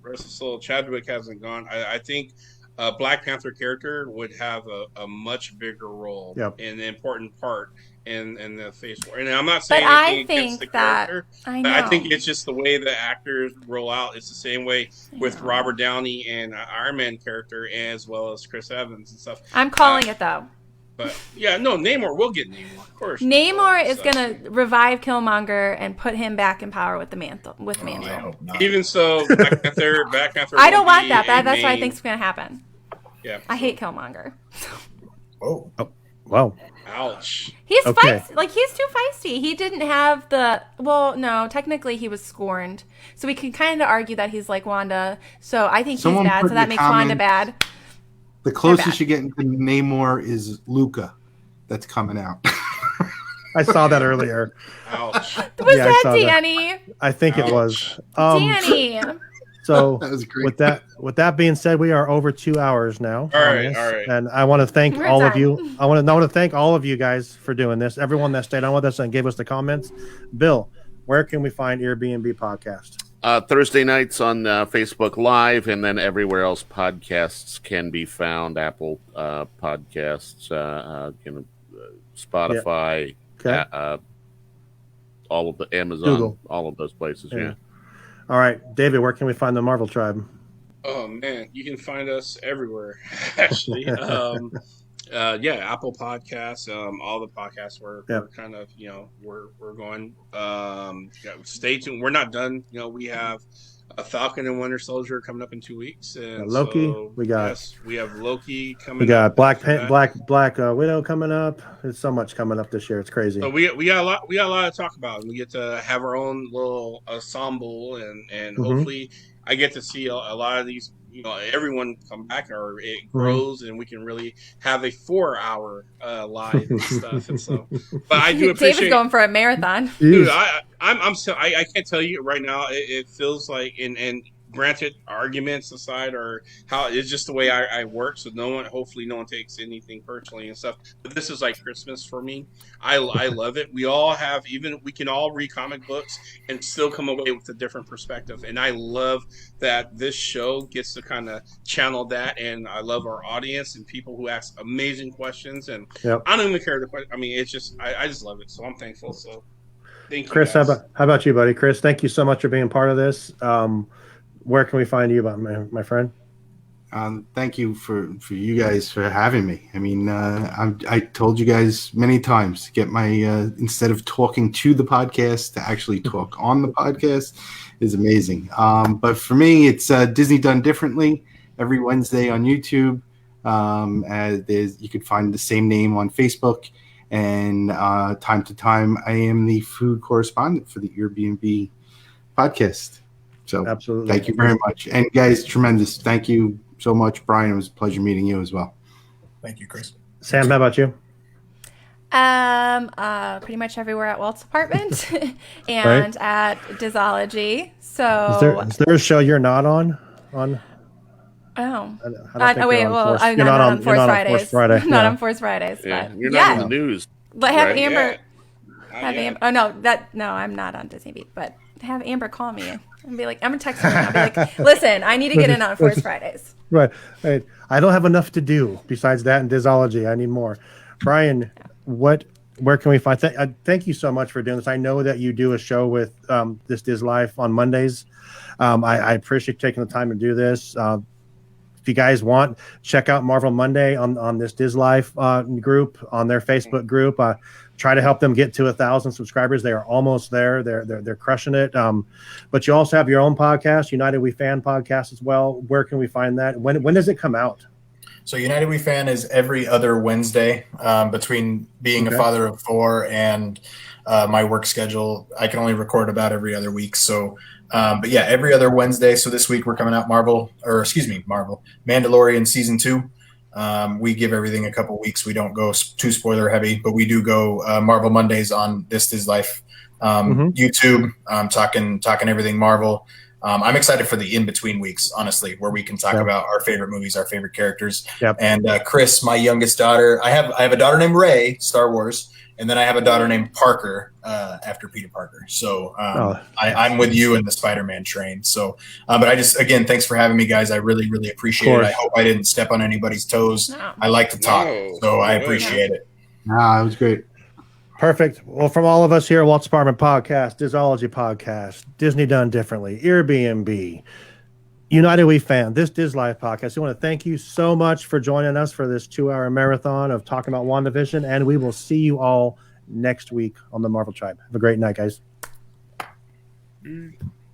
rest of soul Chadwick hasn't gone, I think a Black Panther character would have a much bigger role and an important part in the Phase 4. And I'm not saying But I anything against the think that character, I but know. I think it's just the way the actors roll out. It's the same way with Robert Downey and Iron Man character, as well as Chris Evans and stuff. I'm calling it though. But yeah, no, Namor. We'll get Namor, of course. Namor is gonna revive Killmonger and put him back in power with the mantle. With Mantle. Even so, Black Panther. I don't want that. That's what I think's gonna happen. Yeah. I hate Killmonger. Oh. Wow. Ouch. He's Okay. feisty. Like, he's too feisty. He didn't have the. Well, no, technically he was scorned, so we can kind of argue that he's like Wanda. So I think Someone he's bad. put So in that the makes Wanda comments- bad. The closest you get to Namor is Luca. That's coming out. I saw that earlier. Ouch. Was Yeah, I that saw that. Danny? I think it was. Danny. So That was great. with that being said, we are over 2 hours now. All on right, this, all right. And I want to thank We're all of done. you. I want to thank all of you guys for doing this. Everyone that stayed on with us and gave us the comments. Bill, where can we find Airbnb podcast? Thursday nights on Facebook Live, and then everywhere else podcasts can be found. Apple Podcasts, Spotify, Okay. all of the Amazon, Google. all of those places. Yeah. All right, David, where can we find the Marvel Tribe? Oh man, you can find us everywhere. Actually, Apple Podcasts, all the podcasts. We're kind of we're going. Stay tuned. We're not done. We have a Falcon and Winter Soldier coming up in 2 weeks, and Loki. so, We got. yes, we have Loki coming. We got up Black after that. Black Widow coming up. There's so much coming up this year. It's crazy. So we got a lot. We got a lot to talk about, and we get to have our own little ensemble, and hopefully, I get to see a lot of these. Everyone come back, or it grows, and we can really have a 4-hour live and stuff. And so, but I do appreciate. David's going for a marathon. Dude, I can't tell you right now. It feels like, and granted, arguments aside, or how it's just the way I work. So hopefully, no one takes anything personally and stuff. But this is like Christmas for me. I love it. We can all read comic books and still come away with a different perspective. And I love that this show gets to kind of channel that. And I love our audience and people who ask amazing questions. And I don't even care the question. I mean, it's just I just love it. So I'm thankful. So thank you, Chris, guys. how about you, buddy? Chris, thank you so much for being part of this. Where can we find you, my friend? Thank you for you guys for having me. I mean, I told you guys many times to get my instead of talking to the podcast to actually talk on the podcast is amazing. But for me, it's Disney Done Differently every Wednesday on YouTube. You could find the same name on Facebook, and time to time, I am the food correspondent for the Airbnb podcast. So absolutely, thank you very much, and guys, tremendous. Thank you so much, Brian. It was a pleasure meeting you as well. Thank you, Chris. Sam, how about you? Pretty much everywhere at Walt's apartment and at DisIsology. So is there a show you're not on? Oh. I don't Wait. Well, I'm not on Force Fridays. Not on Force Fridays. Yeah, but you're not on the news. But have right? Amber. Yeah. Have Amber. Oh no, I'm not on Disney Beat. But have Amber call me and be like, I'm gonna text her. And I'll be like, listen, I need to get in on Force Fridays. Right. I don't have enough to do besides that and DisIsology. I need more. Brian, where can we find? Thank you so much for doing this. I know that you do a show with this Dis Life on Mondays. I appreciate taking the time to do this. If you guys want, check out Marvel Monday on this Dis Life group, on their Facebook group. Try to help them get to 1,000 subscribers. They are almost there. They're crushing it. But you also have your own podcast, United We Fan podcast as well. Where can we find that? When does it come out? So United We Fan is every other Wednesday. Between being a father of 4 and my work schedule, I can only record about every other week. So, but yeah, every other Wednesday. So this week we're coming out Mandalorian season 2. We give everything a couple weeks. We don't go too spoiler heavy, but we do go Marvel Mondays on This Is Life YouTube, talking everything Marvel. I'm excited for the in-between weeks, honestly, where we can talk about our favorite movies, our favorite characters. Yep. And Chris, my youngest daughter, I have a daughter named Rey, Star Wars, and then I have a daughter named Parker, after Peter Parker. So I'm with you in the Spider-Man train. So, but again, thanks for having me, guys. I really, really appreciate it. I hope I didn't step on anybody's toes. I like to talk, so I appreciate it. It was great. Perfect. Well, from all of us here at Walt's Apartment Podcast, Disology Podcast, Disney Done Differently, Airbnb, United We Fan, this Dis Life Podcast, we want to thank you so much for joining us for this 2-hour marathon of talking about WandaVision, and we will see you all next week on the Marvel Tribe. Have a great night, guys.